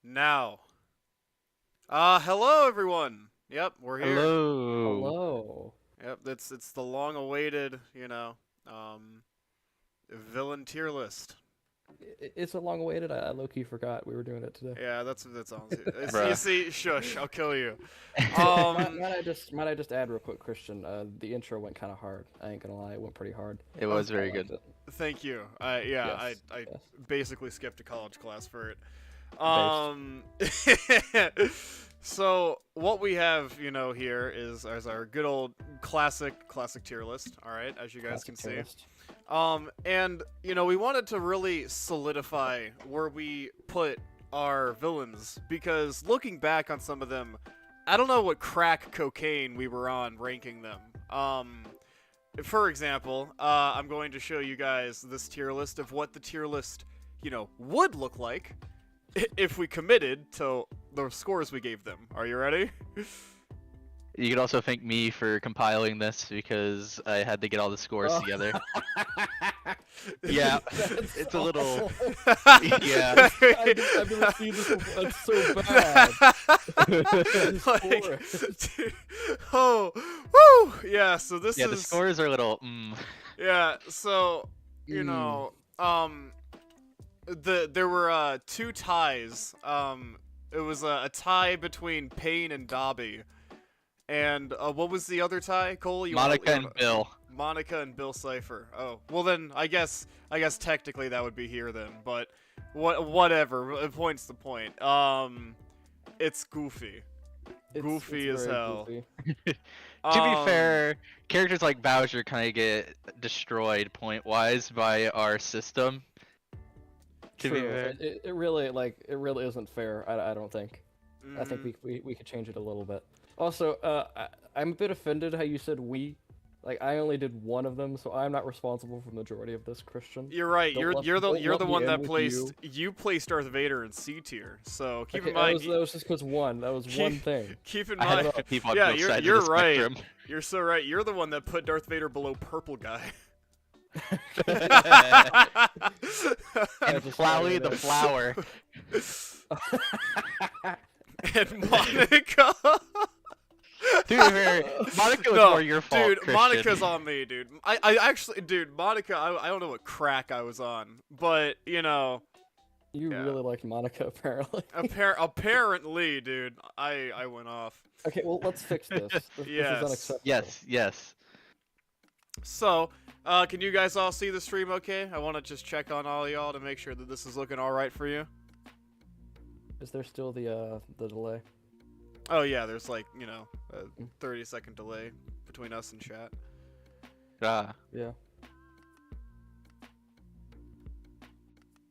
Now. Hello everyone. Yep, we're here. Hello. Hello. Yep, it's the long-awaited, villain tier list. It's a long awaited. I low-key forgot we were doing it today. Yeah, that's honestly. You Bruh. see, shush, I'll kill you. Might I just add real quick, Christian? The intro went kind of hard. I ain't gonna lie, it went pretty hard. It was I very liked good. it. Thank you. I Yes, I yes. basically skipped a college class for it. So what we have, here is as our good old classic tier list. All right, as you guys Classic can tier see. list. And we wanted to really solidify where we put our villains because looking back on some of them, I don't know what crack cocaine we were on ranking them. For example, I'm going to show you guys this tier list of what the tier list, would look like if we committed to the scores we gave them. Are you ready? You could also thank me for compiling this because I had to get all the scores Oh. together. Yeah, That's it's a little. awful. Yeah. I've never seen this before. That's so bad. This Like, forest. dude, oh, woo! Yeah, so this Yeah, is the scores are a little. yeah. So Mm. there were two ties. It was a tie between Payne and Dobby, and what was the other tie? Cole, Monica and Bill. Monica and Bill Cipher. Oh, well then I guess technically that would be here then, but whatever. Point's the point. It's Goofy. Goofy it's as very hell. goofy. To be fair, characters like Bowser kind of get destroyed point-wise by our system. To be True. fair. It really isn't fair. I don't think. I think mm, we could change it a little bit. Also, I'm a bit offended how you said we. Like I only did one of them, so I'm not responsible for the majority of this, Christian. You're right. Don't lump- You're don't the lump me one in that with placed you. you placed Darth Vader in C tier. So keep Okay, in mind. that was just because one. That was one thing. Keep in I had mind. to people on Yeah, both sides you're of the right. spectrum. You're so right. You're the one that put Darth Vader below Purple Guy. And just Flowey wanted the to- flower. And Monica. To be fair, Monica was No, more your fault, dude, Christian. Monica's on me, dude. I actually, dude, Monica, I don't know what crack I was on, but You Yeah. really liked Monica, apparently. apparently, dude, I went off. Okay, well, let's fix this. This Yes. is unacceptable. Yes. So, can you guys all see the stream okay? I want to just check on all y'all to make sure that this is looking all right for you. Is there still the delay? Oh yeah, there's like, a 30-second delay between us and chat. Ah, Yeah.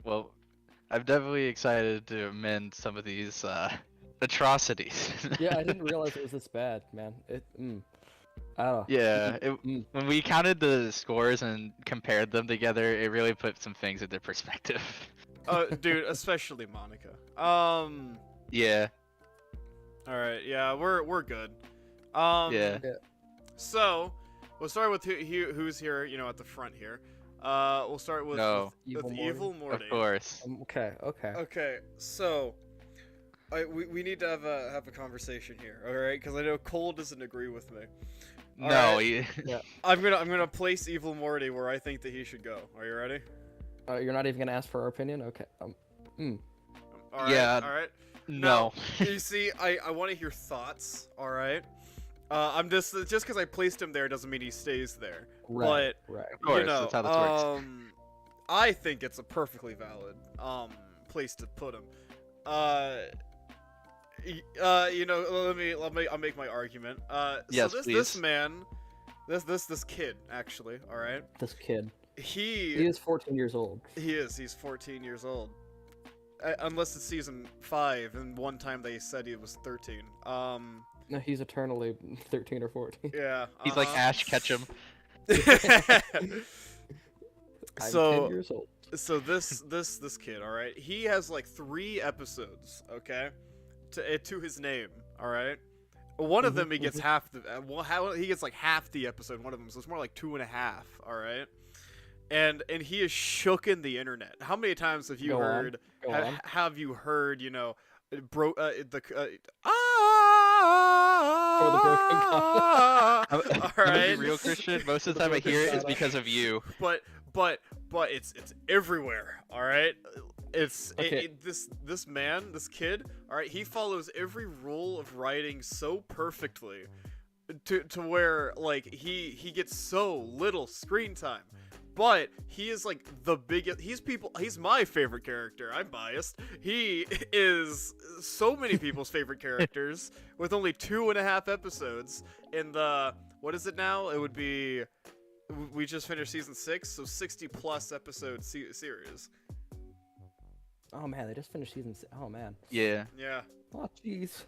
well, I'm definitely excited to amend some of these atrocities. Yeah, I didn't realize it was this bad, man. I don't know. Yeah, Mm. when we counted the scores and compared them together, it really put some things into perspective. Dude, especially Monica. Yeah, All right, yeah, we're good. yeah. So, we'll start with who's here, you know, at the front here. We'll start with No. with Evil Evil Of Morty. course. Okay, okay. Okay, so we need to have a conversation here, all right? Because I know Cole doesn't agree with me. All No, right. I'm gonna place Evil Morty where I think that he should go. Are you ready? You're not even gonna ask for our opinion? Okay. All right. Yeah. All right. no. You see, I want to hear thoughts. All right. I'm just because I placed him there doesn't mean he stays there. Right. But Right. Of course, you know, that's how this works. I think it's a perfectly valid place to put him. You know, I'll make my argument. Yes, so this please. man, this kid actually, all right. This kid. He He is 14 years old. he's 14 years old. Unless it's season 5, and one time they said he was 13. No, he's eternally 13 or 14. Yeah. He's like Ash Ketchum. I'm 10 so years old. so this kid, all right, he has like 3 episodes, okay, to his name, all right. One of them he gets half the he gets like half the episode. One of them, so it's more like 2.5. All right, and he is shooken the internet. How many times have you Go on. heard? Go on. Have you heard? You know, bro, the For the broken all I'm gonna right. be real, Christian. Most of the time I hear it is because of you. But it's everywhere. All right, Okay. this man, this kid. All right, he follows every rule of writing so perfectly, to where like he gets so little screen time. But he is like the biggest. He's my favorite character. I'm biased. He is so many people's favorite characters with only 2.5 episodes. In the what is it now? It would be. We just finished season 6, so 60+ episode series. Oh man, they just finished season. Oh man. Yeah. Yeah. Oh jeez.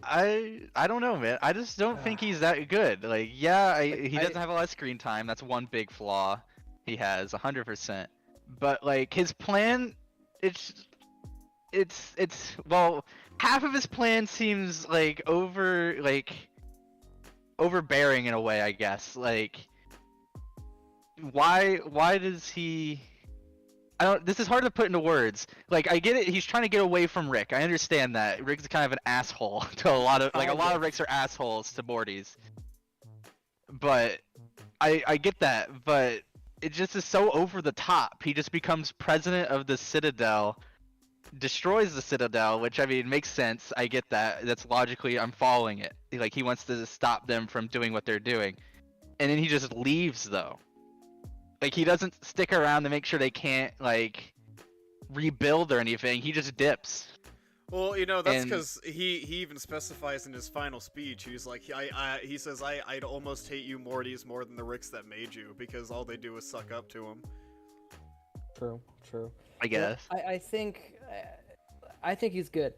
I don't know, man. I just don't think he's that good. Like, yeah, he doesn't have a lot of screen time. That's one big flaw he has, 100%. But like his plan, it's well, half of his plan seems like overbearing in a way, I guess. Like, why does he? I don't. This is hard to put into words. Like, I get it. He's trying to get away from Rick. I understand that. Rick's kind of an asshole to a lot of a lot of Ricks are assholes to Mortys. But I get that. But it just is so over the top. He just becomes president of the Citadel, destroys the Citadel, which I mean makes sense. I get that. That's logically I'm following it. Like he wants to stop them from doing what they're doing, and then he just leaves though. Like he doesn't stick around to make sure they can't like rebuild or anything. He just dips. Well, you know, that's And- because he even specifies in his final speech. He's like, he says, I'd almost hate you, Mortys, more than the Ricks that made you, because all they do is suck up to him. True. True. I guess. I think he's good.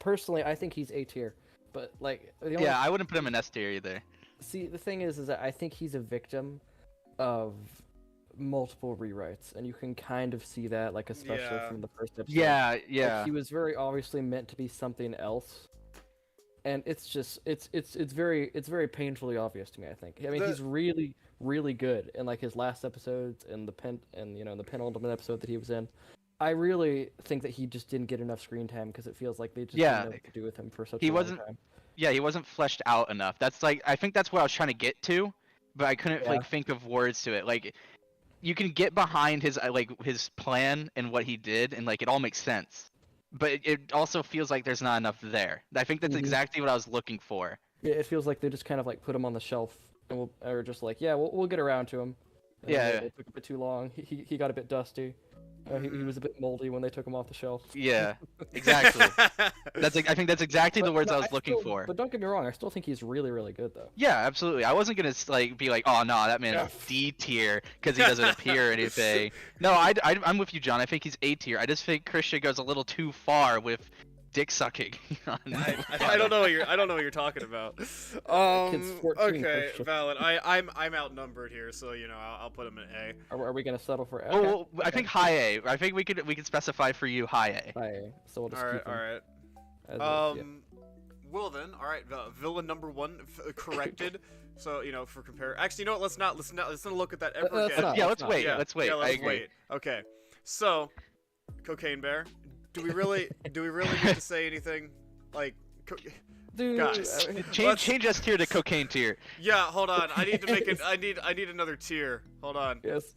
Personally, I think he's A tier. But like, the only, Yeah, I wouldn't put him in S tier either. see, the thing is that I think he's a victim of multiple rewrites, and you can kind of see that, like especially Yeah. from the first episode. Yeah, Like, yeah. he was very obviously meant to be something else, and it's just it's very painfully obvious to me. I think. I mean, he's really good in like his last episodes and the penultimate episode that he was in. I really think that he just didn't get enough screen time because it feels like they just Yeah. didn't know what to do with him for such He a wasn't- long time. Yeah, he wasn't fleshed out enough. That's like I think that's what I was trying to get to, but I couldn't Yeah. like think of words to it. Like you can get behind his his plan and what he did, and like it all makes sense. But it also feels like there's not enough there. I think that's Mhm. exactly what I was looking for. Yeah, it feels like they just kind of like put him on the shelf, and or just like, yeah, we'll get around to him. And Yeah. it took a bit too long. He got a bit dusty, He was a bit moldy when they took him off the shelf. Yeah, exactly. I think that's exactly the words I was looking for. But don't get me wrong, I still think he's really, really good though. Yeah, absolutely. I wasn't gonna like be like, oh no, that man is D tier because he doesn't appear or anything. No, I'm with you, John. I think he's A tier. I just think Christian goes a little too far with dick sucking. I don't know what you're talking about. Kid's 14, Okay, Christian. valid. I'm outnumbered here, so I'll put him in A. Are we gonna settle for? Oh, well, I think high A. I think we could specify for you high A. High. So we'll just All right, keep him all right. as is, yeah. Well then, all right. Villain number 1 corrected. So for compare. Actually, you know what? Let's not look at that ever Let's again. not. Yeah, let's wait. Yeah, Let's wait. Yeah, I let's agree. wait. Okay. So, Cocaine Bear. Do we really need to say anything? Like, Dude, guys. Change S tier to cocaine tier. yeah. Hold on. I need to make it. I need another tier. Hold on. yes.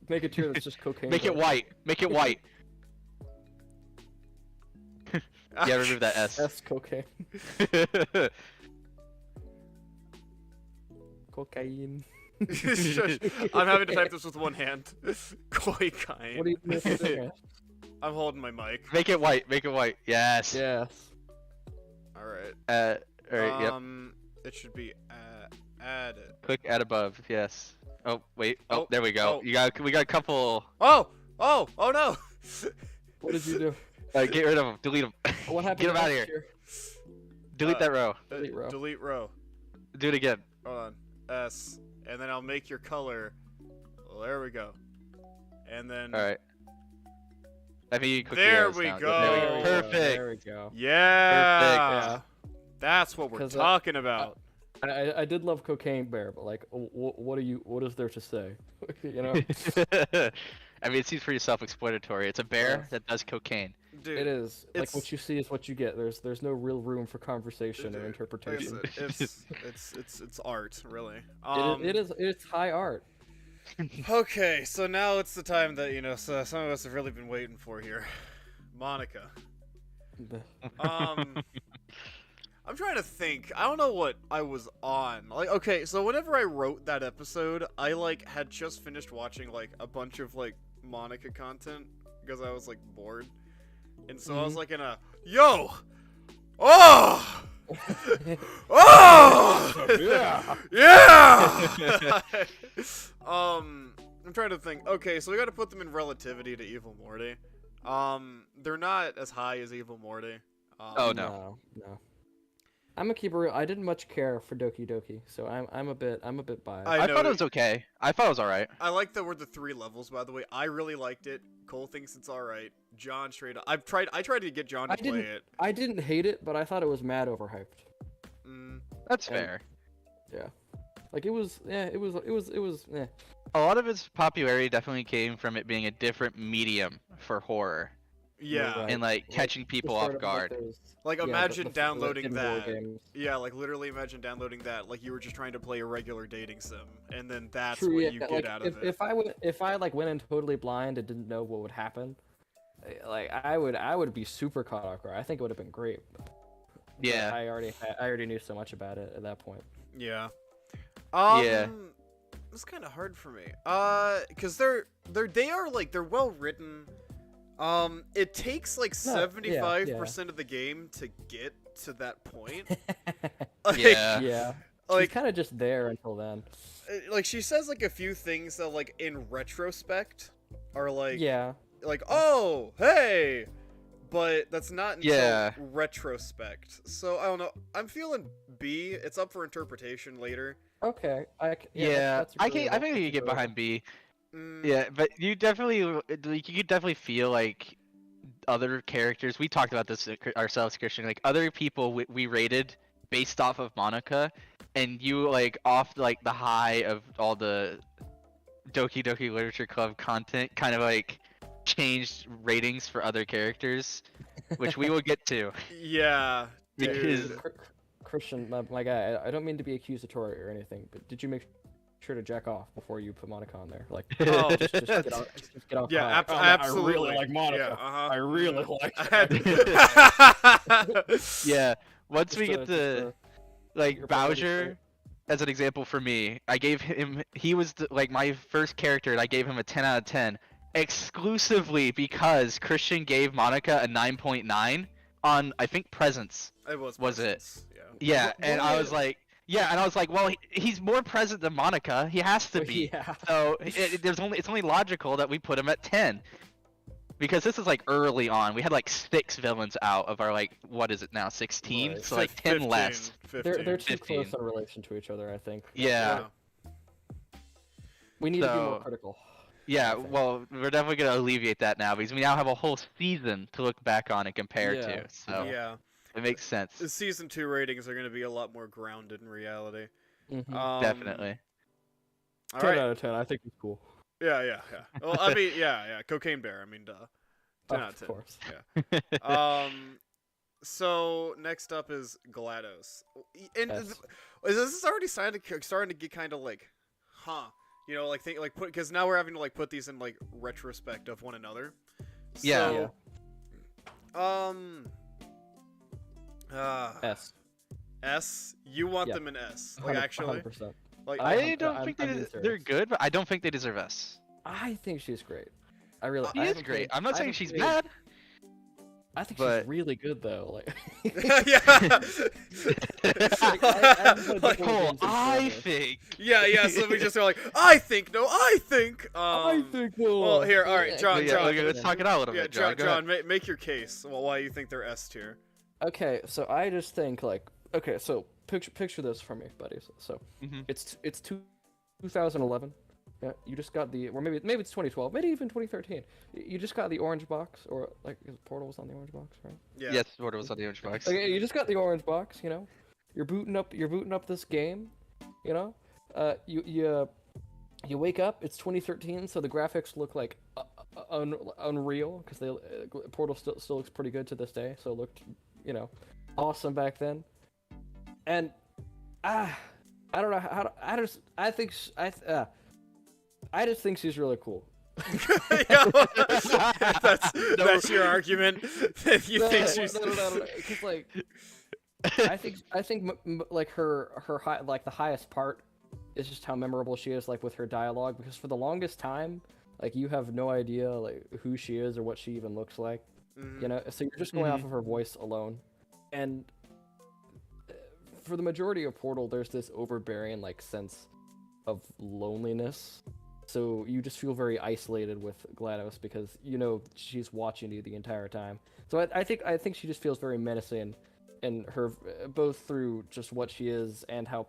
Make a tier that's just cocaine. Make it Bear. white. Make it white. Yeah, remove that S. S cocaine. Cocaine. Shush. I'm having to type this with one hand. Cocaine. What are you doing? I'm holding my mic. Make it white. Make it white. Yes. Yes. All right. All right. Yep. It should be added. Click add above. Yes. Oh wait. Oh, Oh, there we go. oh. We got a couple. Oh no. What did you do? Get rid of them. Delete them. What happened? Get him to out of last here. year? Delete that row. Delete row. Delete row. Do it again. Hold on. S. And then I'll make your color. Well, there we go. And then. All right. I think you click the There arrows we now. go. There we There go. we go, Perfect. There we go. Yeah. Yeah. That's what we're 'Cause, talking about. I did love Cocaine Bear, but like, what is there to say? You know, I mean, it seems pretty self-explanatory. It's a bear Yes. that does cocaine. Dude, it is. Like it's- what you see is what you get. There's no real room for conversation or Like I interpretation. said, it's art, really. It's high art. Okay, so now it's the time that so some of us have really been waiting for here. Monica. I'm trying to think. I don't know what I was on. Like, okay, so whenever I wrote that episode, I had just finished watching a bunch of Monica content because I was bored, and so I was in a oh. Oh! Yeah. Yeah! I'm trying to think. Okay, so we gotta put them in relativity to Evil Morty. They're not as high as Evil Morty. Oh, no. No. I'm gonna keep it real. I didn't much care for Doki Doki, so I'm a bit biased. I I know thought it was okay. I thought it was alright. I like that we're the 3 levels, by the way. I really liked it. Cole thinks it's alright. John straight up. I tried to get John to play it. I didn't hate it, but I thought it was mad overhyped. That's And- fair. Yeah. Like it was. Yeah. A lot of its popularity definitely came from it being a different medium for horror Yeah. Right. and catching people off guard. Imagine downloading hidden that. war games. Yeah, literally imagine downloading that like you were just trying to play a regular dating sim, and then that's True, what yeah, you get like, out of it. if I went in totally blind and didn't know what would happen, I would be super caught off guard. I think it would have been great. But Yeah. I already knew so much about it at that point. Yeah. Yeah. It's kind of hard for me. Cause they're well written. It takes 75% of the game to get to that point. Yeah. Yeah. Like- She's kind of just there until then. She says a few things that in retrospect are Yeah. oh hey, but that's not until Yeah. retrospect. So I don't know. I'm feeling B. It's up for interpretation later. Okay. Yeah. that's I really think well you can get put. behind B. Mm, Yeah, but you could definitely feel other characters. We talked about this ourselves, Christian. Other people we rated based off of Monica, and you off the high of all the Doki Doki Literature Club content, kind of changed ratings for other characters, which we will get to. Yeah. Because- dude. Christian, my guy, I don't mean to be accusatory or anything, but did you make sure to jack off before you put Monica on there? Oh, just get off. Yeah, high. absolutely. I really like Monica. Yeah, uh-huh. I really like Yeah, once we Just get to- to your Bowser as an example for me, I gave him, he was my first character, and I gave him a 10 out of 10. exclusively because Christian gave Monica a 9.9 on, I think, Presence. It was. Was it? Presence, Yeah. Yeah, What- and what I is- was like, yeah, and I was like, well, he's more present than Monica. He has to be. Yeah. So it's only logical that we put him at 10. Because this is like early on. We had like 6 villains out of our like, what is it now, 16? Right. So like 10 less. 15. They're too 15. close in relation to each other, I think. Yeah. We need to be more So- critical. Yeah, I think. well, we're definitely gonna alleviate that now because we now have a whole season to look back on and compare Yeah. to. So Yeah. it makes sense. The season 2 ratings are going to be a lot more grounded in reality. Mhm. Definitely. All 10 right. out of 10. I think it's cool. Yeah. Well, I mean, yeah. Cocaine Bear. I mean, duh. 10 out of 10. Of course. So next up is GLaDOS, and Yes. is this already starting to get kind of like, you know, like because now we're having to like put these in like retrospect of one another. Yeah. So, S. S. You want Yeah. them in S? Like actually, 100%. like I don't I'm- think I'm they being they're serious. good, but I don't think they deserve S. I think she's great. I really. She I is haven't great. played- I'm not I saying haven't she's played- bad. I think but- she's really good though. Like. yeah. I haven't played Like, the full Cole, game since I forever. think. yeah. So we just are like, I think. I think. Well, here, all right, John, Yeah, John. okay, let's talk it out a little Yeah, bit, John. Go ahead. Make your case. Well, why you think they're S tier? Okay, so I just think like, okay, so picture this for me, buddies. So Mhm. it's 2011. Yeah, you just got the, or maybe it's 2012, maybe even 2013. You just got the orange box, or like Portal was on the orange box, right? Yeah. Yes, what was on the orange box? Okay, you just got the orange box. You know, you're booting up this game. You know, you wake up. It's 2013, so the graphics look like unreal because Portal still looks pretty good to this day. So it looked, you know, awesome back then. And I don't know how to, I just think she's really cool. Yeah, that's your argument. That you think she's No. Because like, I think like her high, like the highest part is just how memorable she is, like with her dialogue. Because for the longest time, like you have no idea like who she is or what she even looks like. Mhm. You know, so you're just going off of her voice alone. And for the majority of Portal, there's this overbearing like sense of loneliness. So you just feel very isolated with GLaDOS because you know she's watching you the entire time. So I think she just feels very menacing, in her both through just what she is and how,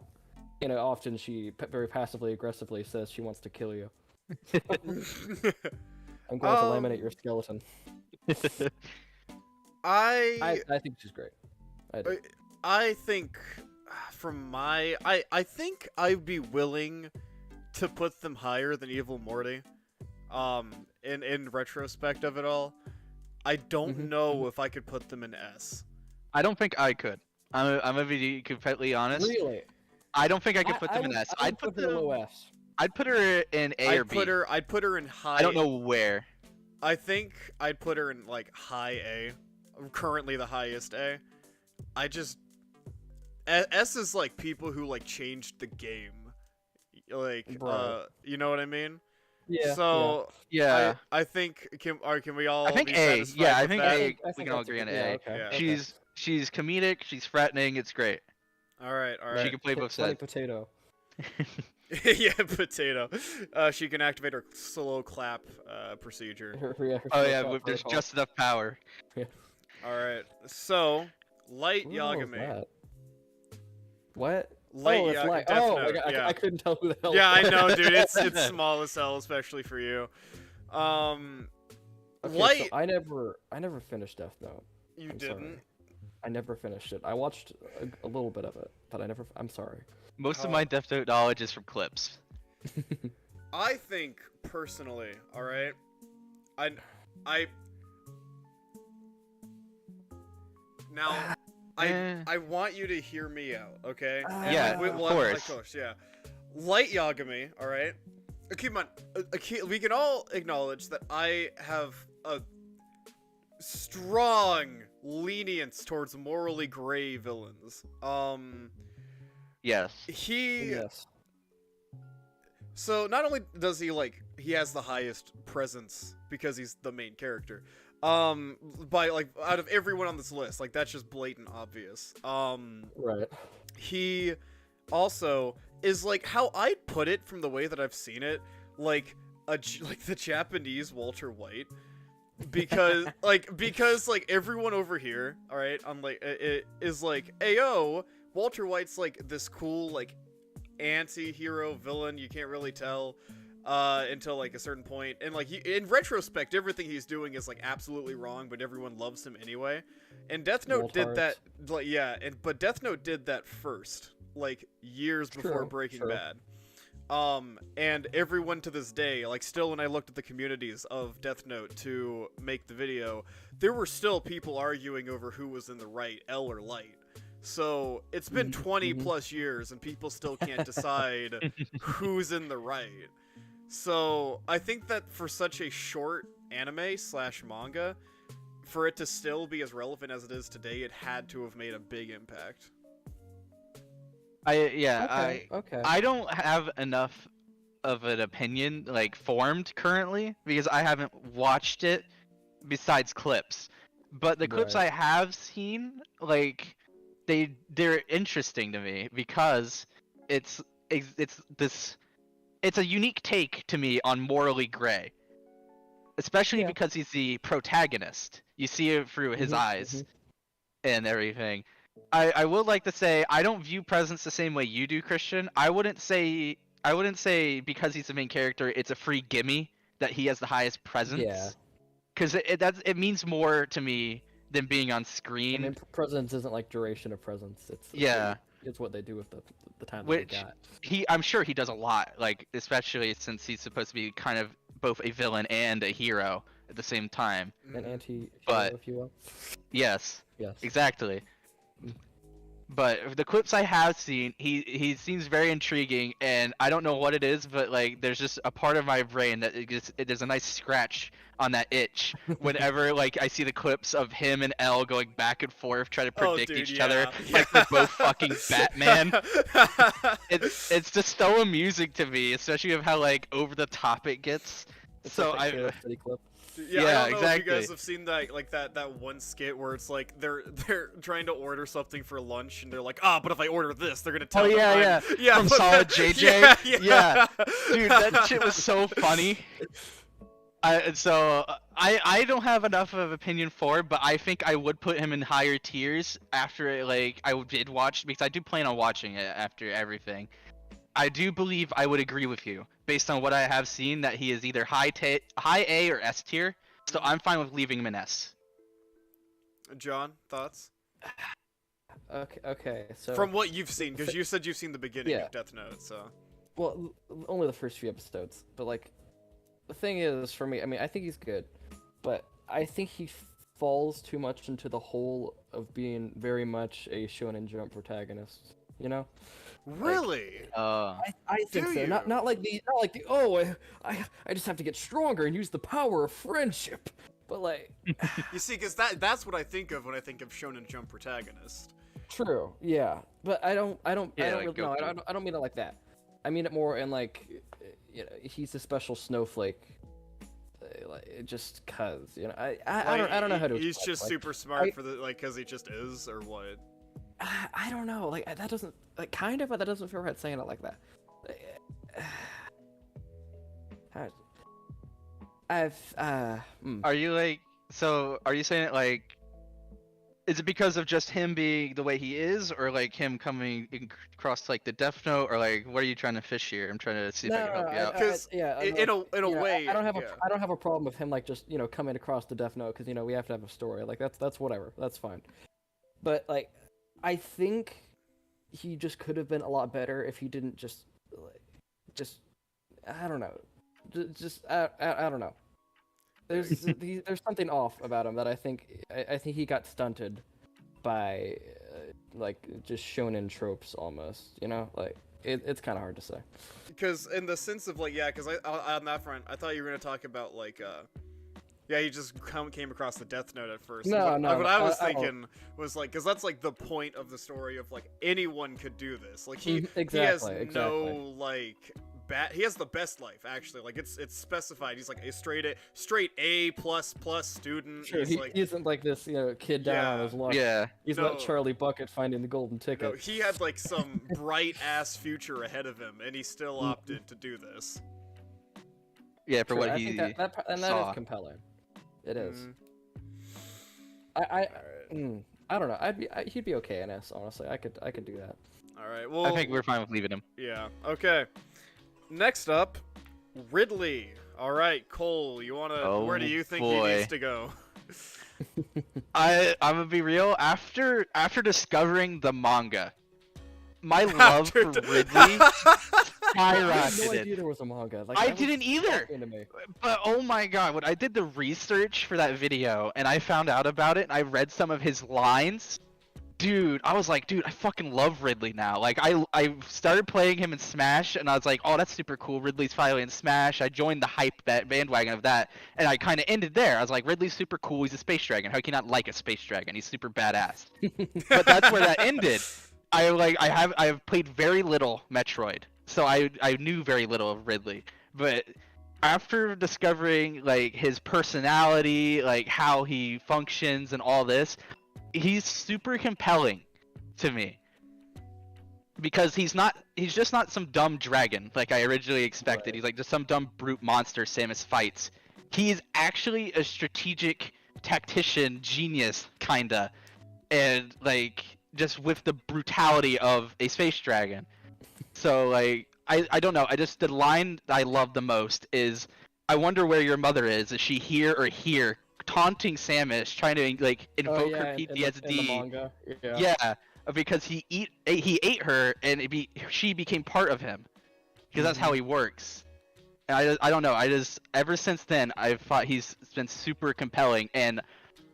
you know, often she very passively aggressively says she wants to kill you. I'm going to laminate your skeleton. I I think she's great. I do. I think from my I think I'd be willing to put them higher than Evil Morty. In retrospect of it all, I don't Mhm. know if I could put them in S. I don't think I could. I'm gonna be completely honest. Really? I don't think I could put them in would- S. I I'd would put her them. low S. I'd put her in A or B. I'd put her in high. I don't know where. I think I'd put her in like high A. Currently the highest A. I just S is like people who like changed the game. Like Right. you know what I mean? Yeah. So Yeah. I think can we all I think be A. satisfied Yeah, I with think that? A. I We think can all that's agree on yeah, A. okay, Yeah. okay. She's comedic. She's threatening. It's great. All right. She can play both Funny sides. potato. Yeah, potato. She can activate her slow clap procedure. Her Oh slow yeah, clap with just protocol. enough power. All right. So, Light Who the hell is Yagami. that? What? Light oh, it's Yag- light. Death Oh, Note, yeah. I couldn't tell who the hell. Yeah, I it know, was. dude. It's small as hell, especially for you. Okay, Light. so I never finished Death Note. You I'm didn't. sorry. I never finished it. I watched a little bit of it, but I'm sorry. Most of Oh. my Death Note knowledge is from clips. I think personally, all right. I now. Eh. I want you to hear me out, okay? Yeah, Wait, of well, I'm course. course, yeah. Light Yagami, all right. Keep on. We can all acknowledge that I have a strong lenience towards morally gray villains. Yes. He Yes. So not only does he has the highest presence because he's the main character, by like out of everyone on this list, like that's just blatant obvious. Right. He also is like how I'd put it from the way that I've seen it, like the Japanese Walter White, because like everyone over here, all right, on like it is like, ayo, Walter White's like this cool like anti-hero villain, you can't really tell until like a certain point, and like in retrospect everything he's doing is like absolutely wrong, but everyone loves him anyway. And Death Note did that, like, yeah, but Death Note did that first, like years before Breaking Bad. And everyone to this day, like still when I looked at the communities of Death Note to make the video, there were still people arguing over who was in the right, L or Light. So it's been 20 plus years and people still can't decide who's in the right. So I think that for such a short anime / manga, for it to still be as relevant as it is today, it had to have made a big impact. I Okay. don't have enough of an opinion like formed currently because I haven't watched it besides clips. But the clips I have seen, like they're interesting to me because it's a unique take to me on Morally Gray. Especially because he's the protagonist. You see it through his eyes and everything. I would like to say I don't view Presence the same way you do, Christian. I wouldn't say because he's the main character, it's a free gimme that he has the highest presence. Yeah. Because it means more to me than being on screen. I mean, presence isn't like duration of presence. It's what they do with the time that they got. I'm sure he does a lot, like especially since he's supposed to be kind of both a villain and a hero at the same time. An anti-hero, if you will. Yes. Yes. Exactly. But the clips I have seen, he seems very intriguing, and I don't know what it is, but like there's just a part of my brain that there's a nice scratch on that itch whenever like I see the clips of him and Elle going back and forth trying to predict each other like they're both fucking Batman. It's just so amusing to me, especially of how like over the top it gets. It's so like a City clip. Yeah, I don't know if you guys have seen that one skit where it's like they're trying to order something for lunch and they're like, but if I order this, they're gonna tell. Yeah. From Solid JJ. Yeah. Dude, that shit was so funny. I don't have enough of an opinion for it, but I think I would put him in higher tiers after I did watch, because I do plan on watching it after everything. I do believe I would agree with you based on what I have seen that he is either high A or S tier. So I'm fine with leaving him in S. John, thoughts? Okay. So from what you've seen, because you said you've seen the beginning of Death Note, so. Well, only the first few episodes, but like, the thing is, for me, I mean, I think he's good, but I think he falls too much into the hole of being very much a Shonen Jump protagonist. You know? Really? I think so. Not like the I just have to get stronger and use the power of friendship. But like you see, because that's what I think of when I think of Shonen Jump protagonist. True. Yeah. But I don't mean it like that. I mean it more in like, you know, he's a special snowflake. Like, just cause, you know, I don't know how to. He's just super smart for the cause he just is, or what? I don't know. Like that doesn't kind of, but that doesn't feel right saying it like that. Are you are you saying it like? Is it because of just him being the way he is, or like him coming across like the Death Note, or like what are you trying to fish here? I'm trying to see if I can help you out. Because in a way, I don't have a problem with him like just coming across the Death Note, because we have to have a story. Like that's whatever. That's fine. But like, I think he just could have been a lot better if he didn't just I don't know. I don't know. There's something off about him that I think he got stunted by like just shonen tropes almost, like it's kind of hard to say. Because in the sense of like, because on that front, I thought you were gonna talk about like he just came across the Death Note at first. What I was thinking was like, because that's like the point of the story of like anyone could do this. Like he has no like he has the best life actually. Like it's specified. He's like a straight A plus student. Sure, He's like he isn't like this, kid down on Yeah. his luck. Yeah. He's No. not Charlie Bucket finding the golden ticket. no, he had like some bright ass future ahead of him, and he still opted to do this. Yeah, for True, what I he think that is saw. compelling. It is. Mm, I don't know. He'd be okay in this, honestly. I could do that. all right. Well, I think we're fine with leaving him. yeah. Okay. Next up, Ridley. All right, Cole. You wanna? Oh, where do you think boy. he needs to go? I'm gonna be real. After discovering the manga, my love for Ridley I had no skyrocketed. idea there was a manga. Like, I that was didn't either. shocking to me. But oh my god, when I did the research for that video and I found out about it and I read some of his lines, dude, I was like, dude, I fucking love Ridley now. Like I started playing him in Smash and I was like, oh, that's super cool. Ridley's finally in Smash. I joined the hype bandwagon of that, and I kind of ended there. I was like, Ridley's super cool. He's a space dragon. How can you not like a space dragon? He's super badass. But that's where that ended. I have played very little Metroid, so I knew very little of Ridley. But after discovering like his personality, like how he functions and all this, he's super compelling to me. Because he's just not some dumb dragon like I originally expected. Right. He's like just some dumb brute monster Samus fights. He's actually a strategic tactician genius kinda, and like just with the brutality of a space dragon. So like I don't know, the line I love the most is, I wonder where your mother is she here or here, taunting Samus, trying to like invoke her in the PTSD. manga. Yeah. Yeah, because he ate her and she became part of him, because that's how he works. And I don't know, ever since then I've thought he's been super compelling, and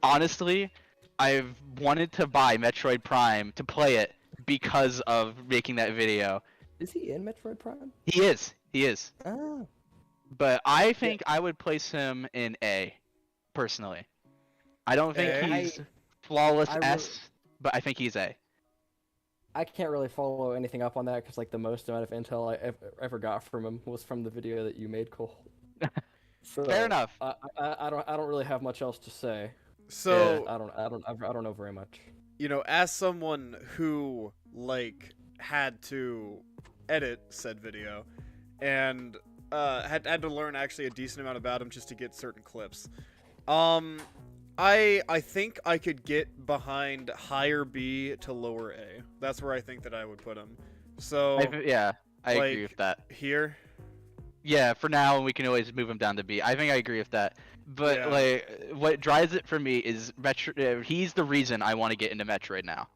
honestly I've wanted to buy Metroid Prime to play it because of making that video. Is he in Metroid Prime? He is. Oh. But I think I would place him in A, personally. I don't think A? he's flawless I re- S, but I think he's A. I can't really follow anything up on that because like the most amount of intel I ever got from him was from the video that you made, Cole. So, Fair enough. I don't really have much else to say. So I don't know very much. as someone who like had to edit said video and had to learn actually a decent amount about him just to get certain clips, I think I could get behind higher B to lower A. That's where I think that I would put him. So I agree like, with that. here, Yeah, for now we can always move him down to B. I think I agree with that. But Yeah. like, what drives it for me is he's the reason I want to get into Metroid now.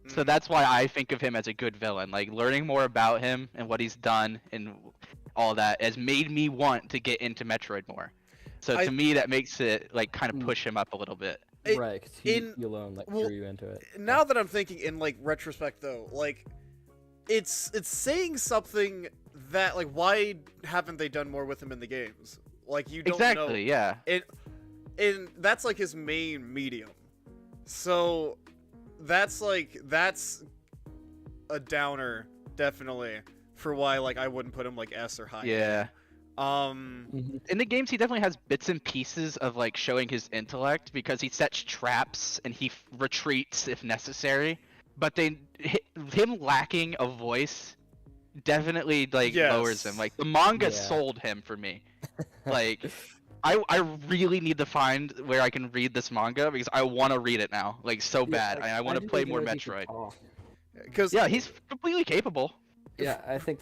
So Mm. that's why I think of him as a good villain. Like, learning more about him and what he's done and all that has made me want to get into Metroid more. So I- to me, that makes it like kind of Mm. push him up a little bit. It- Right, because in- he alone like well, drew you into it. Now that I'm thinking in like retrospect though, like it's saying something that like why haven't they done more with him in the games? Like you don't know. Exactly. Yeah. And that's like his main medium. So that's a downer definitely for why like I wouldn't put him like S or high. Yeah. Mhm. In the games, he definitely has bits and pieces of like showing his intellect, because he sets traps and he retreats if necessary. But him lacking a voice definitely like lowers him. Yes. Like the manga Yeah. sold him for me. Like I really need to find where I can read this manga, because I want to read it now, like so bad. like, I want to didn't play even more know he could Metroid. talk. Because Yeah, he's completely capable. Yeah, I think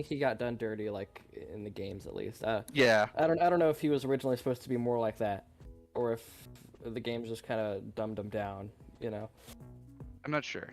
he got done dirty, like in the games at least. Yeah. I don't know if he was originally supposed to be more like that, or if the games just kind of dumbed him down, I'm not sure.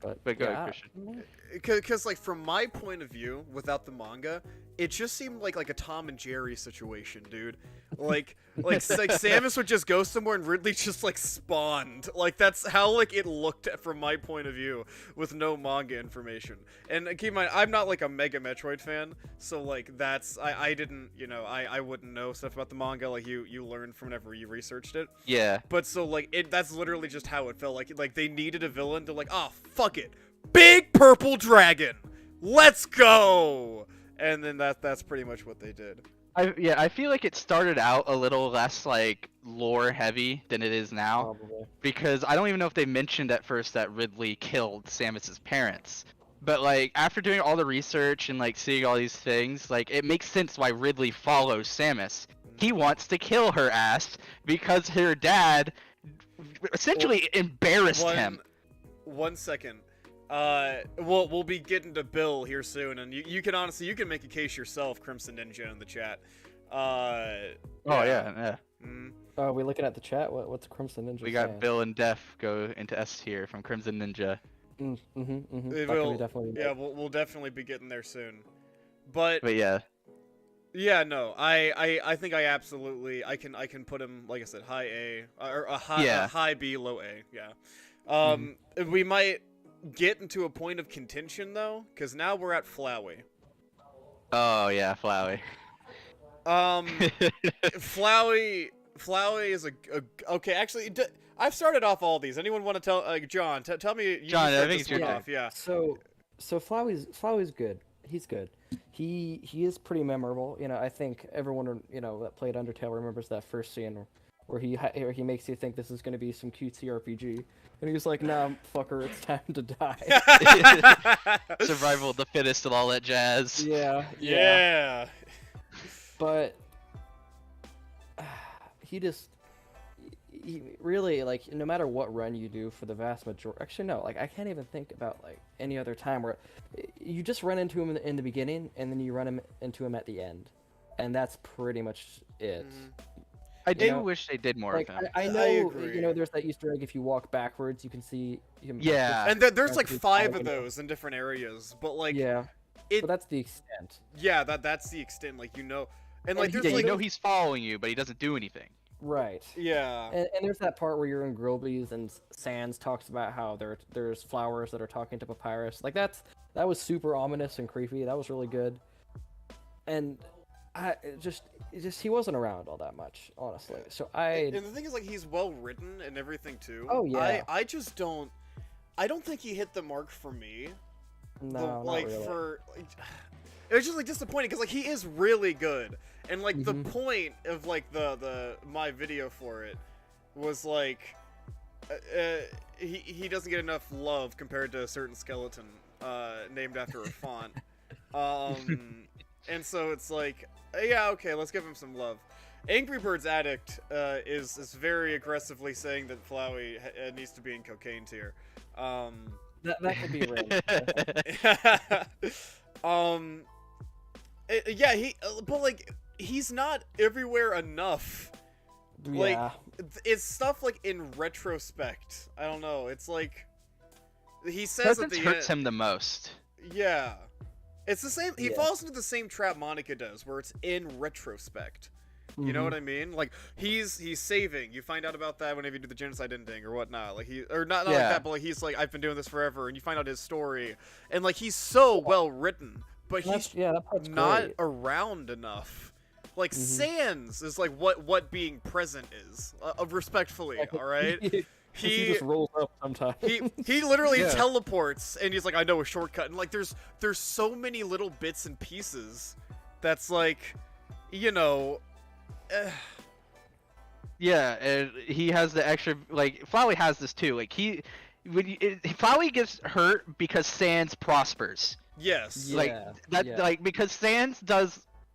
But go ahead, yeah, Christian. Because like from my point of view, without the manga, it just seemed like a Tom and Jerry situation, dude. Like Samus would just go somewhere and Ridley just like spawned. Like that's how like it looked from my point of view with no manga information. And keep in mind, I'm not like a mega Metroid fan, so like that's I didn't I wouldn't know stuff about the manga like you learned from whenever you researched it. Yeah. But so like that's literally just how it felt. Like they needed a villain to like, oh fuck it, big purple dragon, let's go. and then that's pretty much what they did. I feel like it started out a little less like lore heavy than it is now, Probably. because I don't even know if they mentioned at first that Ridley killed Samus's parents. But like after doing all the research and like seeing all these things, like it makes sense why Ridley follows Samus. He wants to kill her ass because her dad essentially embarrassed him. 1 second. We'll be getting to Bill here soon, and you can honestly make a case yourself, Crimson Ninja in the chat. Oh yeah. Mm. Are we looking at the chat? What's Crimson Ninja We got saying? Bill and Def go into S tier from Crimson Ninja. It That can will- be definitely. Yeah, we'll definitely be getting there soon. But yeah. yeah, no, I think I absolutely I can put him, like I said, high A or a high B, low A. Yeah. We might get into a point of contention though, because now we're at Flowey. Oh yeah, Flowey. Flowey is a okay. Actually, I've started off all these. anyone want to tell John? Tell me. You John, start I think this it's your one turn. off. Yeah. So Flowey's good. He's good. He is pretty memorable. You know, I think everyone that played Undertale remembers that first scene where he makes you think this is going to be some cutesy RPG, and he's like, "Nah, fucker, it's time to die." Survival of the fittest and all that jazz. Yeah. But he really, like, no matter what run you do for the vast majority. Actually, no, like I can't even think about like any other time where you just run into him in the beginning and then you run into him at the end, and that's pretty much it. I do know, wish they did more Like of him. I I know, agree. there's that Easter egg. If you walk backwards, you can see him. Yeah. And there's like Actually, 5 of you know. those in different areas, but like Yeah, it. but that's the extent. Yeah, that's the extent. Like and like he- there's Yeah, like you know he's following you, but he doesn't do anything. Right. yeah. And there's that part where you're in Groble's and Sans talks about how there's flowers that are talking to Papyrus. Like that was super ominous and creepy. That was really good. And he wasn't around all that much, honestly. So And the thing is, like, he's well written and everything too. Oh, yeah. I just don't. I don't think he hit the mark for me. no, not like really. for. Like, it was just like disappointing because like he is really good, and like the Mhm. point of like the my video for it was like he doesn't get enough love compared to a certain skeleton named after a font. And so it's like, yeah, okay, let's give him some love. Angry Birds Addict is very aggressively saying that Flowey needs to be in cocaine tier. That could be real. Yeah, but like he's not everywhere enough. Like Yeah. it's stuff like in retrospect. I don't know. It's like he says at Presence the hurts end. him the most. Yeah, it's the same. He Yeah. falls into the same trap Monica does, where it's in retrospect. You know Mhm. what I mean? Like he's saving. You find out about that whenever you do the genocide ending or whatnot. Like not like Yeah. that, but like he's like, I've been doing this forever, and you find out his story, and like he's so well written, but he's That part's not great. around enough. Like Mhm. Sans is like what being present is, respectfully. All right, he just rolls up sometimes. he literally Yeah. teleports, and he's like, I know a shortcut, and like there's so many little bits and pieces that's like, you know. Yeah, and he has the extra like Flowey has this too. Like Flowey gets hurt because Sans prospers. Yes. Yeah. Like that yeah. like because Sans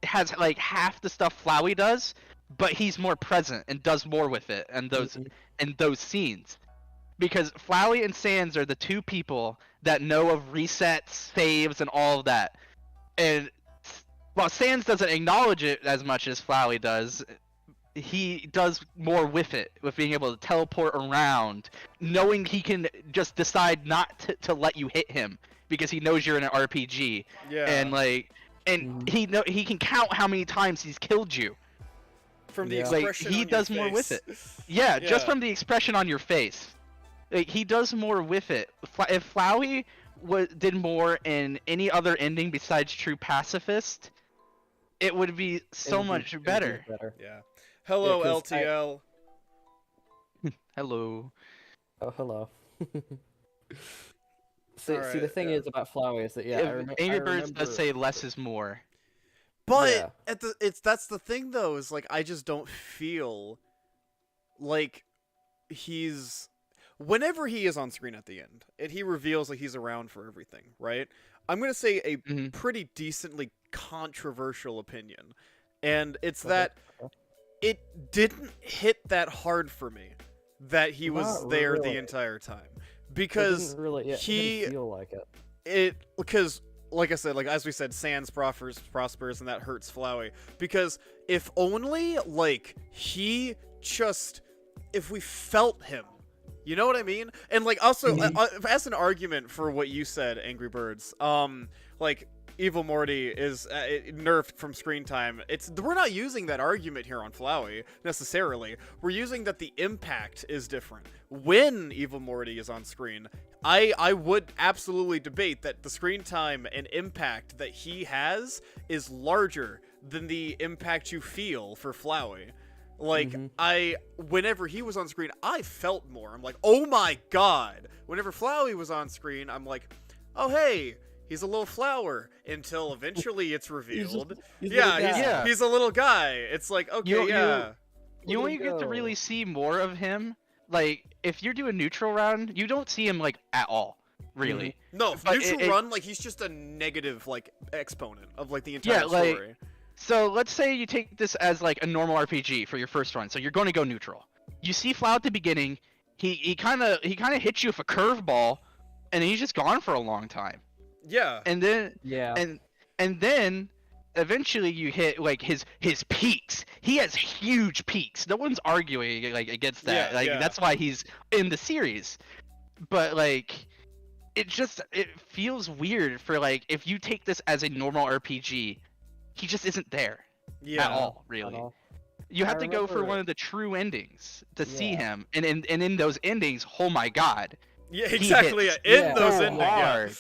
has like half the stuff Flowey does, but he's more present and does more with it and those scenes. Because Flowey and Sans are the two people that know of resets, saves, and all of that. And while Sans doesn't acknowledge it as much as Flowey does, he does more with it, with being able to teleport around, knowing he can just decide not to let you hit him because he knows you're in an RPG, Yeah. and like, and he can count how many times he's killed you. from the Yeah. Like, expression he on does your more with face. Yeah, just Yeah. from the expression on your face, like he does more with it. If Flowey did more in any other ending besides True Pacifist, it would be so It would much it would be better. Yeah. Hello, Yeah, 'cause LTL. Hello. Oh, hello. See, Alright, the thing yeah. is about Flowey is that I Angry Birds does remember- say less is more. But Yeah. that's the thing though, is like I just don't feel like he's whenever he is on screen at the end, and he reveals like he's around for everything, right? I'm gonna say a Mhm. pretty decently controversial opinion, and it's Okay. that it didn't hit that hard for me that he was Not there the really. entire time, It because didn't really, yeah, it he didn't feel like it. because like I said, like as we said, Sans prospers and that hurts Flowey, because if only like he just if we felt him, you know what I mean? And like also as an argument for what you said, Angry Birds, like Evil Morty is nerfed from screen time. We're not using that argument here on Flowey necessarily. We're using that the impact is different when Evil Morty is on screen. I would absolutely debate that the screen time and impact that he has is larger than the impact you feel for Flowey. Like, whenever he was on screen, I felt more. I'm like, oh my god. Whenever Flowey was on screen, I'm like, oh hey, he's a little flower. Until eventually it's revealed. He's a Yeah, little guy. he's a little guy. It's like, okay, You- yeah. You Where'd only he get to go? really see more of him. Like, if you're doing neutral round, you don't see him like at all, really. No, But neutral it- run, like, he's just a negative, like, exponent of, like, the entire Yeah, like- story. So let's say you take this as like a normal RPG for your first run. So you're going to go neutral. You see Flow at the beginning. He kind of hits you with a curveball, and he's just gone for a long time. Yeah. And then Yeah. and then eventually you hit like his peaks. He has huge peaks. No one's arguing like against that. Yeah, like yeah. that's why he's in the series. But like it feels weird for like if you take this as a normal RPG, he just isn't there Yeah. at all, At really. all. You have I to go for remember- one of the true endings to see Yeah. him. And in those endings, oh my god. Yeah, exactly. hits In Yeah. those so endings, yeah. hard.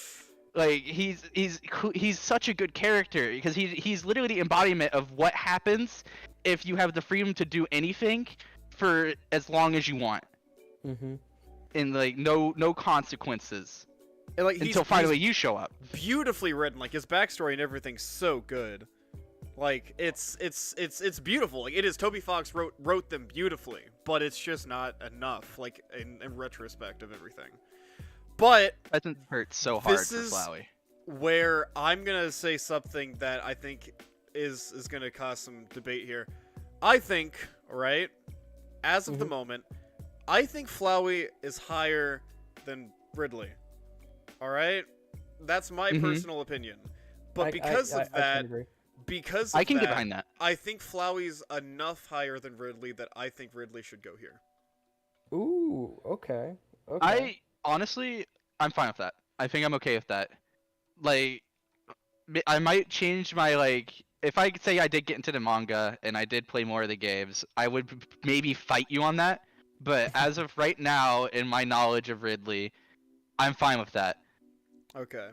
Like he's such a good character because he's literally the embodiment of what happens if you have the freedom to do anything for as long as you want, Mm-hmm. and like no consequences And, like, until finally you show up. beautifully written. Like, his backstory and everything's so good. Like, it's beautiful. Like, it is. Toby Fox wrote them beautifully, but it's just not enough. Like, in retrospect of everything. But That hurts so hard This for is- Flowey. where I'm gonna say something that I think is gonna cause some debate here. I think, right, as of the moment, I think Flowey is higher than Ridley. All right, that's my Mhm. personal opinion. But because of I can that, agree. because of I can that, get behind that. I think Flowey's enough higher than Ridley that I think Ridley should go here. Ooh, okay. Okay. I honestly, I'm fine with that. I think I'm okay with that. Like, I might change my like. If I could say I did get into the manga and I did play more of the games, I would maybe fight you on that. But as of right now, in my knowledge of Ridley, I'm fine with that. Okay.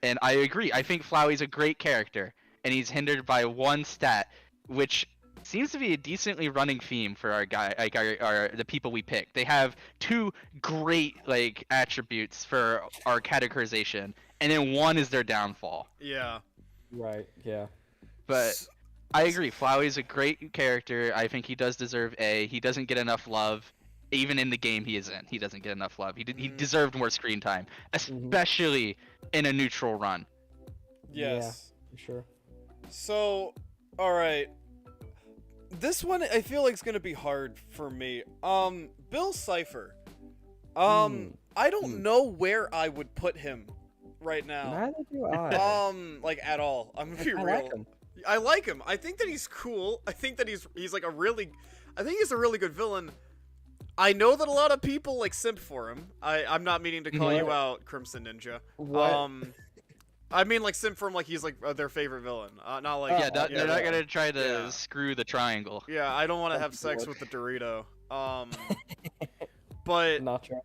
And I agree. I think Flowey's a great character, and he's hindered by one stat, which seems to be a decently running theme for our guy, like our the people we pick. They have two great like attributes for our categorization, and then one is their downfall. Yeah. Right. Yeah. But S- I agree. Flowey's a great character. I think he does deserve A. He doesn't get enough love. Even in the game he is in, he doesn't get enough love. He Mhm. deserved more screen time, especially in a neutral run. Yes. For sure. So, all right. This one I feel like is gonna be hard for me. Bill Cipher. I don't know where I would put him right now. Neither do I. Like at all. I'm gonna be I real. like him. I like him. I think that he's cool. I think that he's like a really, I think he's a really good villain. I know that a lot of people like simp for him. I'm not meaning to call you What? out, Crimson Ninja. What? I mean like simp for him like he's like their favorite villain. Not like Yeah, they're not yeah. gonna try to Yeah. screw the triangle. Yeah, I don't want to Some have people sex would. with the Dorito. But Not true.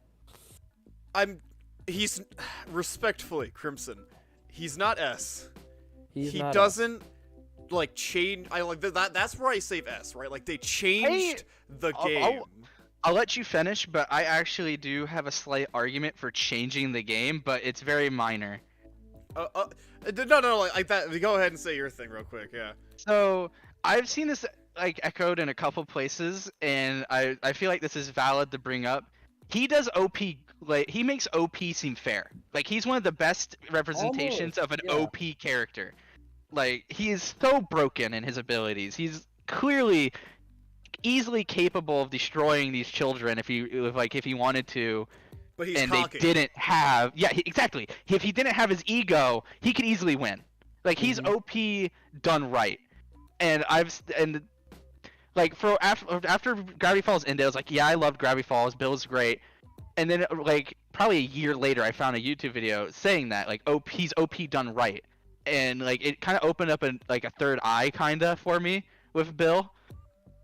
he's respectfully Crimson. He's not S. He's He not doesn't like change. I like that. That's where I save S, right? Like they changed the I'll- game. I'll let you finish, but I actually do have a slight argument for changing the game, but it's very minor. No, like that. Go ahead and say your thing real quick. Yeah. So I've seen this like echoed in a couple places, and I feel like this is valid to bring up. He does OP, like he makes OP seem fair. Like he's one of the best representations of an yeah. OP character. Like he is so broken in his abilities. He's clearly easily capable of destroying these children if he wanted to. But he's and cocky. they didn't have exactly. If he didn't have his ego, he could easily win. Like he's OP done right. And like for after Gravity Falls ended, I was like, yeah, I loved Gravity Falls. Bill's great. And then like probably a year later, I found a YouTube video saying that like he's OP done right, and like it kind of opened up a third eye kinda for me with Bill,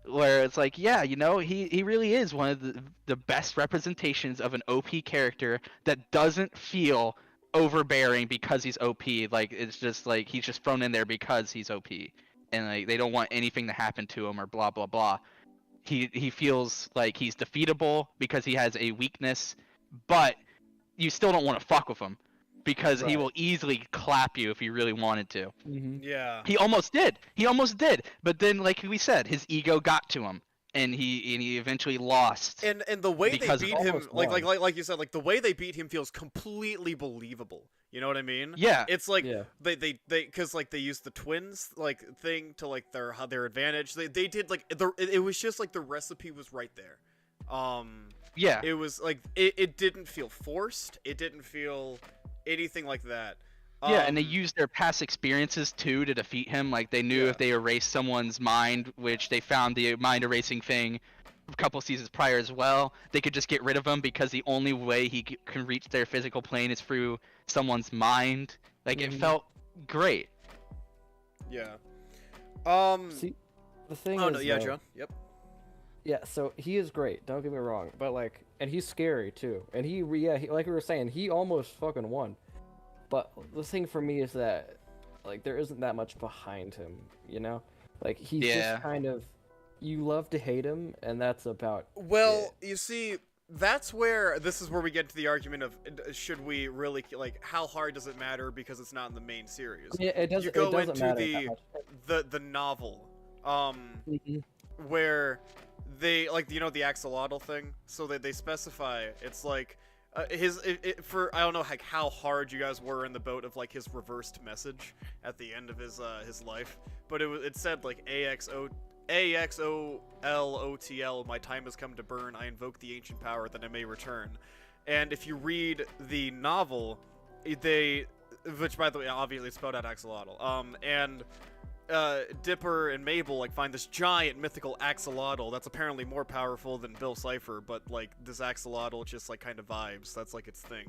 where it's like, yeah, you know, he really is one of the best representations of an OP character that doesn't feel overbearing because he's OP. Like it's just like he's just thrown in there because he's OP, and like they don't want anything to happen to him or blah blah blah. He feels like he's defeatable because he has a weakness, but you still don't want to fuck with him because he will easily clap you if he really wanted to. Yeah. He almost did. But then, like we said, his ego got to him, and he eventually lost. And the way they because beat of him, almost like you said, like the way they beat him feels completely believable. You know what I mean? Yeah. It's like Yeah. they because like they used the twins like thing to like their advantage. They did like it was just like the recipe was right there. Yeah. It was like it didn't feel forced. It didn't feel anything like that. Yeah, and they used their past experiences too to defeat him. Like they knew Yeah. if they erased someone's mind, which they found the mind erasing thing a couple seasons prior as well, they could just get rid of him because the only way he can reach their physical plane is through someone's mind. Like it felt great. Yeah. See, the thing Oh is, no, yeah, though, John. Yep. Yeah, so he is great. Don't get me wrong, but like, and he's scary too. And he like we were saying, he almost fucking won. But the thing for me is that, like, there isn't that much behind him, you know? Like, he's just kind of, you love to hate him, and that's about Well, it. you see, this is where we get to the argument of should we really like how hard does it matter because it's not in the main series. Yeah, it doesn't. You go it doesn't into matter that much. the novel, Mhm. where they like the axolotl thing. So they specify it's like for I don't know like how hard you guys were in the boat of like his reversed message at the end of his life, but it said like AXOLOTL, my time has come to burn, I invoke the ancient power that I may return. And if you read the novel, which by the way obviously spelled out axolotl, and Dipper and Mabel like find this giant mythical axolotl that's apparently more powerful than Bill Cipher, but like this axolotl just like kind of vibes. That's like its thing.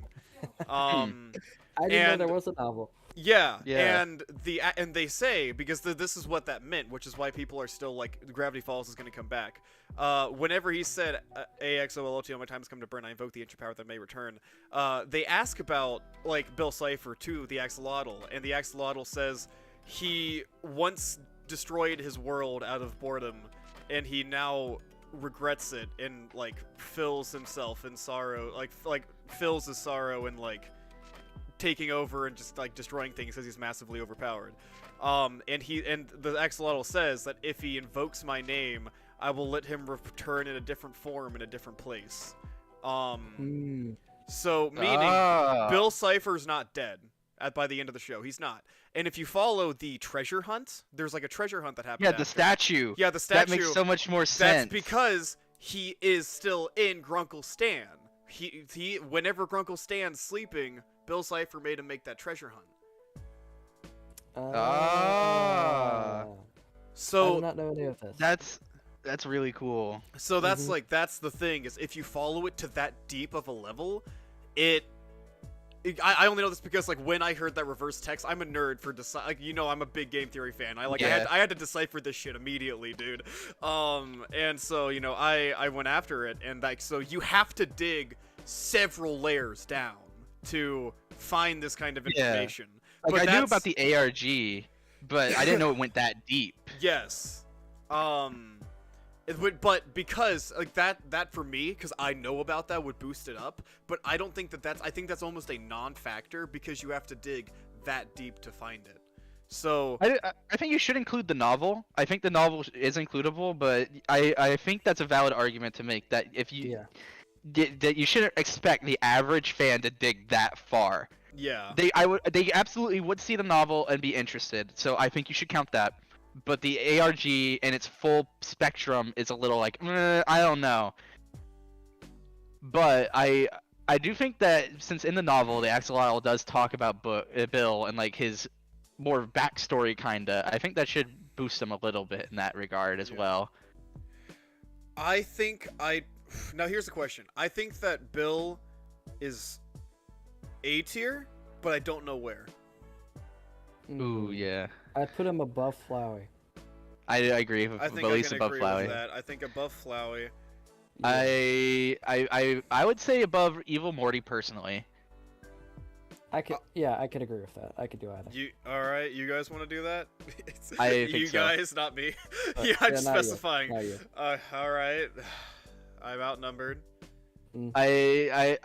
I didn't know there was a novel. Yeah, Yeah. and they say because this is what that meant, which is why people are still like Gravity Falls is going to come back. Whenever he said AXOLOT, my time has come to burn, I invoke the ancient power that may return. They ask about like Bill Cipher to the axolotl, and the axolotl says he once destroyed his world out of boredom, and he now regrets it and like fills himself in sorrow, like fills his sorrow and like taking over and just like destroying things because he's massively overpowered. And the axolotl says that if he invokes my name, I will let him return in a different form in a different place. So meaning Bill Cipher's not dead by the end of the show. He's not. And if you follow the treasure hunt, there's like a treasure hunt that happens. Yeah, the statue. Yeah, the statue. That makes so much more sense. That's because he is still in Grunkle Stan. He whenever Grunkle Stan's sleeping, Bill Cipher made him make that treasure hunt. So I did not know any of this. That's really cool. So that's like that's the thing is if you follow it to that deep of a level, I only know this because like when I heard that reverse text, I'm a nerd for like I'm a big game theory fan. I had to decipher this shit immediately, dude. And so I went after it, and like so you have to dig several layers down to find this kind of information. Like But I knew about the ARG, but I didn't know it went that deep. Yes. But because like that for me, because I know about that, would boost it up. But I don't think that's. I think that's almost a non-factor because you have to dig that deep to find it. So I think you should include the novel. I think the novel is includable, but I think that's a valid argument to make that if you that you shouldn't expect the average fan to dig that far. yeah, They absolutely would see the novel and be interested. So I think you should count that. But the ARG and its full spectrum is a little like I don't know. But I do think that since in the novel the Axolotl does talk about Bill and like his more backstory kinda, I think that should boost him a little bit in that regard as Yeah. well. I think now here's the question. I think that Bill is A tier, but I don't know where. Ooh, yeah. I'd put him above Flowey. I agree with I think at I least can above agree Flowey. with that. I think above Flowey. Yeah. I would say above Evil Morty personally. I could agree with that. I could do either. You all right? You guys want to do that? I think you so. guys, not me. Uh, yeah, I'm yeah, just not you, specifying. not you. All right. I'm outnumbered. I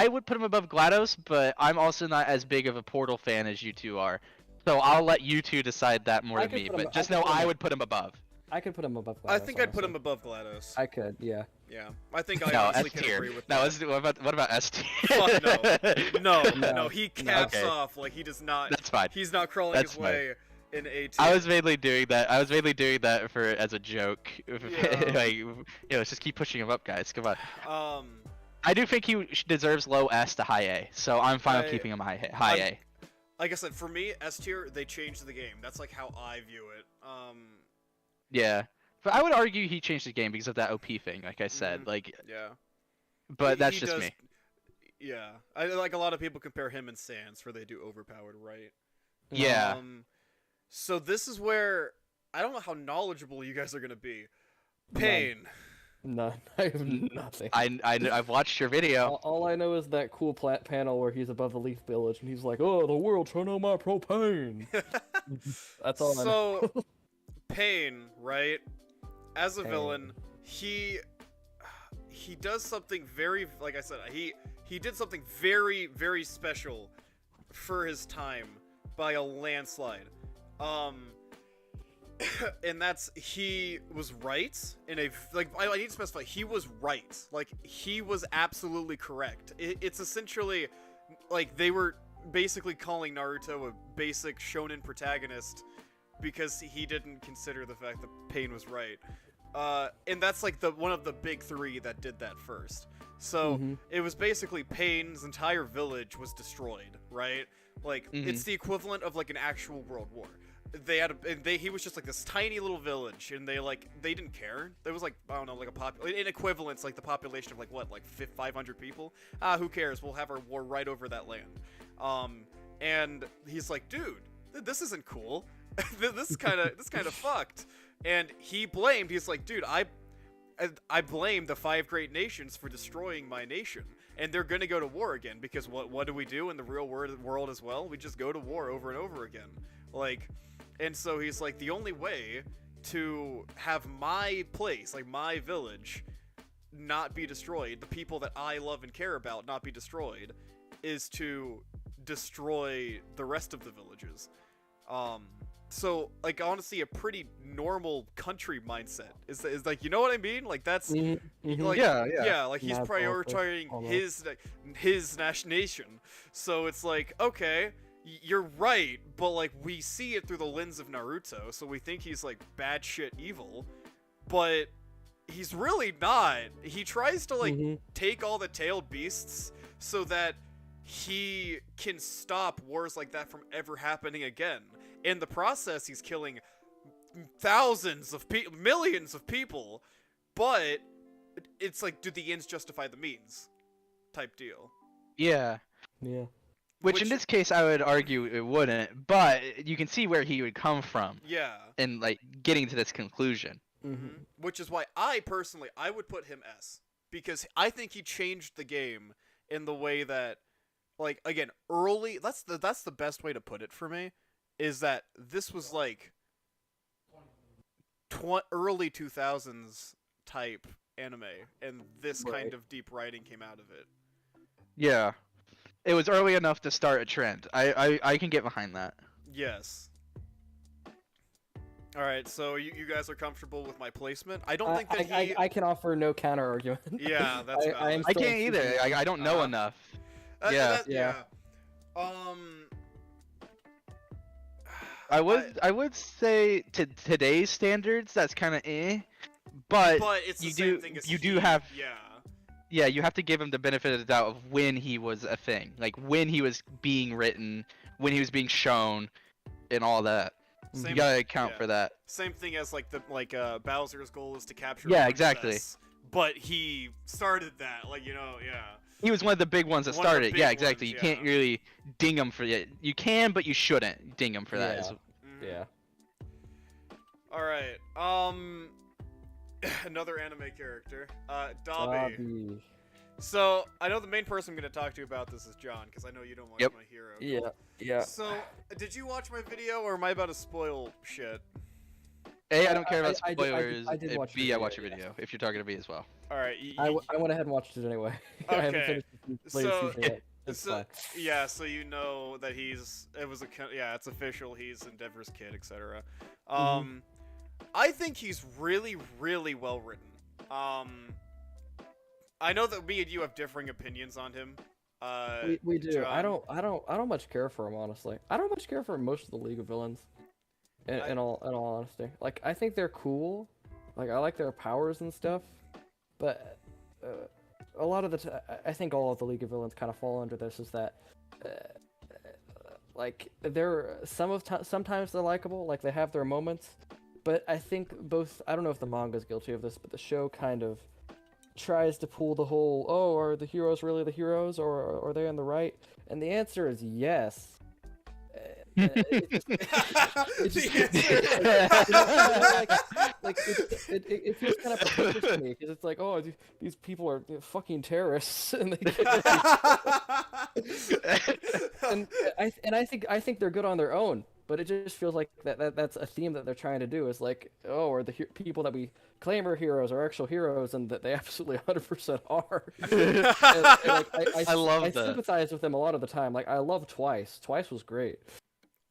would put him above GLaDOS, but I'm also not as big of a Portal fan as you two are. So I'll let you two decide that more I than could me. put him- But I just could know put him I ab- would put him above. I could put him above GLaDOS. I think I'd put him honestly. above GLaDOS. I could, yeah. Yeah, I think I No, honestly S can tier. agree with No, that. what about S tier? Fuck no. No, No. he caps Okay. off like he does not. That's fine. He's not crawling That's his fine. way in A tier. I was mainly doing that. I was mainly doing that for as a joke. Yeah. Like, let's just keep pushing him up, guys. Come on. Um, I do think he deserves low S to high A, so I'm fine with I- keeping him high I'm- A. like I said, for me, S tier, they changed the game. That's like how I view it. Yeah, but I would argue he changed the game because of that OP thing, like I said. Mhm. Like, Yeah. but He- that's he just does- me. Yeah, I like a lot of people compare him and Sans, where they do overpowered, right? Yeah. So this is where I don't know how knowledgeable you guys are gonna be. Pain. None. I have nothing. I've watched your video. All I know is that cool panel where he's above the Leaf Village and he's like, "Oh, the world trying out my propane." That's all I know. So, Pain, right? As a Pain. villain, he does something very, like I said, he did something very, very special for his time by a landslide. And that's he was right in a like I need to specify he was right. Like he was absolutely correct. It's essentially like they were basically calling Naruto a basic shonen protagonist because he didn't consider the fact that Pain was right. And that's like one of the big three that did that first. So Mhm. it was basically Pain's entire village was destroyed, right? Like it's the equivalent of like an actual world war. He was just like this tiny little village, and they didn't care. There was like I don't know, like in equivalence, like the population of like 500 people. Who cares? We'll have our war right over that land. And he's like, dude, this isn't cool. this is kind of fucked. And he's like, dude, I blame the 5 great nations for destroying my nation, and they're gonna go to war again because what do we do in the real world as well? We just go to war over and over again, like. And so he's like, the only way to have my place, like my village, not be destroyed, the people that I love and care about not be destroyed, is to destroy the rest of the villages. So like honestly, a pretty normal country mindset is like, you know what I mean? Like that's Mhm, mhm. like Yeah. like he's Mad prioritizing politics, his nation. So it's like, okay, you're right, but like we see it through the lens of Naruto, so we think he's like bad shit evil, but he's really not. He tries to like Mhm. take all the tailed beasts so that he can stop wars like that from ever happening again. In the process, he's killing thousands of millions of people, but it's like, do the ends justify the means type deal. Yeah. Yeah. Which in this case, I would argue it wouldn't, but you can see where he would come from Yeah. in like getting to this conclusion. Mhm. Which is why I personally would put him S, because I think he changed the game in the way that, like, again, early. That's the best way to put it for me, is that this was like early 2000s type anime, and this kind Right. of deep writing came out of it. Yeah. it was early enough to start a trend. I can get behind that. Yes. All right, so you guys are comfortable with my placement? I don't think that he. I can offer no counter argument. Yeah, that's I valid. am I still can't either. choosing- I don't know enough. Yeah. Yeah. I would say to today's standards that's kind of but it's the you same do thing as you do he- have Yeah. you have to give him the benefit of the doubt of when he was a thing, like when he was being written, when he was being shown, and all that. Same, You gotta account yeah. for that. Same thing as like Bowser's goal is to capture. Yeah, a exactly. princess, but he started that, like yeah. He was one of the big ones that One of the started. Yeah, big exactly. ones, You can't yeah. really ding him for it. You can, but you shouldn't ding him for that. Yeah. Is- Mhm. Yeah. All right. Another anime character, Dabi. Dabi. So I know the main person I'm gonna talk to about this is John, because I know you don't watch Yep. My Hero. Yeah. Yeah. So did you watch my video, or am I about to spoil shit? A, I don't care about I did- spoilers. I did and watch B, your I watch video, your video. If you're talking to me as well. All right. I went ahead and watched it anyway. I haven't Okay, finished the latest so- season yet. It's so, fine. yeah, so you know that it's official. He's Endeavor's kid, etc. I think he's really, really well written. I know that me and you have differing opinions on him. We do. I John. don't much care for him, honestly. I don't much care for most of the League of Villains. In all honesty, like I think they're cool. Like I like their powers and stuff, but a lot of the I think all of the League of Villains kind of fall under this. Is that like they're sometimes they're likable, like they have their moments, but I think both. I don't know if the manga's guilty of this, but the show kind of tries to pull the whole, oh, are the heroes really the heroes, or are they in the right? And the answer is yes. It feels kind of pretentious to me because it's like, oh, these people are fucking terrorists, and they and I think they're good on their own, but it just feels like that's a theme that they're trying to do is like, oh, are the people that we claim are heroes are actual heroes, and that they absolutely 100% are. And, like, I love I that. sympathize with them a lot of the time. Like I love Twice. Twice was great.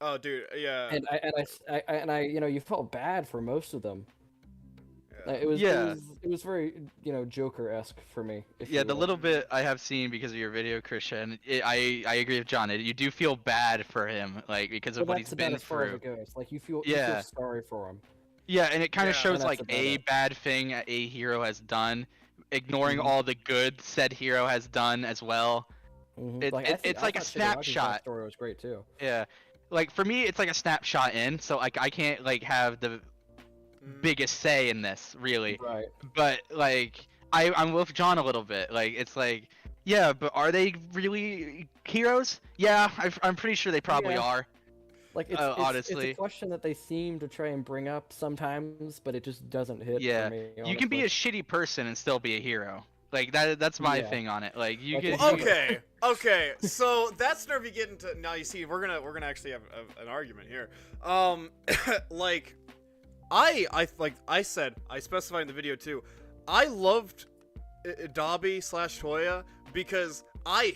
Oh, dude, yeah. And I you know, you felt bad for most of them. Yeah. It was very, you know, Joker-esque for me. If Yeah, you the will. little bit I have seen because of your video, Christian, I agree with John. You do feel bad for him, like because of But what that's he's about been as far as through. it goes. Like you feel Yeah. sorry for him. Yeah, and it kind Yeah. of shows And like that's about a it. bad thing a hero has done, ignoring Mhm. all the good said hero has done as well. Mhm. It's like a thought Shigaraki's snapshot. story was great too. Yeah, like for me, it's like a snapshot in, so like I can't like have the Mm. biggest say in this really. Right. But like I'm with John a little bit. Like it's like, yeah, but are they really heroes? Yeah, I'm pretty sure they probably Yeah. are. Like it's honestly. a question that they seem to try and bring up sometimes, but it just doesn't hit Yeah. for me. You can be a honestly. shitty person and still be a hero. Like that's my Yeah. thing on it. Like you Like, can. if Well, you- okay. So that's where we get into. Now you see, we're gonna actually have an argument here. Like, I said, I specified in the video too. I loved Dabi / Toya because I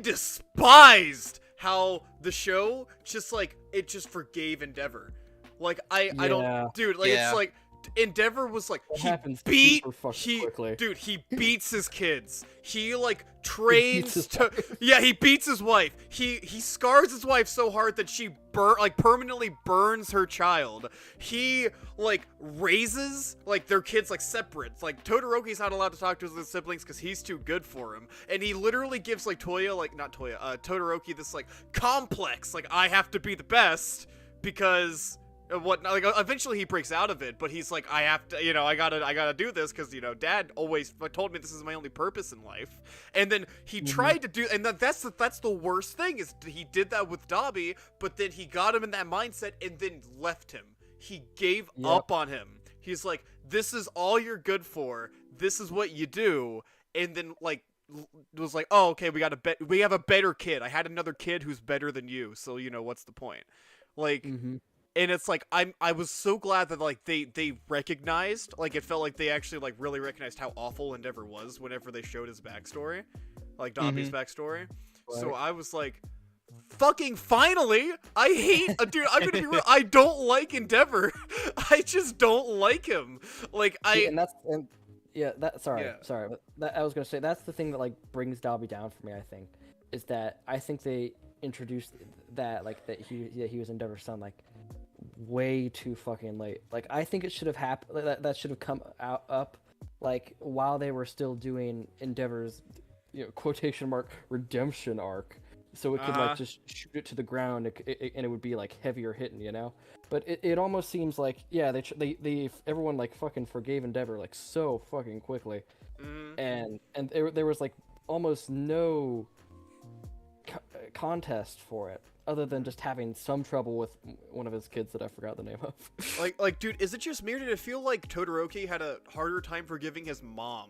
despised how the show just forgave Endeavor. Like I Yeah. don't, dude. Like Yeah. it's like Endeavor was like It he happens beat super fucking quickly. dude. He beats his kids. He like beats trains his to yeah. He beats his wife. He scars his wife so hard that she permanently burns her child. He like raises like their kids like separate. It's like Todoroki's not allowed to talk to his siblings because he's too good for him. And he literally gives like Todoroki this like complex. Like I have to be the best because. Eventually he breaks out of it, but he's like, I have to, I gotta do this because Dad always told me this is my only purpose in life. And then he tried to do, and that's the worst thing is he did that with Dabi, but then he got him in that mindset and then left him. He gave Yep. up on him. He's like, this is all you're good for. This is what you do, and then like. Was like, oh, okay, we have a better kid. I had another kid who's better than you, so what's the point? Like. Mm-hmm. And it's like I was so glad that like they recognized, like it felt like they actually like really recognized how awful Endeavor was whenever they showed his backstory. like Dobby's backstory. So Right. I was like, fucking finally! I hate, dude. I'm gonna be real. I don't like Endeavor. I just don't like him. Like See, I. and that's and yeah, that sorry, Yeah. sorry, but I was gonna say that's the thing that like brings Dobby down for me. I think is that I think they introduced that like that he was Endeavor's son like way too fucking late. Like I think it should have happened. That should have come up like while they were still doing Endeavor's quotation mark redemption arc. So it could Uh-huh. like just shoot it to the ground, and it would be like heavier hitting, But it almost seems like they everyone like fucking forgave Endeavor like so fucking quickly, Mm, and there was like almost no contest for it other than just having some trouble with one of his kids that I forgot the name of. like, dude, is it just me or did it feel like Todoroki had a harder time forgiving his mom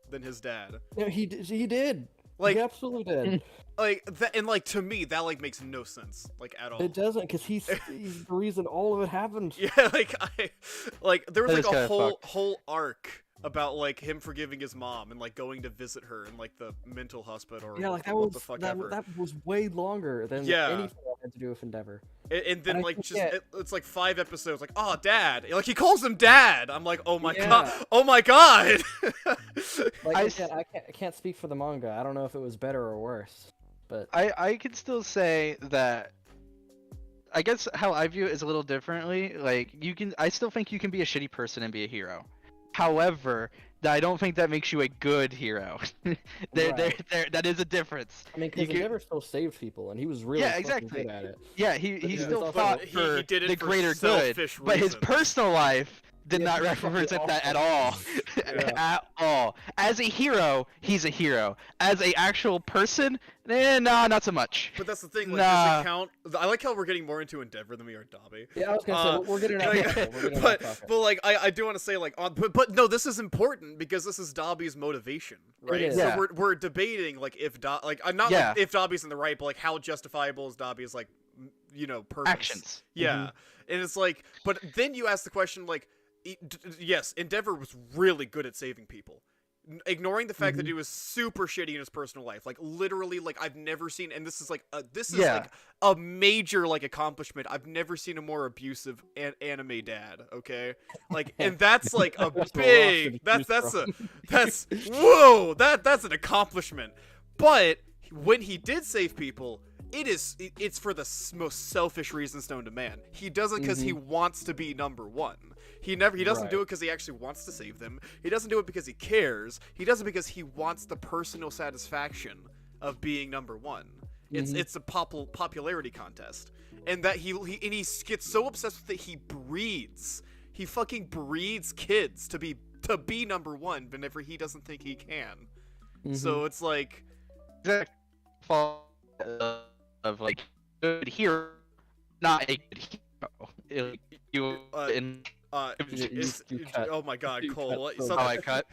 than his dad? No, he did. Like- He absolutely did. Like that, and like to me, that like makes no sense, like at all. It doesn't, because he's the reason all of it happened. Yeah, like there was That like is a kinda whole arc about like him forgiving his mom and like going to visit her in like the mental hospital or Yeah, like that what was the fuck that, ever. that was way longer than Yeah. anything that had to do with Endeavor. And then I like think, just yeah. it's like 5 episodes like, oh dad, like he calls him dad. I'm like, oh my Yeah. god, oh my god. Like I again, I can't speak for the manga. I don't know if it was better or worse, but I can still say that. I guess how I view it is a little differently. Like I still think you can be a shitty person and be a hero. However, I don't think that makes you a good hero. That is a difference. I mean, You because can- Endeavor still saved people, and he was really Yeah, fucking exactly. good at it. Yeah, he But still also- fought But he for did it the for greater good, selfish but his reasons. personal life did Yeah, not he's fucking represent that at awful. all. Yeah. At all. As a hero, he's a hero. As a actual person, nah, not so much. But that's the thing, like Nah. does it count? I like how we're getting more into Endeavor than we are Dobby. Yeah, I was gonna say we're getting off like, topic. We're getting but off topic. but like I do want to say like but no, this is important because this is Dobby's motivation, right? is. So Yeah. we're debating like if I'm not Yeah. like if Dobby's in the right, but like how justifiable is Dobby's like purpose. Actions. Yeah, and it's like, but then you ask the question like, yes, Endeavor was really good at saving people. Ignoring the fact that he was super shitty in his personal life, like literally, like I've never seen, and this is like Yeah. like a major like accomplishment. I've never seen a more abusive anime dad. Okay, like, and that's like a That's a lot to big. choose That's whoa. That's an accomplishment. But when he did save people, it's for the most selfish reasons known to man. He does it because he wants to be number one. He doesn't do Right. it because he actually wants to save them. He doesn't do it because he cares. He does it because he wants the personal satisfaction of being number one. It's a popularity contest, and that he gets so obsessed with it he breeds. He fucking breeds kids to be number one whenever he doesn't think he can. So it's like, Exact fault of like good hero, not a good hero. You in cut. oh my god, You Cole, cut what, so how I cut.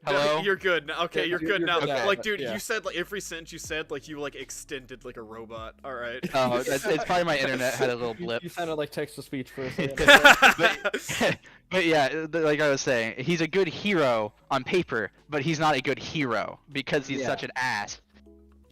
No, Hello? you're good now. Okay, Yeah, you're you're good now. good now. Like, dude, Yeah. you said like every sentence you said, like you like extended like a robot. All right. Oh, it's probably my internet had a little blip. You sounded like text to speech for a second. But yeah, like I was saying, he's a good hero on paper, but he's not a good hero because he's Yeah. such an ass.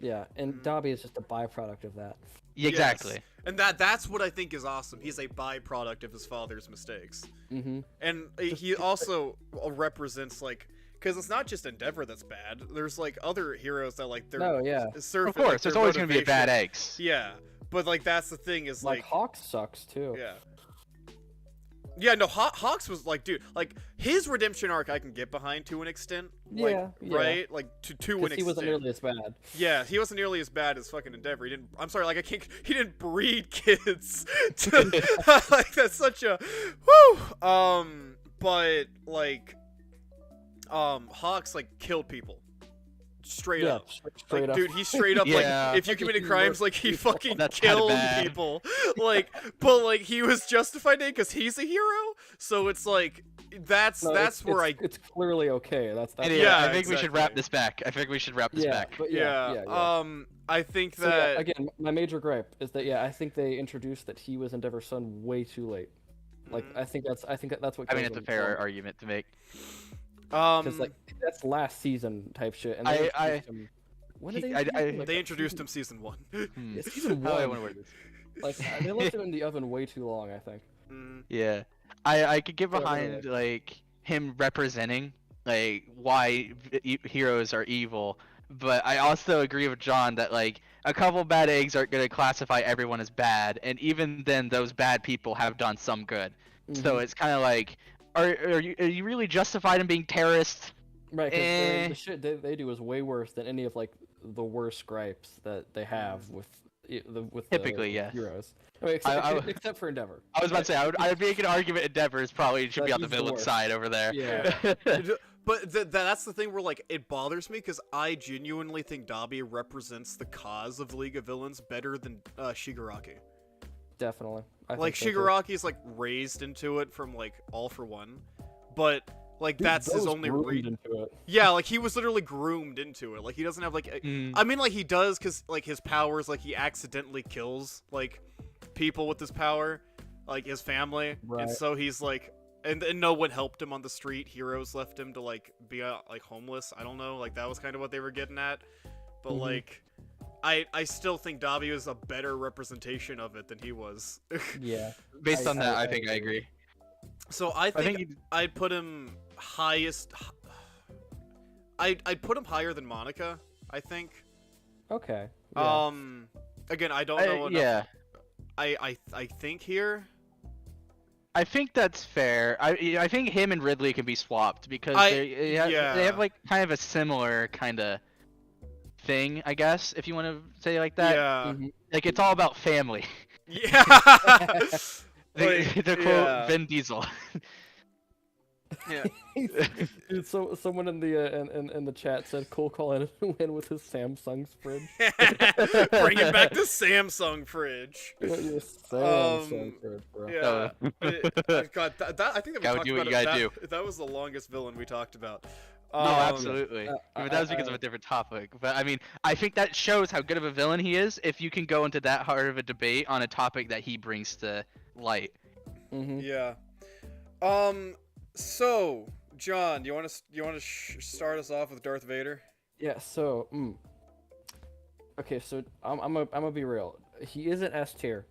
Yeah, and Dobby is just a byproduct of that. Exactly. Yes. And that's what I think is awesome. He's a byproduct of his father's mistakes. Mm-hmm. And he also represents like, because it's not just Endeavor that's bad. There's like other heroes that like they're No, yeah. surf Of course, there's always going to be a bad eggs. Yeah, but like that's the thing is Like like Hawk sucks too. yeah. Yeah, no, Hawks was like, dude, like his redemption arc I can get behind to an extent, like, Yeah, yeah. right, like to an Because extent. he wasn't nearly as bad. Yeah, he wasn't nearly as bad as fucking Endeavor. He didn't. I'm sorry, like I can't. He didn't breed kids. To, like that's such a, whoo. But like, Hawks like killed people, straight Yeah, up. straight Like, up. dude, he straight up Yeah. like if you Like, committed he crimes, worked like he people. fucking That's kinda killed bad. people. Like, but like he was justified it because he's a hero. So it's like that's No, where it's clearly okay. That's Anyway, Yeah, I think we should wrap exactly. this back. I think we should wrap this yeah, back. but yeah. yeah. I think So, yeah, that again, my major gripe is that I think they introduced that he was Endeavor's son way too late. Like Mhm. I think that's what. I mean, it's a fair argument to make. Because like that's last season type shit, and they I- introduced him when did He- they? I- introduce him? Like, They introduced him season 1. Yeah, season How do I 1. wanna word this? Like they left him in the oven way too long, I think. Yeah, I could get Yeah, behind like him representing like why heroes are evil, but I also agree with John that like a couple bad eggs aren't gonna classify everyone as bad, and even then those bad people have done some good. So Mhm. it's kind of like, are you really justified in being terrorists? Right, because Eh. the shit they do is way worse than any of like the worst gripes that they have with Typically, yes. heroes. I mean, except, I- except for Endeavor. I was about to say I'd make an argument Endeavors probably should That be on the he's the villain worst. side over there. Yeah. But that's the thing where like it bothers me because I genuinely think Dabi represents the cause of League of Villains better than Shigaraki. Definitely. I Like think so, too. Shigaraki's like raised into it from like All for One, but like Dude, that's his Bo's only groomed into it. Yeah, like he was literally groomed into it. Like he doesn't have like Mm. I mean like he does because like his powers like he accidentally kills like people with his power, like his family, Right. and so he's like and no one helped him on the street. Heroes left him to like be like homeless. I don't know, like that was kind of what they were getting at, but Mhm. like. I still think Dabi was a better representation of it than he was. Yeah. Based on that, I think I agree. agree. So I I think, think I'd put him highest. I'd put him higher than Monica. I think. Okay. Yeah. Again, I don't know enough. yeah. I think here. I think that's fair. I think him and Ridley can be swapped because they yeah. have like kind of a similar kind of thing, I guess, if you want to say it like that. Yeah. Mhm. Like it's all about family. Yeah. The Like, quote yeah. Vin Diesel. Yeah. Dude, so someone in the chat said Cole calling it a win with his Samsung's fridge. Bring it back to Samsung fridge. Your Samsung fridge, bro. Yeah. God, that I think that we Gotta talked do what about you it. gotta That was the longest villain we talked about. No, absolutely. But that was because of I- a different topic. But I mean, I think that shows how good of a villain he is if you can go into that hard of a debate on a topic that he brings to light. Mhm. Yeah. So, John, you want to start us off with Darth Vader? Yeah. So. Okay. So I'm gonna be real. He is an S tier.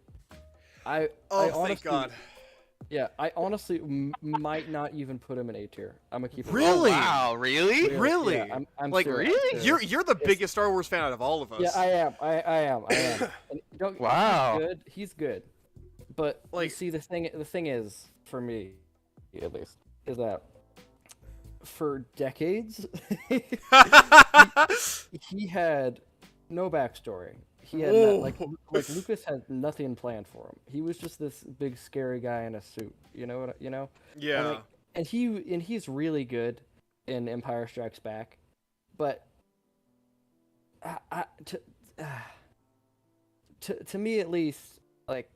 I Oh, honestly, thank God. Yeah. I honestly might not even put him in A tier. I'm gonna keep it Really? Oh, wow, really? Really? Yeah, I'm Like, serious. really? You're the biggest Star Wars fan out of all of us. Yeah, I am. I am. And don't, Wow. He's good. He's good. But you Like- see, the thing is, for me, at least, is that for decades he had no backstory. He had like Lucas had nothing planned for him. He was just this big scary guy in a suit. You know what? You know. Yeah. And he's really good in Empire Strikes Back, but to me at least, like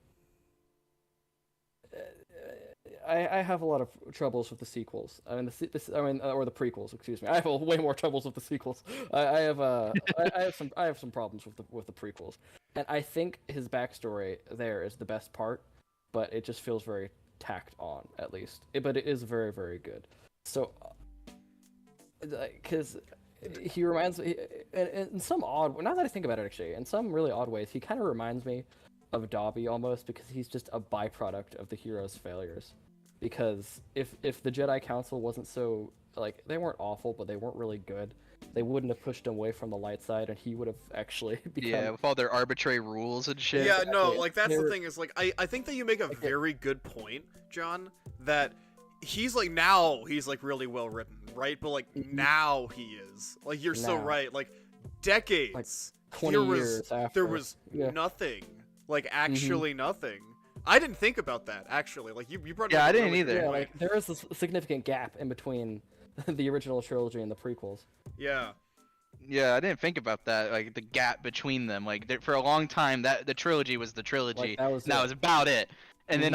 I have a lot of troubles with the sequels. I mean or the prequels. Excuse me. I have way more troubles with the sequels. I have some problems with the prequels, and I think his backstory there is the best part, but it just feels very tacked on, at least. But it is very, very good. So, because he reminds me, in some odd, now that I think about it, actually, in some really odd ways, he kind of reminds me of Dabi almost, because he's just a byproduct of the hero's failures. Because if the Jedi Council wasn't so, like, they weren't awful, but they weren't really good, they wouldn't have pushed him away from the light side, and he would have actually become... Yeah, with all their arbitrary rules and shit. Yeah, no, Exactly. like that's the They're- thing is like I think that you make a very good point, John, that he's like now he's like really well written, right? But like now he is. Like you're so Now. right. Like decades 20 there was years after. there was Yeah. nothing. Like actually nothing. I didn't think about that actually. Like you brought it Yeah, up I a didn't really good either. Yeah, point. like, there is a significant gap in between the original trilogy and the prequels. Yeah. Yeah, I didn't think about that. Like the gap between them. Like for a long time, that the trilogy was the trilogy. Like, that was That it. was about it. And then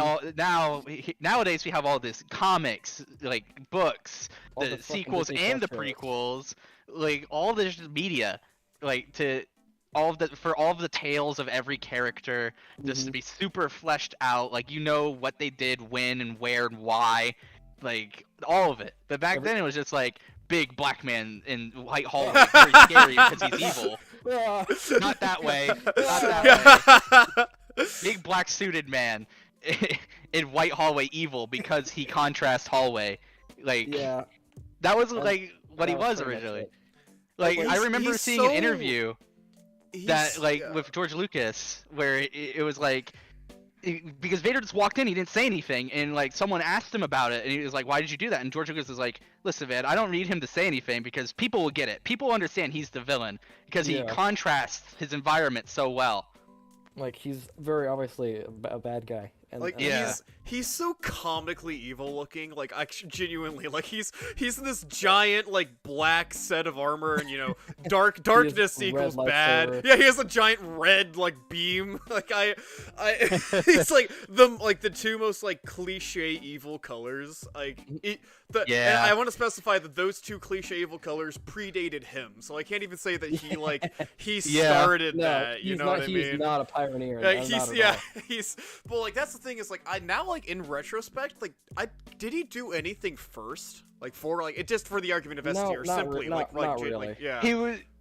nowadays we have all this comics, like books, All the the fucking sequels Disney and the Plus shows. prequels, like all this media, like for all of the tales of every character just to Mhm. be super fleshed out. Like you know what they did, when and where and why, like all of it. But back Every- then it was just like big black man in white hallway, very scary because he's evil. Not that way. Not that way. Big black suited man in white hallway, evil because he contrasts hallway. Like Yeah. that was That- like what he that was was pretty much originally. it. Like He's- I remember he's seeing so- an interview that He's- like yeah. with George Lucas where it was like because Vader just walked in, he didn't say anything, and like someone asked him about it, and he was like, "Why did you do that?" And George Lucas was like, "Listen, man, I don't need him to say anything because people will get it. People understand he's the villain because he Yeah. contrasts his environment so well." Like he's very obviously a bad guy. And, Like Yeah. he's so comically evil looking. Like I genuinely like he's this giant like black set of armor, and you know darkness red equals bad. lightsaber. Yeah, he has a giant red like beam. Like I he's like the two most like cliche evil colors. Like and Yeah. I want to specify that those two cliche evil colors predated him, so I can't even say that he like he Yeah. started no, that. he's You know not. what I He's mean? not a pioneer. Like, not he's at yeah, all. he's but like that's the thing is like I now like in retrospect like did he do anything first like for like it just for the argument of S No, tier not simply re- like not gen- really. like, yeah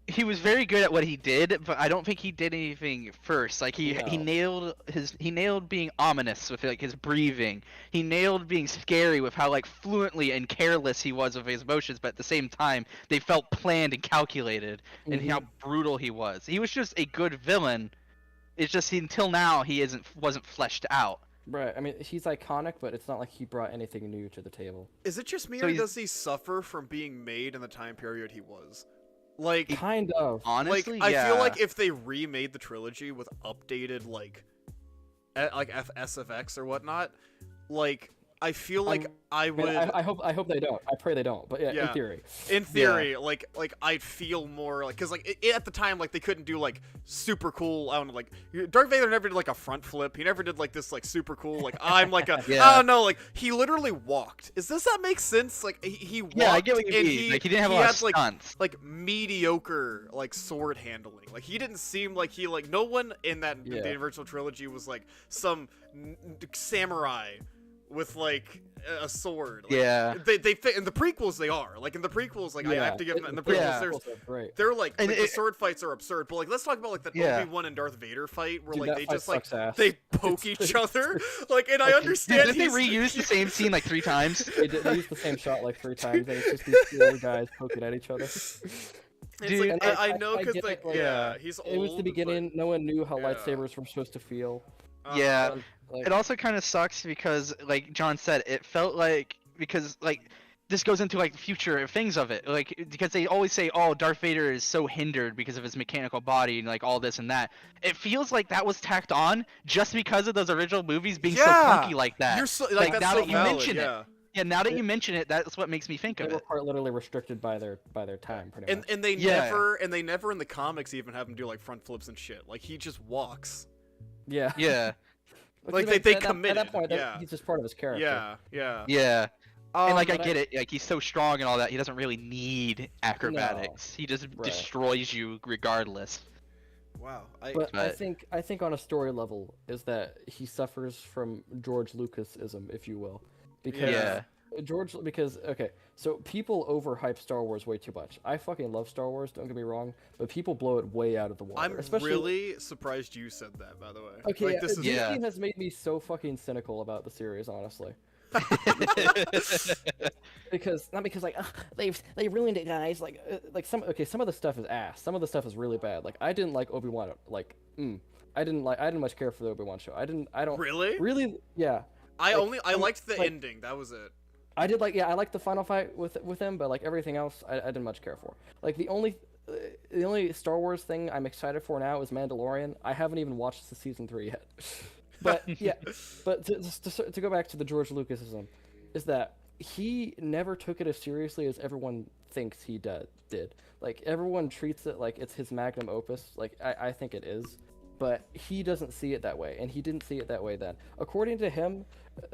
He was very good at what he did, but I don't think he did anything first. Like he No. nailed being ominous with like his breathing. He nailed being scary with how like fluently and careless he was with his emotions, but at the same time they felt planned and calculated, and Mhm. how brutal he was. He was just a good villain. It's just until now he wasn't fleshed out. Right. I mean, he's iconic, but it's not like he brought anything new to the table. is it just me So or he's- does he suffer from being made in the time period he was like Kind of. Honestly, I yeah. feel like if they remade the trilogy with updated like SFX or whatnot like I feel like I Man, would I hope they don't. I pray they don't. But yeah, Yeah. in theory. in theory like I'd feel more like because like at the time like they couldn't do like super cool I don't know like Darth Vader never did like a front flip. He never did like this like super cool like I'm like a Yeah. I don't know like he literally walked. Does that make sense? Like he walked Yeah, I get what you and mean. Like he didn't have a he lot had, of like stunts. like mediocre like sword handling. Like he didn't seem like he like no one in that Yeah. the original trilogy was like some samurai with like a sword. Like, Yeah. they fit in the prequels. They are like in the prequels. Like I Yeah, have to give them in the it- prequels. Yeah. Right. They're like, And the it- sword fights are absurd. But like let's talk about like the Yeah. Obi-Wan and Darth Vader fight where Dude, like that they fight just like sucks ass. they poke each other. Like and I Okay. understand Didn't they he's- reuse the same scene like 3 times? They used the same shot like 3 times, and it's just these two old guys poking at each other. It's Dude, like, and I know I because get like it, like, yeah he's old. It was the but, beginning. No one knew how Yeah. lightsabers were supposed to feel. Yeah. Like, It also kind of sucks because, like John said, it felt like because like this goes into like future things of it, like because they always say, "Oh, Darth Vader is so hindered because of his mechanical body and like all this and that." It feels like that was tacked on just because of those original movies being so Yeah. clunky like that. You're so, like, Like, that's now so that you valid, mention it, yeah. Yeah, now that you mention it, that's what makes me think they of were it. quite literally restricted by their time, pretty much. And they Yeah. never in the comics even have him do like front flips and shit. Like he just walks. Yeah. Yeah, Which Like, is they at committed, that point, yeah. he's just part of his character. Yeah. yeah. And like I but get it, like he's so strong and all that, he doesn't really need acrobatics. He just Right. destroys you regardless. Wow. But I But- think on a story level is that he suffers from George Lucasism, if you will, because Yeah. okay, so people overhype Star Wars way too much. I fucking love Star Wars, don't get me wrong, but people blow it way out of the water. I'm especially, really surprised you said that, by the way. okay. Like, this is Yeah. Disney has made me so fucking cynical about the series, honestly. Because not because like they ruined it, guys. Like some of the stuff is ass. Some of the stuff is really bad. Like I didn't like Obi-Wan. I didn't much care for the Obi-Wan show. I don't Really? really yeah. I like, liked the like- ending. That was it. I liked the final fight with him, but like everything else, I didn't much care for. Like the only Star Wars thing I'm excited for now is Mandalorian. I haven't even watched the season 3 yet. But yeah, but to go back to the George Lucasism, is that he never took it as seriously as everyone thinks he did. Like everyone treats it like it's his magnum opus. Like I think it is. But he doesn't see it that way, and he didn't see it that way then. According to him,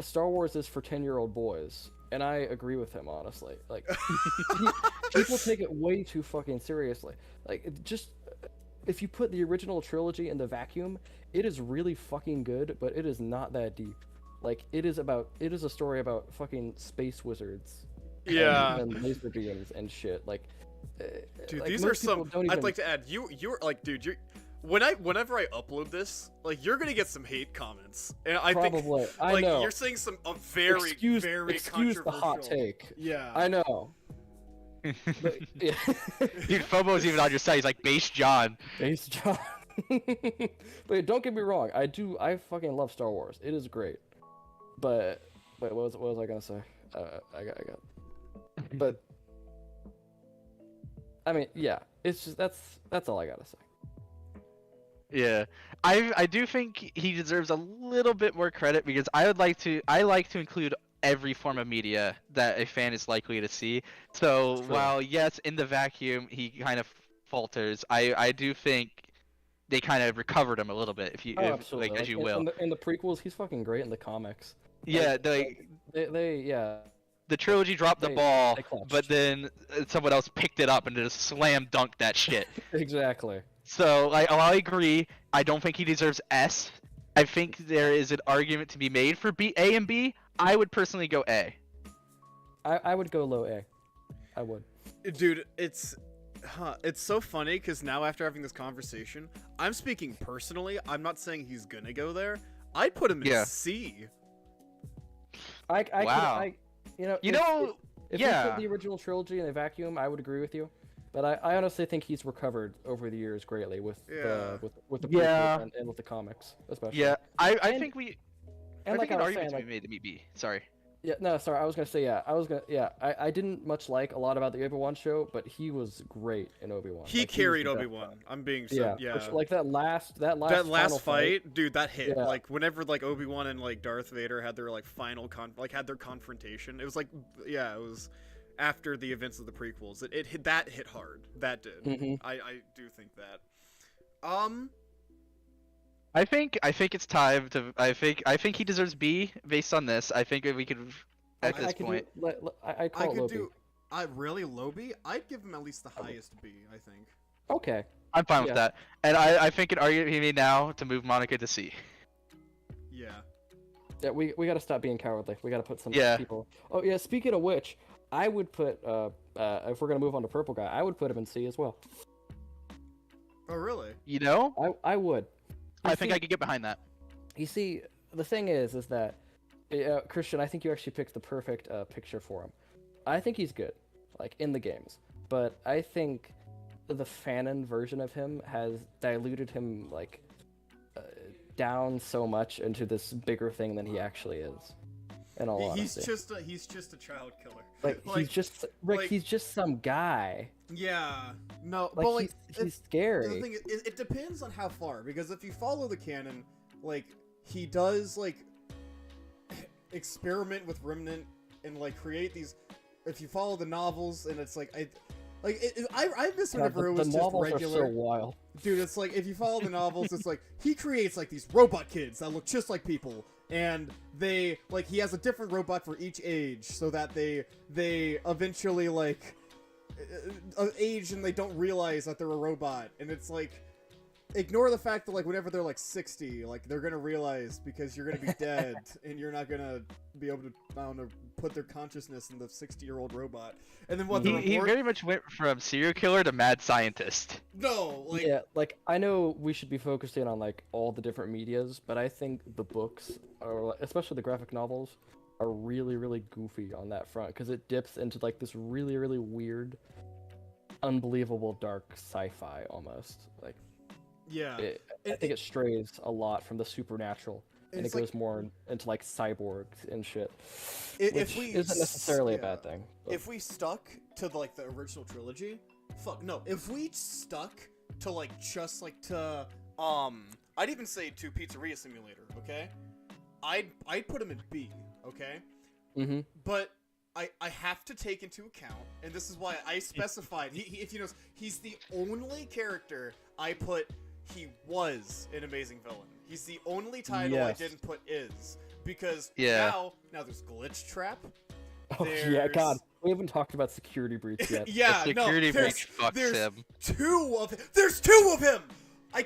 Star Wars is for 10-year-old boys, and I agree with him, honestly. Like, people take it way too fucking seriously. Like, if you put the original trilogy in the vacuum, it is really fucking good, but it is not that deep. Like, it is a story about fucking space wizards Yeah. and laser beams and shit. Like, Dude, like, these are most people some. don't I'd even- like to add. You're like, dude, you're. Whenever I upload this, like, you're gonna get some hate comments, and I think, Probably. I like, know. you're saying some very, very excuse the hot controversial- take. Yeah. I know. But, yeah. Dude, Fobo's even on your side. He's like, base John. Base John. But don't get me wrong, I fucking love Star Wars. It is great. But wait, what was I gonna say? I got. But I mean, yeah, it's just that's all I gotta say. Yeah, I do think he deserves a little bit more credit because I like to include every form of media that a fan is likely to see. So True. while yes, in the vacuum he kind of falters, I do think they kind of recovered him a little bit, if you Oh, if, absolutely. like as you in, will. in the prequels, he's fucking great in the comics. Yeah, Yeah. the trilogy dropped the They- ball, they clutched. but then someone else picked it up and just slam dunked that shit. Exactly. So, like, I agree. I don't think he deserves S. I think there is an argument to be made for A and B. I would personally go A. I would go low A. I would. Dude, it's so funny because now after having this conversation, I'm speaking personally. I'm not saying he's gonna go there. I'd put him in Yeah. C. Wow. If You you yeah. put the original trilogy in a vacuum, I would agree with you. But I honestly think he's recovered over the years greatly with Yeah. with the Yeah. prequels and with the comics, especially. Yeah, I And- think we. And I like think an I was argument saying, to be made to meet B. Sorry. yeah, no, sorry, I was gonna say I didn't much like a lot about the Obi-Wan show, but he was great in Obi-Wan. He Like, was carried the best Obi-Wan. part. I'm being Yeah, so yeah. for sure. Like that last that final last fight, dude, that hit. Yeah. Like whenever like Obi-Wan and like Darth Vader had their like final had their confrontation. It was like it was after the events of the prequels. It hit hard. That did. Mhm. I do think that. I think it's time to. I think he deserves B based on this. I think if we could at I this could point. I I call it could low B. do. I really low B. I'd give him at least the highest B. I think. Okay. I'm fine with Yeah. that, and I think an argument can be made now to move Monica to C. Yeah. Yeah, we gotta stop being cowardly. We gotta put some Yeah. people. Oh yeah, speaking of which, I would put if we're gonna move on to Purple Guy, I would put him in C as well. Oh really? You know, I would. I You think see- I could get behind that. You see, the thing is that Christian, I think you actually picked the perfect picture for him. I think he's good, like in the games, but I think the fanon version of him has diluted him like down so much into this bigger thing than he actually is. In all He's honesty. he's just a child killer. Like, he's just Rick. like- he's just some guy. Yeah. No, Like, but like he's scary. the thing is, it depends on how far, because if you follow the canon, like he does like experiment with Remnant and like create these. If you follow the novels, and it's like I miss God, whenever it was the just novels regular. are so wild. Dude, it's like if you follow the novels, it's like he creates like these robot kids that look just like people, and they like he has a different robot for each age, so that they eventually like age and they don't realize that they're a robot, and it's like ignore the fact that like whenever they're like 60, like they're gonna realize because you're gonna be dead and you're not gonna be able to I don't know put their consciousness in the 60-year-old robot, and then what the He report? very much went from serial killer to mad scientist. No, like Yeah, like I know we should be focusing on like all the different medias, but I think the books, or especially the graphic novels, are really really goofy on that front because it dips into like this really really weird, unbelievable dark sci-fi almost. Like yeah. I think it strays a lot from the supernatural, and it It's like- goes more into like cyborgs and shit, If which we isn't necessarily a yeah. bad thing. but- If we stuck to like the original trilogy, fuck no. If we stuck to like just like to I'd even say to Pizzeria Simulator, okay? I'd put him in B, okay? Mhm. But I have to take into account, and this is why I specified. If you know, he's the only character I put. He was an amazing villain. He's the only title I Yes. didn't put is because Yeah. now there's Glitch Trap. Oh yeah, There's- God, we haven't talked about security breach yet. Yeah, The security no, breach fucks there's him. two of him. There's two of him. I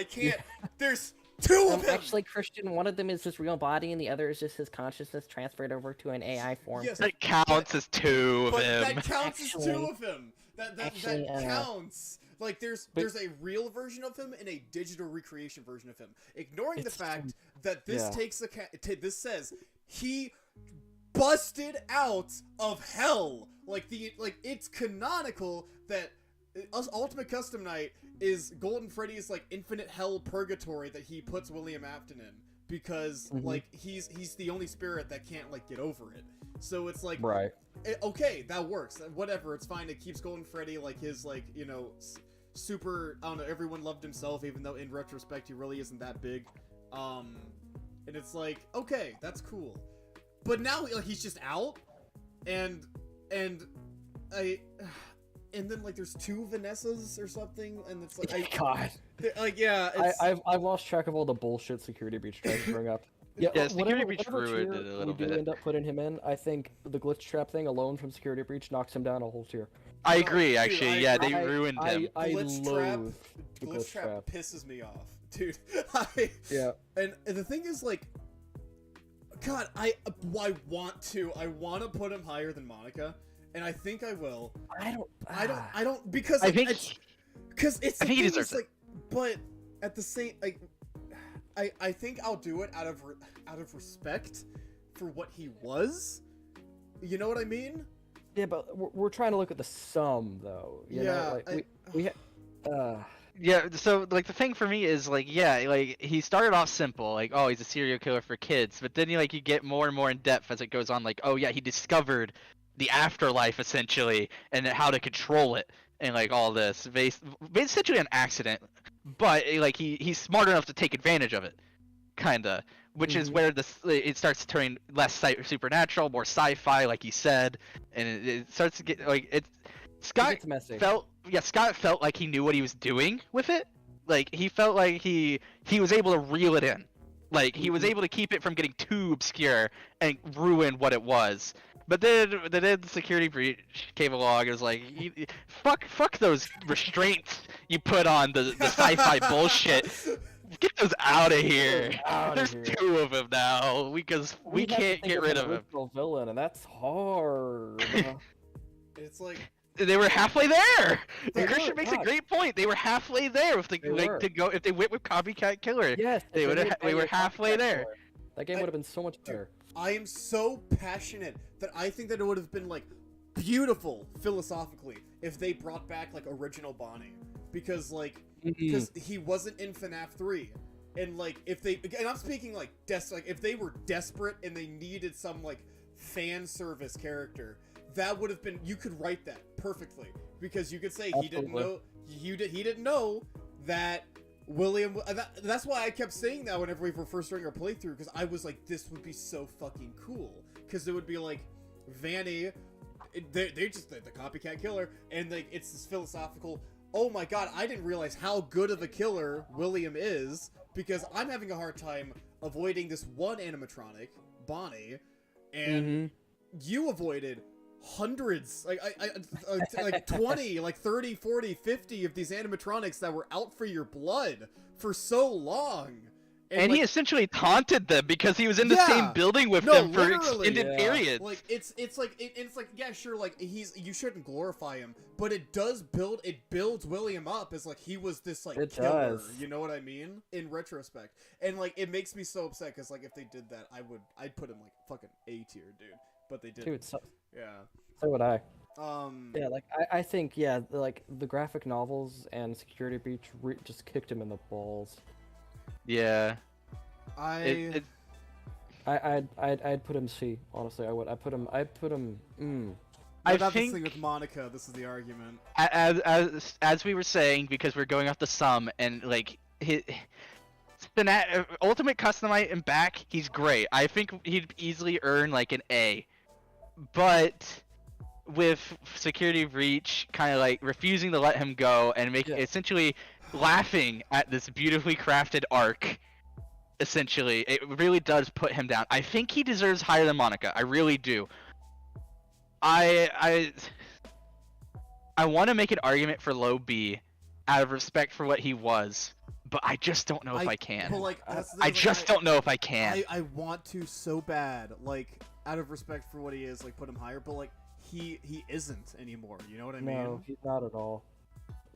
can't. There's Two of him. Actually, Christian, one of them is his real body, and the other is just his consciousness transferred over to an AI form. Yes, That counts as 2 of but him. that counts as Actually- 2 of him. That actually, counts. Like there's a real version of him and a digital recreation version of him. Ignoring the It's- fact that this yeah. this says he busted out of hell. Like it's canonical that Ultimate Custom Night is Golden Freddy's like infinite hell purgatory that he puts William Afton in because like he's the only spirit that can't like get over it. So it's like Right. okay, that works. Whatever, it's fine. It keeps Golden Freddy like his like super. I don't know. Everyone loved himself, even though in retrospect he really isn't that big. And it's like okay, that's cool. But now like, he's just out, and then like there's 2 Vanessas or something, and it's like God. like yeah, it's, I've lost track of all the bullshit Security Breach tried to bring up. Yeah, Security Breach whatever ruined tier it a little we do bit. end up putting him in, I think the glitch trap thing alone from Security Breach knocks him down a whole tier. I No, agree, dude, actually. Yeah, they ruined him. I Glitch Trap, loathe the Glitch glitch Trap trap. pisses me off, dude. Yeah. And the thing is, like, God, I want to put him higher than Monica, and I think I will. I don't because I like, think because it's I think he the thing deserves is, like, but at the same like, I think I'll do it out of respect for what he was. You know what I mean? Yeah, but we're trying to look at the sum though. You know, like Yeah, so like the thing for me is like yeah, like he started off simple, like oh he's a serial killer for kids, but then you get more and more in depth as it goes on, like oh yeah he discovered the afterlife essentially and how to control it and like all this based essentially an accident, but like he's smart enough to take advantage of it, kinda, which is where it starts turning less supernatural, more sci-fi, like you said, and it starts to get like it's. Scott gets messy. Scott felt like he knew what he was doing with it. Like he felt like he was able to reel it in. Like he was able to keep it from getting too obscure and ruin what it was. But then the Security Breach came along and was like, fuck those restraints you put on the sci-fi bullshit. Get those out of here. There's 2 of them now because we have to can't think get of rid an of him. original villain, and that's hard. It's like They were halfway there. They Christian were, makes a God. great point. They were halfway there with the They like were. to go if they went with Copycat Killer. Yes, They if would've- made we were Mario halfway Copycat there. Killer, that game would have been so much better. I am so passionate that I think that it would have been like beautiful philosophically if they brought back like original Bonnie, because like because he wasn't in FNAF 3, and like if they and I'm speaking like like if they were desperate and they needed some like fan service character, that would have been, you could write that perfectly, because you could say he didn't know he didn't know that William. That's why I kept saying that whenever we were first doing our playthrough, because I was like, this would be so fucking cool, because it would be like Vanny, they just the copycat killer, and like it's this philosophical. Oh my god, I didn't realize how good of a killer William is, because I'm having a hard time avoiding this one animatronic, Bonnie, and you avoided hundreds, like 20, like 30, 40, 50 of these animatronics that were out for your blood for so long. And like, he essentially taunted them because he was in the Yeah. same building with No, them for literally. extended periods. like it's like yeah, sure, like you shouldn't glorify him, but it builds William up as like he was this like It killer, does. you know what I mean, in retrospect. And like it makes me so upset, because like if they did that, I'd put him like fucking A tier, dude, but they didn't. Dude, so Yeah. would I. Yeah, like I think like the graphic novels and Security Breach just kicked him in the balls. Yeah. I I'd put him C, honestly. I would. I'd put him. I got think this thing with Monica. This is the argument. as we were saying, because we're going off the sum and like Ultimate Customite and back, he's great. I think he'd easily earn like an A, but with Security Breach kind of like refusing to let him go and essentially laughing at this beautifully crafted arc, essentially it really does put him down. I think he deserves higher than Monica. I really do. I want to make an argument for low B out of respect for what he was, but I just don't know if I can. But like, that's the I thing, just don't know if I can. I want to so bad, like, out of respect for what he is, like, put him higher. But like, he isn't anymore. You know what I mean? No, he's not at all.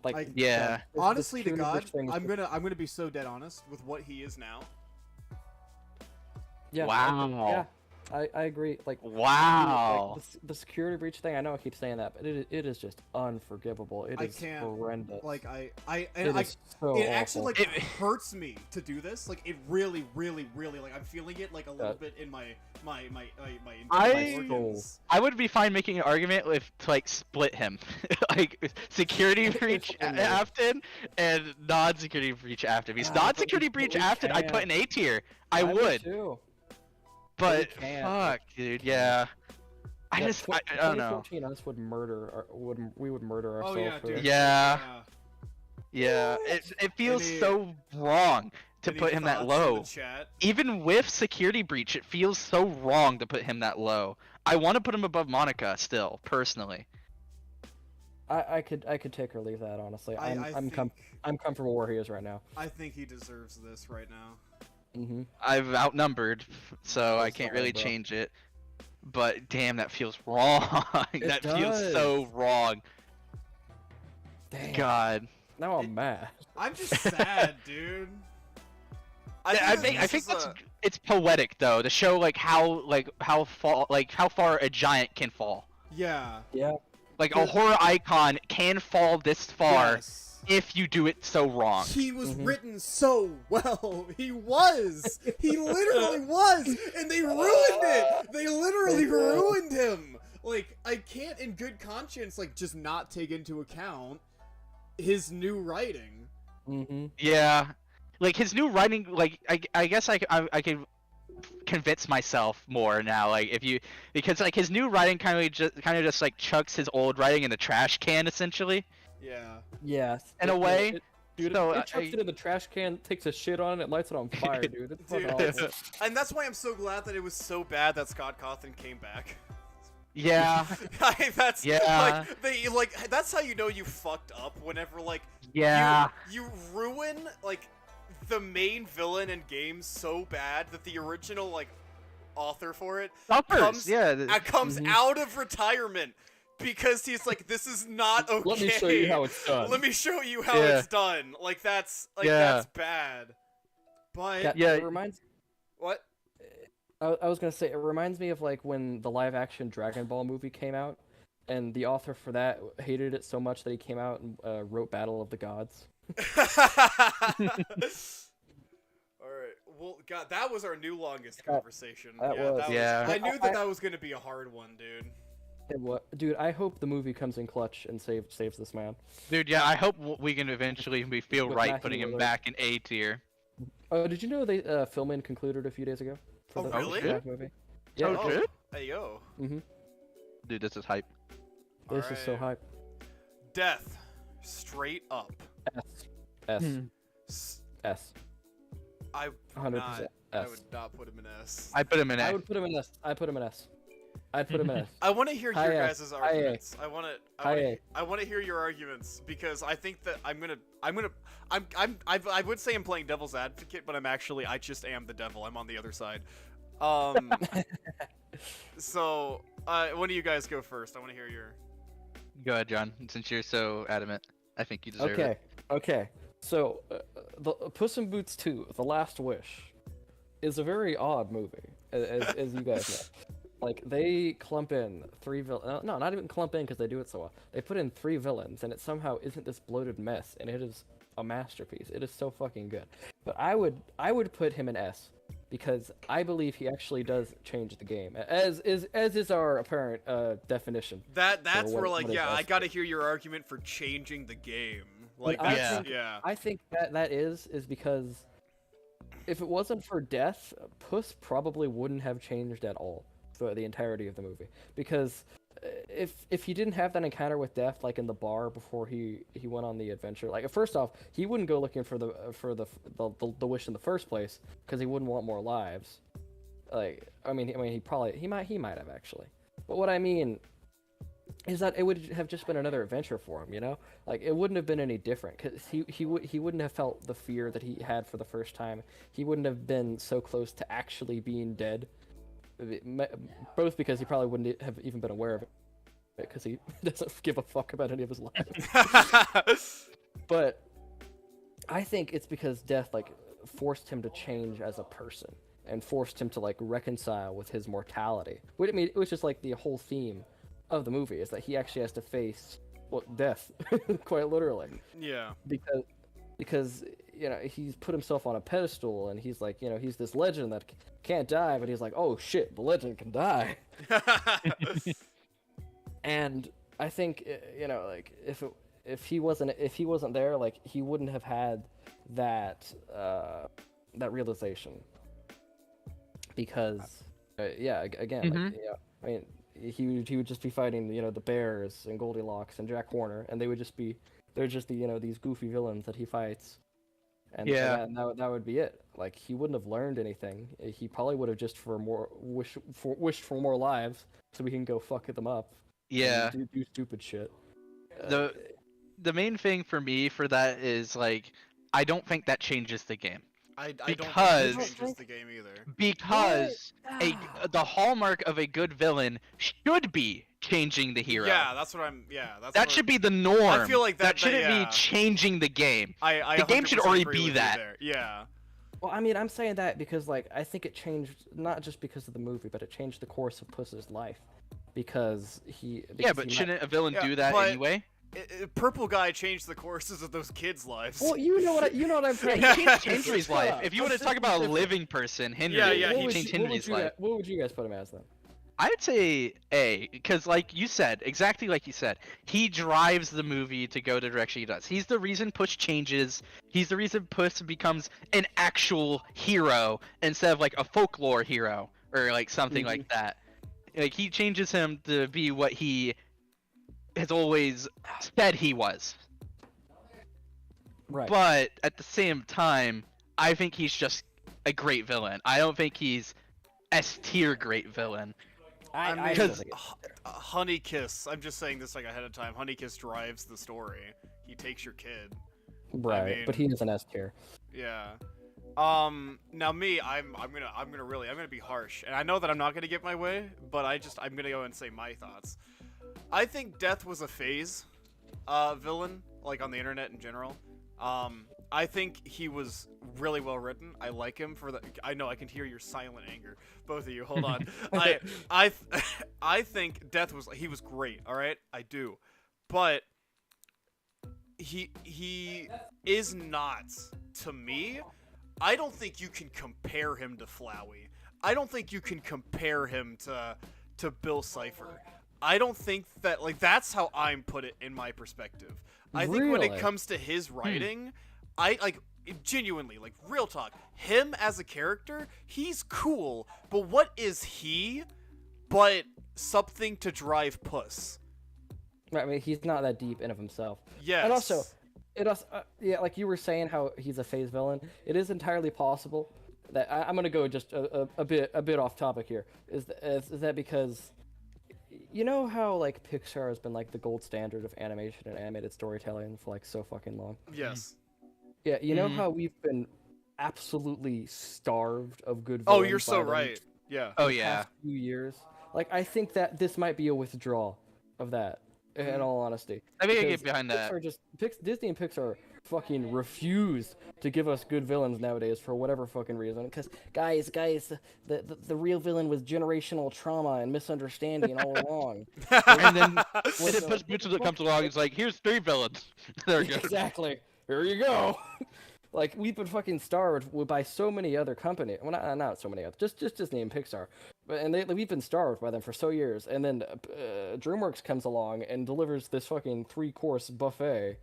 Like, Yeah. the Honestly, to Security God, Breach thing is I'm gonna be so dead honest with what he is now. Yeah, Wow. Yeah, I agree. Like, Wow. like, the security breach thing. I know I keep saying that, but it is just unforgivable. It I is can't, horrendous. Like, it I is so it actually awful. like hurts me to do this. Like, it really, really, really, like, I'm feeling it like a little bit in my organs. I would be fine making an argument if to like split him, like security breach funny. Afton and non-security breach Afton. Because Ah, non-security but breach we Afton, I'd put in can't. A tier. I would would, too. but we can't. fuck, dude, yeah. I Yeah, just, I don't know. 2014 us would murder. We would murder Oh ourselves. yeah, for dude. it. Yeah. Yeah, it feels Any- so wrong to Any put him that thoughts in the low. chat? Even with security breach, it feels so wrong to put him that low. I want to put him above Monica still, personally. I could take or leave that honestly. I'm comfortable where he is right now. I think he deserves this right now. Mm-hmm. I've outnumbered, so I That's can't fine, really bro. change it. But damn, that feels wrong. That feels does. so wrong. Damn. God. Now I'm mad. I'm just sad, dude. I think that's it's poetic though to show like how far a giant can fall. Yeah. Yeah. Like a horror icon can fall this far Yes. if you do it so wrong. He was Mhm. written so well. He was. He literally was. And they ruined it. They literally They did. ruined him. Like, I can't in good conscience, like, just not take into account his new writing. Mm-hmm. Yeah, like his new writing. Like I guess I can convince myself more now. Like because like his new writing kind of just like chucks his old writing in the trash can essentially. Yeah. Yes. In a way, dude, so it chucks it in the trash can, takes a shit on it, lights it on fire, dude. It's fucking Dude. awful. And that's why I'm so glad that it was so bad that Scott Cawthon came back. Yeah, That's Yeah. like that's how you know you fucked up whenever like yeah. you ruin like the main villain in games so bad that the original like author for it Suffers. comes Yeah. comes Mhm. out of retirement because he's like, this is not okay. Let me show you how it's done. Let me show you how Yeah. it's done. Like that's Yeah. that's bad. But Yeah. It reminds. what? I was gonna say it reminds me of like when the live action Dragon Ball movie came out, and the author for that hated it so much that he came out and wrote Battle of the Gods. Alright, well, God, that was our new longest That- conversation. that yeah, was. Yeah. I knew that that was gonna be a hard one, dude. And what, dude? I hope the movie comes in clutch and saves this man. Dude, yeah. I hope we can eventually feel With right Matthew putting him Lillard. back in A tier. Oh, did you know they filming concluded a few days ago? For Oh, the really? Black movie. Yeah. Oh, good. Hey, yo. Mm-hmm. Dude, this is hype. This is so Alright. hype. Death. Straight up. S. Hmm. S. I 100% not, I S. would not put him in S. I put him in I A. would put him in S. I put him in S. I'd put him in S. I want to hear High your A. guys' High A. arguments. I want High to. A. I want to hear your arguments because I think that I would say I'm playing devil's advocate, but I just am the devil. I'm on the other side. So, when do you guys go first? I want to hear your. Go ahead, John. Since you're so adamant, I think you deserve Okay. it. Okay. So, the Puss in Boots 2: The Last Wish is a very odd movie, as you guys know. Like they clump in three villains. No, not even clump in because they do it so well. They put in three villains, and it somehow isn't this bloated mess, and it is a masterpiece. It is so fucking good. But I would put him in S because I believe he actually does change the game, as is our apparent definition. That's what- where like what is yeah, I S? gotta hear your argument for changing the game. Like I that's think- yeah. I think that is because if it wasn't for death, Puss probably wouldn't have changed at all for the entirety of the movie. Because if he didn't have that encounter with death, like in the bar before he went on the adventure, like first off, he wouldn't go looking for the wish in the first place because he wouldn't want more lives. Like I mean he might have actually. But what I mean is that it would have just been another adventure for him, you know? Like, it wouldn't have been any different, because he wouldn't have felt the fear that he had for the first time. He wouldn't have been so close to actually being dead, both because he probably wouldn't have even been aware of it, because he doesn't give a fuck about any of his life. But I think it's because death, like, forced him to change as a person, and forced him to, like, reconcile with his mortality. I mean, it was just, like, the whole theme of the movie is that he actually has to face death, quite literally. Yeah. Because you know, he's put himself on a pedestal, and he's like, you know, he's this legend that can't die, but he's like, oh shit, the legend can die. And I think, you know, like, if he wasn't there, like, he wouldn't have had that realization. Because yeah, again, like, yeah, I mean, he would just be fighting, you know, the Bears and Goldilocks and Jack Horner, and they're just the, you know, these goofy villains that he fights, and that would be it. Like, he wouldn't have learned anything. He probably would have just wished for more lives so we can go fuck them up. Yeah. And do stupid shit. The main thing for me for that is, like, I don't think that changes the game. I don't Because- think it changes the game either. Because the hallmark of a good villain should be changing the hero. Yeah, that's what I'm. Yeah, that's. That what, should be the norm. I feel like that shouldn't yeah. be changing the game. I the game should 100% already agree be with you that. there. Yeah. Well, I mean, I'm saying that because, like, I think it changed not just because of the movie, but it changed the course of Puss's life. Because Yeah, but shouldn't a villain Yeah, do that but- anyway? Purple Guy changed the courses of those kids' lives. Well, you know what I'm saying. He changed Yeah. Henry's life. If you want to talk about a living person, Henry, Yeah, he changed Henry's life. What would you guys put him as then? I'd say A, because like you said, exactly like you said, he drives the movie to go the direction he does. He's the reason Puss changes. He's the reason Puss becomes an actual hero instead of like a folklore hero or like something like that. Like, he changes him to be what he has always said he was. Right. But at the same time, I think he's just a great villain. I don't think he's S tier great villain. I mean, still because- think it- Honey Kiss. I'm just saying this like ahead of time. Honey Kiss drives the story. He takes your kid. right, but he is an S tier. Yeah. Now me, I'm gonna be harsh, and I know that I'm not gonna get my way, but I'm gonna go and say my thoughts. I think Death was a phase, villain, like on the internet in general. I think he was really well written. I like him for the. I know I can hear your silent anger, both of you. Hold on. I think Death was great. All right, I do, but he is not, to me. I don't think you can compare him to Flowey. I don't think you can compare him to Bill Cipher. I don't think that, like, that's how I'm put it in my perspective. I think when it Really? comes to his writing, I like genuinely, like, real talk. Him as a character, he's cool, but what is he but something to drive Puss? Right, I mean, he's not that deep in of himself. Yes. And also, yeah, like you were saying, how he's a phase villain. It is entirely possible that I'm gonna go just a bit off topic here. Is that because, you know how like Pixar has been like the gold standard of animation and animated storytelling for like so fucking long? Yes. Yeah, you know how we've been absolutely starved of good Oh, villains you're by so them right. Yeah. Oh the yeah. past few years. Like, I think that this might be a withdrawal of that. In all honesty, I think I Because get behind that. Disney and Pixar fucking refuse to give us good villains nowadays for whatever fucking reason. Because guys, the real villain was generational trauma and misunderstanding all along. And then What and then the- Puss Boots comes along. It's like, here's 3 villains. They're good. Exactly. Here you go. Like, we've been fucking starved by so many other companies. Well, not so many others. Just Disney and Pixar. And we've been starved by them for so years. And then DreamWorks comes along and delivers this fucking 3-course buffet.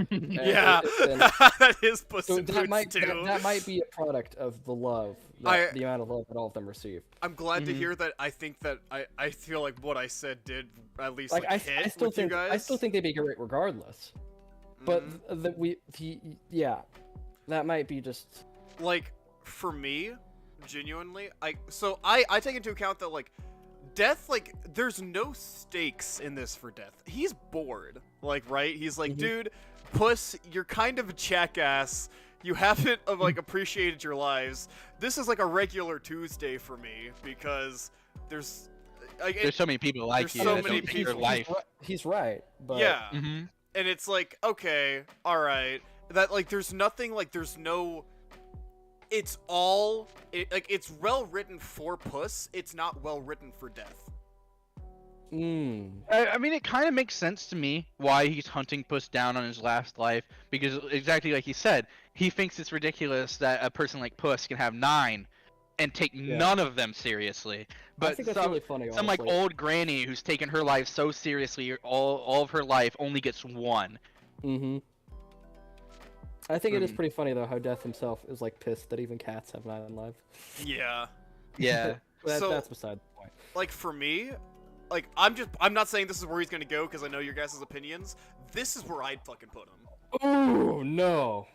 And Yeah. and That is Puss so in that Boots might too. that might be a product of the love, the amount of love that all of them receive. I'm glad to hear that. I think that I feel like what I said did at least Like, hit I still with think you guys. I still think they'd be great regardless. But yeah, that might be just. Like, for me, genuinely, I take into account that, like, Death, like, there's no stakes in this for Death. He's bored, like, right? He's like, dude, Puss, you're kind of a jackass. You haven't like appreciated your lives. This is like a regular Tuesday for me because there's like There's so many people like there's you. so that many don't take your people- life. He's right, but yeah, Mm-hmm. and it's like, okay, all right, that like there's nothing, like there's no. It's all like it's well written for Puss. It's not well written for Death. I mean, it kind of makes sense to me why he's hunting Puss down on his last life, because exactly like he said, he thinks it's ridiculous that a person like Puss can have 9 and take none of them seriously. I But think that's some, really funny. some like honestly. old granny who's taken her life so seriously all of her life only gets 1. I think it is pretty funny though how Death himself is like pissed that even cats have 9 lives. Yeah. Yeah. But So- that's beside the point. Like for me, like I'm not saying this is where he's gonna go because I know your guys' opinions. This is where I'd fucking put him. Ooh, no.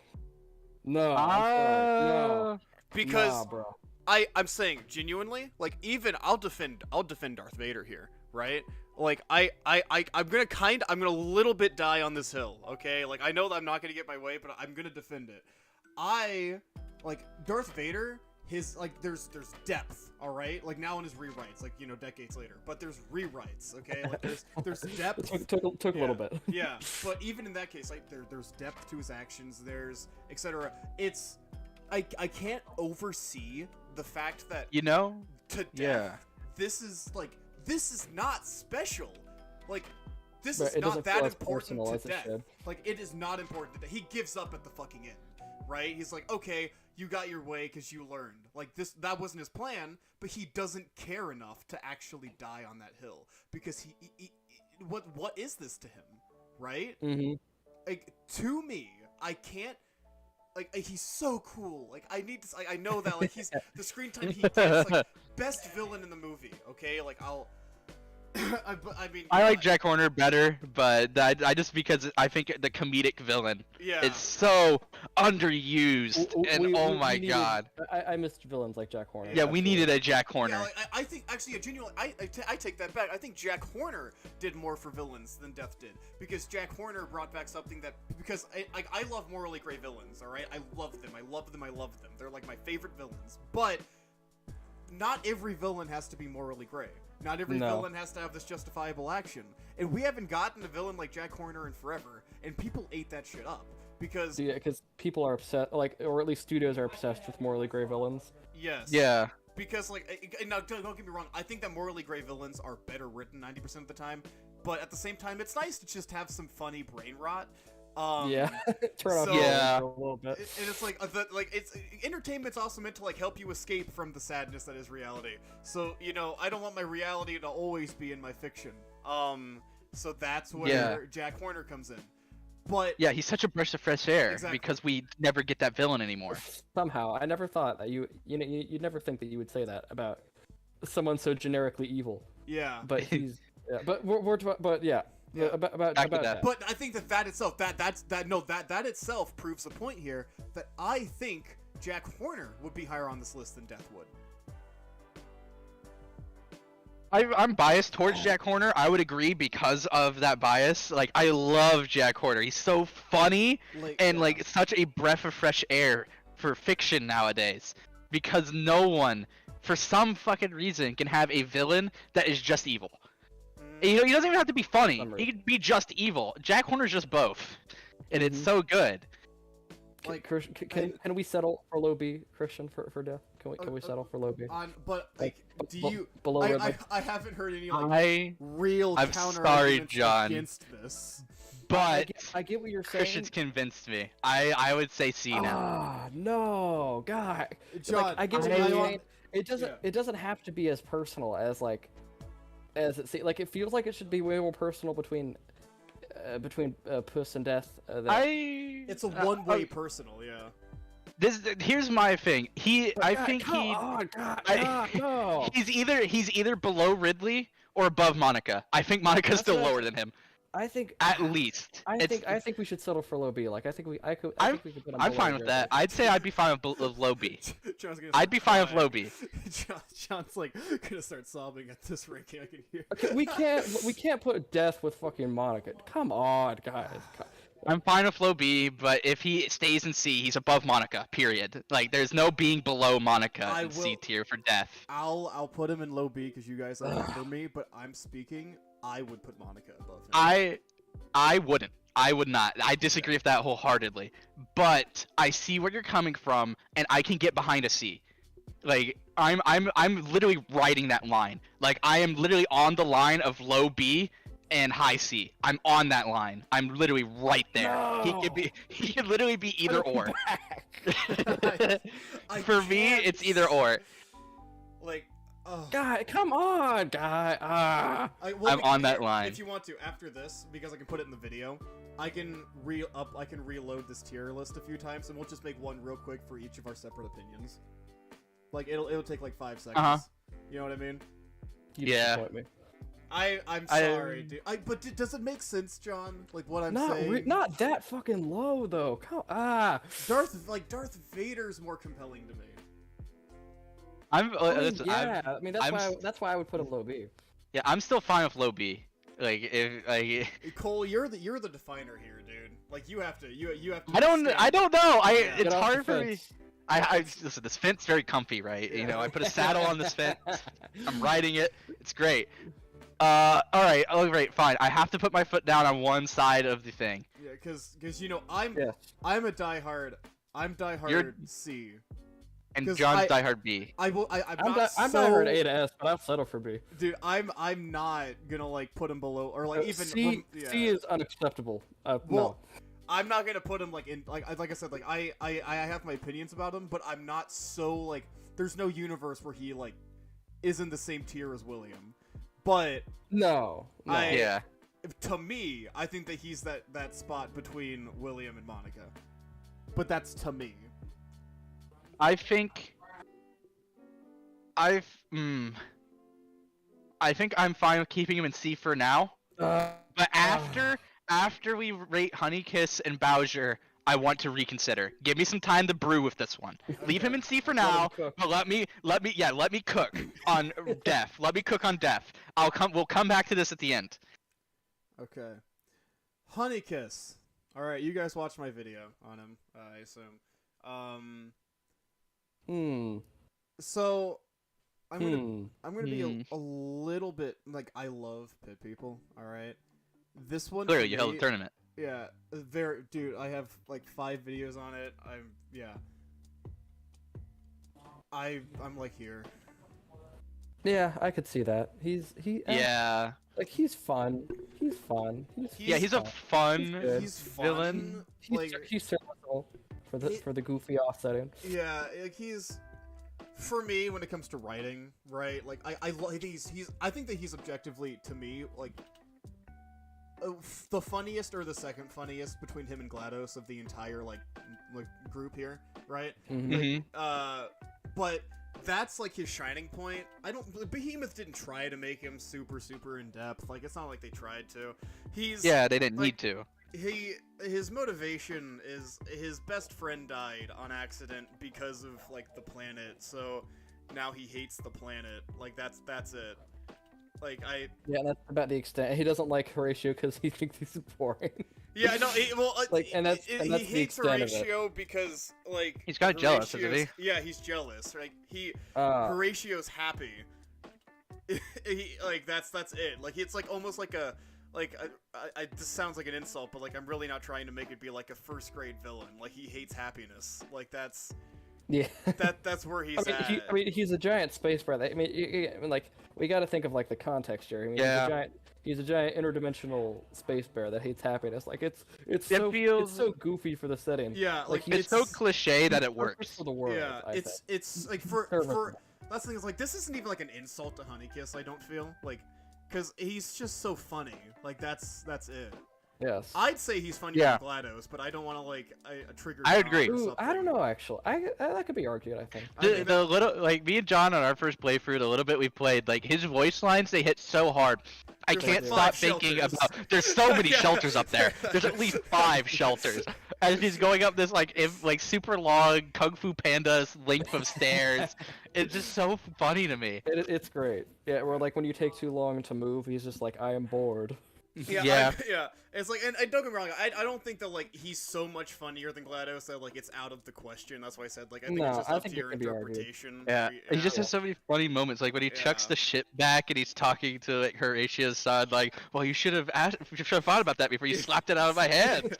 No. I'm sorry. No. Because Nah, bro. I'm saying genuinely, like even I'll defend Darth Vader here, right? Like I'm gonna a little bit die on this hill, okay? Like I know that I'm not gonna get my way, but I'm gonna defend it. I like Darth Vader. His like there's depth, all right. Like now in his rewrites, like decades later, but there's rewrites, okay? Like there's depth. It took a little bit. Yeah, but even in that case, like there's depth to his actions. There's etc. It's I can't oversee the fact that You know? to death, Yeah. this is not special. Like this But is it not doesn't that feel as important personal to as it death. should. Like it is not important. He gives up at the fucking end, right? He's like, okay, you got your way because you learned. Like that wasn't his plan, but he doesn't care enough to actually die on that hill because he what is this to him, right? Like to me, I can't. Like he's so cool. Like I need to. I know that. Like he's the screen time he gets. Like best villain in the movie. Okay. Like I'll. I mean. I like Jack Horner better, but I just because I think the comedic villain Yeah. is so underused, and oh my needed- god. I missed villains like Jack Horner. Yeah, we needed a Jack Horner. Yeah, like, I think actually, genuinely, I take that back. I think Jack Horner did more for villains than Death did because Jack Horner brought back something that because I love morally gray villains. All right, I love them. I love them. I love them. They're like my favorite villains. But not every villain has to be morally gray. Not every No. villain has to have this justifiable action. And we haven't gotten a villain like Jack Horner in forever, and people ate that shit up because Yeah, because people are upset, like, or at least studios are obsessed with morally gray villains. yes, Yeah. because like now don't get me wrong, I think that morally gray villains are better written 90% of the time, but at the same time it's nice to just have some funny brain rot. Yeah, turn off so- your Yeah. brain for a little bit. And it's like it's entertainment's also meant to like help you escape from the sadness that is reality. So I don't want my reality to always be in my fiction. So that's where Yeah. Jack Horner comes in. But Yeah, he's such a breath of fresh air Exactly. because we never get that villain anymore. Somehow, I never thought that you'd never think that you would say that about someone so generically evil. yeah. But he's, yeah, but yeah, Yeah. about Back to that. that. But I think that itself, that itself proves the point here that I think Jack Horner would be higher on this list than Death would. I'm biased towards Jack Horner. I would agree because of that bias. Like, I love Jack Horner. He's so funny and yeah. like such a breath of fresh air for fiction nowadays. Because no one, for some fucking reason, can have a villain that is just evil. He doesn't even have to be funny. Some He could be just evil. Jack Horner's just both, and it's Mhm. so good. Like, Christian, can we settle for low B, Christian, for Death? Can we settle for low B? But like, do you? Below I, Ridley? I haven't heard any like I real I'm counter sorry, arguments John. against this. but I get what you're saying. Christian's convinced me. I would say C now. Ah, no, God. John, Like, I get what I- you're saying. It doesn't. Yeah. It doesn't have to be as personal as it seems. Like it feels like it should be way more personal between Puss and Death. It's a one-way personal, yeah. Here's my thing. I God, think come he on, God, I- God, no. he's either below Ridley or above Monica. I think Monica's That's still what- lower than him. I think At least. I It's- think we should settle for low B. Like I think we I I'm- think we could put him I'm below fine with Jared that. Leto. I'd say I'd be fine with low B. John's gonna I'd start be fine with crying. low B. John's like gonna start sobbing at this ranking. I can hear. Okay, we can't put Death with fucking Monica. Come on, guys. I'm fine with low B, but if he stays in C, he's above Monica. Period. Like, there's no being below Monica I in C will- tier for Death. I'll put him in low B because you guys outnumber me. But I'm speaking. I would put Monica above him. I wouldn't. I would not. I disagree with that wholeheartedly. But I see where you're coming from, and I can get behind a C. Like, I'm literally riding that line. Like, I am literally on the line of low B and high C. I'm on that line. I'm literally right there. He could literally be either or. I For me, can't it's either or. Like, oh. Guy, come on, guy. Well, I'm on that line. If you want to, after this, because I can put it in the video, I can reload this tier list a few times, and we'll just make one real quick for each of our separate opinions. Like it'll take like 5 seconds. Uh-huh. You know what I mean? You Yeah. disappoint me. I'm sorry, dude. But does it make sense, John? Like what I'm saying? Not that fucking low though. Darth Vader's more compelling to me. I mean, I'm that's why I would put him low B. Yeah, I'm still fine with low B. Like, if Cole, you're the definer here, dude. Like you have to. I don't know. Yeah. Get It's off the hard for me. fence. I listen. This fence very comfy, right? You know, I put a saddle on this fence. I'm riding it. It's great. All right. Oh, great. Fine. I have to put my foot down on one side of the thing. Yeah, because you know I'm Yeah. I'm diehard You're- C. And 'Cause John's diehard B. I'm not I'm so, diehard A to S, but I'll settle for B. dude. I'm not gonna like put him below or like even C is unacceptable. No. Well, I'm not gonna put him like in like I said like I have my opinions about him, but I'm not so like there's no universe where he like is in the same tier as William. But No. Yeah. to me, I think that he's that spot between William and Monica. But that's to me. I think I think I'm fine with keeping him in C for now. But after we rate Honeykiss and Bowser, I want to reconsider. Give me some time to brew with this one. Leave him in C for now, cook. but let me cook on Death. Let me cook on Death. We'll come back to this at the end. Okay. Honeykiss. All right, you guys watched my video on him, I assume. So I'm gonna be a little bit like I love pit people. All right, this one. Clearly, to you held me- a tournament. Yeah, very dude. I have like 5 videos on it. I'm like here. Yeah, I could see that. Yeah. Like he's fun. He's fun. He's a fun. fun good. He's fun. villain. He's serviceable for the goofy offsetting. Yeah, like he's for me when it comes to writing, right? Like I think I think that he's objectively to me like the funniest or the second funniest between him and GLaDOS of the entire like group here, right? Mhm. But that's like his shining point. Behemoth didn't try to make him super in depth. Like it's not like they tried to. Yeah, they didn't like, need to. His motivation is his best friend died on accident because of like the planet, so now he hates the planet. Like that's it. Like Yeah, that's about the extent. He doesn't like Horatio because he thinks he's boring. yeah, no, and that's he the hates extent of it. Horatio because like He's kinda jealous, isn't Horatio's- Yeah, he's jealous. Like Horatio's happy. Like that's it. Like it's like almost like a this sounds like an insult, but like I'm really not trying to make it be like a first grade villain. Like he hates happiness. Like that's Yeah. that's where he's I mean, at. he's a giant space brother. I mean, like we got to think of like the context here. I mean, Yeah. he's a giant interdimensional space bear that hates happiness. Like it's It so feels- it's so goofy for the setting. Yeah, like It's so cliche that it Perfect works. for the world. Yeah, I think. it's like for Perfect. that's the thing is like this isn't even like an insult to Honeykiss. I don't feel like because he's just so funny. Like that's it. Yes. I'd say he's funnier Yeah. than GLaDOS, but I don't want to like trigger. I John agree. or Ooh, I don't something. know actually. That could be argued. I think. I The, think the little like me and John on our first playthrough, the little bit we played, like his voice lines, they hit so hard. I There's can't like stop 5 thinking shelters. about. There's so many Yeah. shelters up there. There's at least 5 shelters. As he's going up this like super long Kung Fu Panda's length of stairs. It's just so funny to me. It's great. Yeah, or like when you take too long to move, he's just like, I am bored. Yeah, Yeah. yeah. It's like, and don't get me wrong, I don't think that like he's so much funnier than GLaDOS that like it's out of the question. That's why I said like I think No, it's just I up think to it your can be argued. interpretation. Yeah, he just Yeah. has so many funny moments, like when he chucks Yeah. the ship back and he's talking to like Horatia's son, like, "Well, you should have thought about that before you slapped it out of my hand."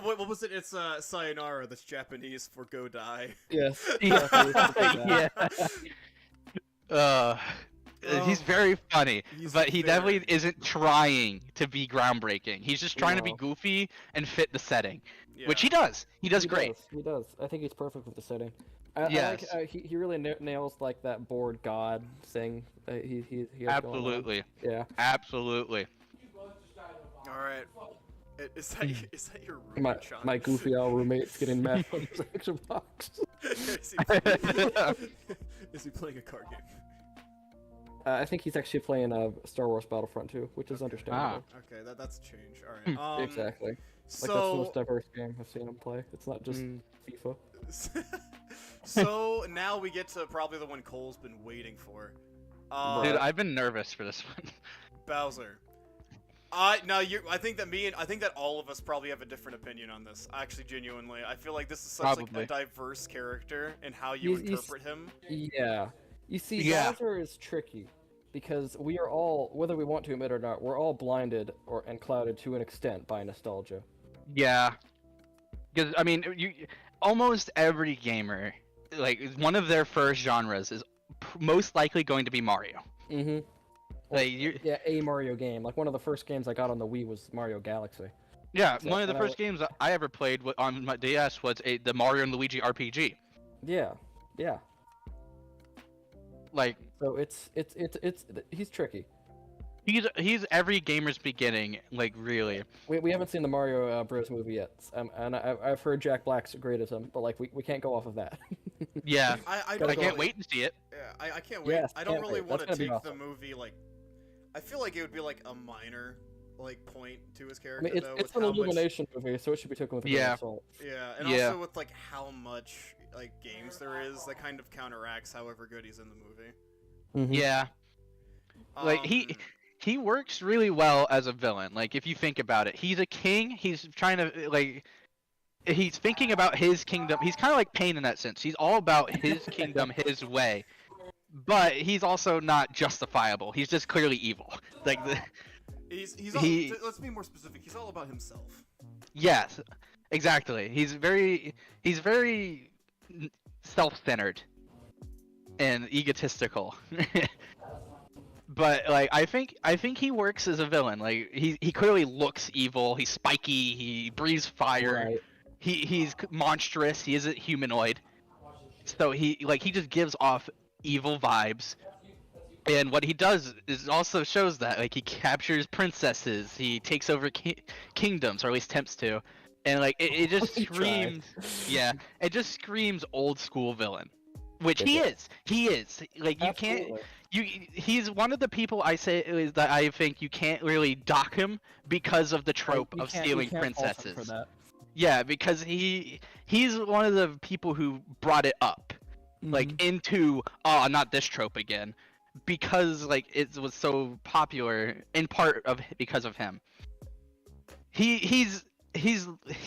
what was it? It's sayonara. That's Japanese for go die. Yes. Yeah. Yeah. He's Oh, very funny, he's but he very- definitely isn't trying to be groundbreaking. He's just trying to be No. goofy and fit the setting, Yeah. which he does. He does great. He does. I think he's perfect with the setting. I like, Yes. he really nails like that bored god thing. He has going on. Absolutely, Yeah. absolutely. All right. Is that your roommate, My Sean? my goofy owl roommate's getting mad on his Xbox. Is he playing a card game? I think he's actually playing Star Wars Battlefront 2, which is understandable. Okay, that's a change. All right. Exactly. Like that's the So most diverse game I've seen him play. It's not just FIFA. so now we get to probably the one Cole's been waiting for. Dude, I've been nervous for this one. Bowser. I think that all of us probably have a different opinion on this. Actually, genuinely, I feel like this is such like Probably. a diverse character and how you He's- interpret him. Yeah. You see, Yeah. Bowser is tricky because we are all, whether we want to admit it or not, we're all blinded and clouded to an extent by nostalgia. Yeah, because I mean, almost every gamer, like one of their first genres is most likely going to be Mario. Mm-hmm. Like Yeah, a Mario game. Like one of the first games I got on the Wii was Mario Galaxy. yeah, So, one of the first games I ever played on my DS was the Mario and Luigi RPG. Yeah. Yeah. Like So it's he's tricky. he's every gamer's beginning, like really. We haven't seen the Mario Bros movie yet, and I've heard Jack Black's great as him, but like we can't go off of that. Yeah, I Gotta I go can't with- wait to see it. Yeah, I can't wait. Yes, I don't can't really wait. want to That's gonna take be the awesome. movie like. I feel like it would be like a minor like point to his I character mean, it's though. it's with an how much, Illumination movie, so it should be taken with a grain Yeah. of salt. yeah, and Yeah. also with like how much like games there is, that kind of counteracts however good he's in the movie. Mhm. Yeah, like he works really well as a villain. Like if you think about it, he's a king. He's trying to like. He's thinking about his kingdom. He's kind of like Pain in that sense. He's all about his kingdom, his way. But he's also not justifiable. He's just clearly evil. Like He's all, he- let's be more specific. He's all about himself. yes, exactly. He's very self-centered and egotistical. But like I think he works as a villain. Like he clearly looks evil. He's spiky. He breathes fire. Right. He's monstrous. He isn't humanoid. So he just gives off evil vibes. And what he does is also shows that like he captures princesses. He takes over kingdoms, or at least attempts to. And like it just He tried. screams, yeah, it just screams old school villain, which he It is. He is like you can't. Absolutely. He's one of the people I say is that I think you can't really dock him because of the trope You of can't- stealing you can't fault him princesses. For that. Yeah, because he's one of the people who brought it up, like Mhm. into not this trope again, because like it was so popular in part of because of him. He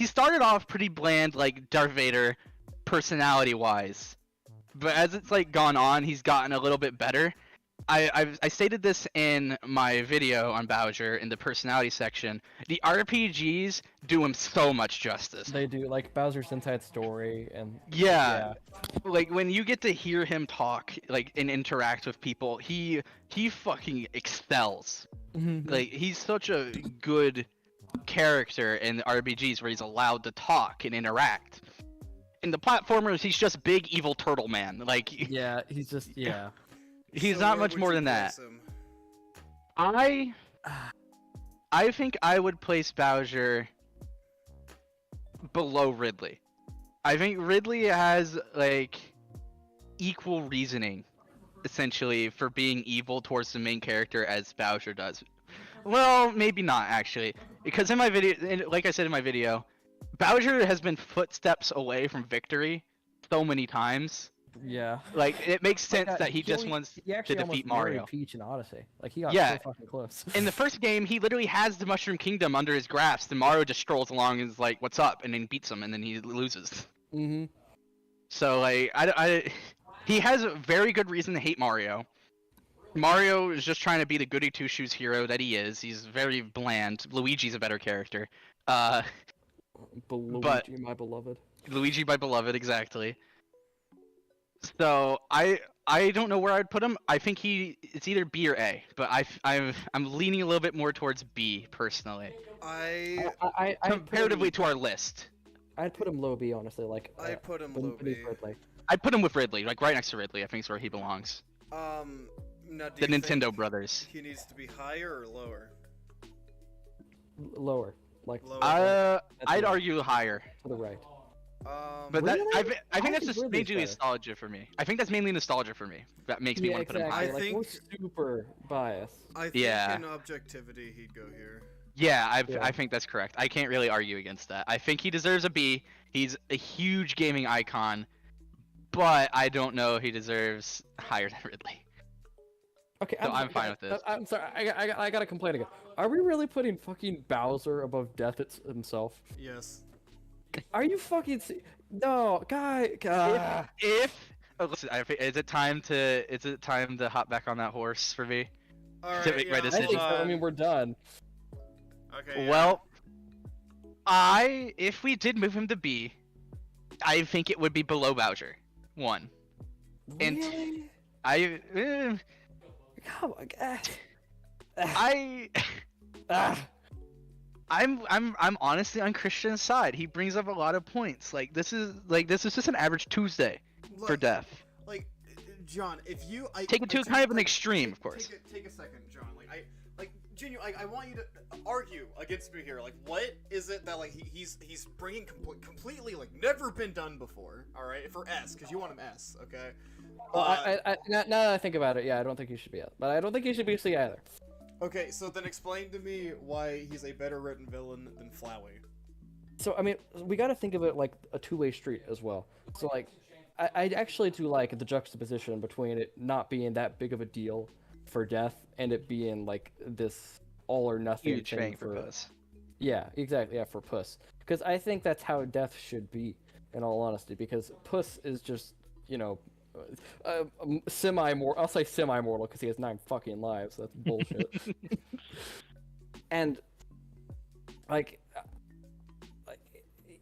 started off pretty bland like Darth Vader, personality wise, but as it's like gone on, he's gotten a little bit better. I stated this in my video on Bowser in the personality section. The RPGs do him so much justice. They do like Bowser's Inside Story and Yeah, like when you get to hear him talk, like and interact with people, he fucking excels. Mhm. Like he's such a good character in the RPGs where he's allowed to talk and interact. In the platformers, he's just big evil turtle man. Like yeah, he's just yeah. he's So not where much would more you than that. place him? I think I would place Bowser below Ridley. I think Ridley has like equal reasoning, essentially, for being evil towards the main character as Bowser does. Well, maybe not actually, because in my video, like I said in my video, Bowser has been footsteps away from victory so many times. Yeah. Like it makes sense Like, that he just only- wants he actually to defeat almost married Mario. Peach in Odyssey. Like he got Yeah. so fucking close. In the first game, he literally has the Mushroom Kingdom under his grasp, and Mario just strolls along and is like, "What's up?" and then beats him, and then he loses. Mm-hmm. So like, he has a very good reason to hate Mario. Mario is just trying to be the goody two shoes hero that he is. He's very bland. Luigi's a better character. Luigi, my beloved. Luigi, my beloved, exactly. So I don't know where I'd put him. I think it's either B or A, but I'm leaning a little bit more towards B personally, I comparatively to our list. I'd put him low B, honestly. Like I put him beneath low B. Ridley. I'd put him with Ridley, like right next to Ridley. I think is where he belongs. Now, do The you Nintendo think brothers. he needs to be higher or lower? Lower, like Lower. I'd argue higher, to the right. but Really? I think I that's think just Ridley's mainly better. nostalgia for me. I think that's mainly nostalgia for me. That makes me Yeah, want to put him exactly. higher. I Like, we're think- super biased. I think Yeah. in objectivity he'd go here. Yeah, Yeah. I think that's correct. I can't really argue against that. I think he deserves a B. He's a huge gaming icon, but I don't know if he deserves higher than Ridley. Okay, So I'm fine with this. I'm sorry. I gotta complain again. Are we really putting fucking Bowser above Death himself? Yes. Are you fucking no, guy? Listen, is it time to hop back on that horse for me? All To right. make my I decision. think so. I mean, we're done. Okay. Yeah. Well, if we did move him to B, I think it would be below Bowser. One. And- Really? Come on, God. I'm honestly on Christian's side. He brings up a lot of points. Like this is just an average Tuesday for Look, Death. Like, John, if you Take it to kind of an extreme, of course. Take a second, John. Junior, I want you to argue against me here. Like, what is it that like he's bringing completely like never been done before? All right, for S, because you want him S, okay? Well, now that I think about it, yeah, I don't think he should be it, but I don't think he should be C either. Okay, so then explain to me why he's a better written villain than Flowey. So I mean, we got to think of it like a two-way street as well. So like, I actually do like the juxtaposition between it not being that big of a deal for Death and it being like this all or nothing Huge thing thing for Puss. Yeah, exactly. Yeah, for Puss, because I think that's how Death should be, in all honesty. Because Puss is just, you know, semi-mortal. I'll say semi-mortal because he has 9 fucking lives. That's bullshit. And like,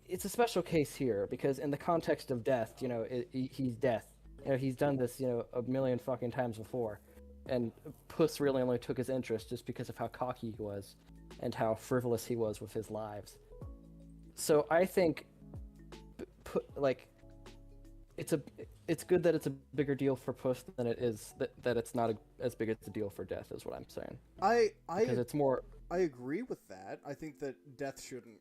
it's a special case here because in the context of Death, you know, he's Death. You know, he's done this, you know, a million fucking times before. And Puss really only took his interest just because of how cocky he was and how frivolous he was with his lives. So I think, like, it's good that it's a bigger deal for Puss than it is that it's not as big as a deal for Death, is what I'm saying. Because it's more. I agree with that. I think that Death shouldn't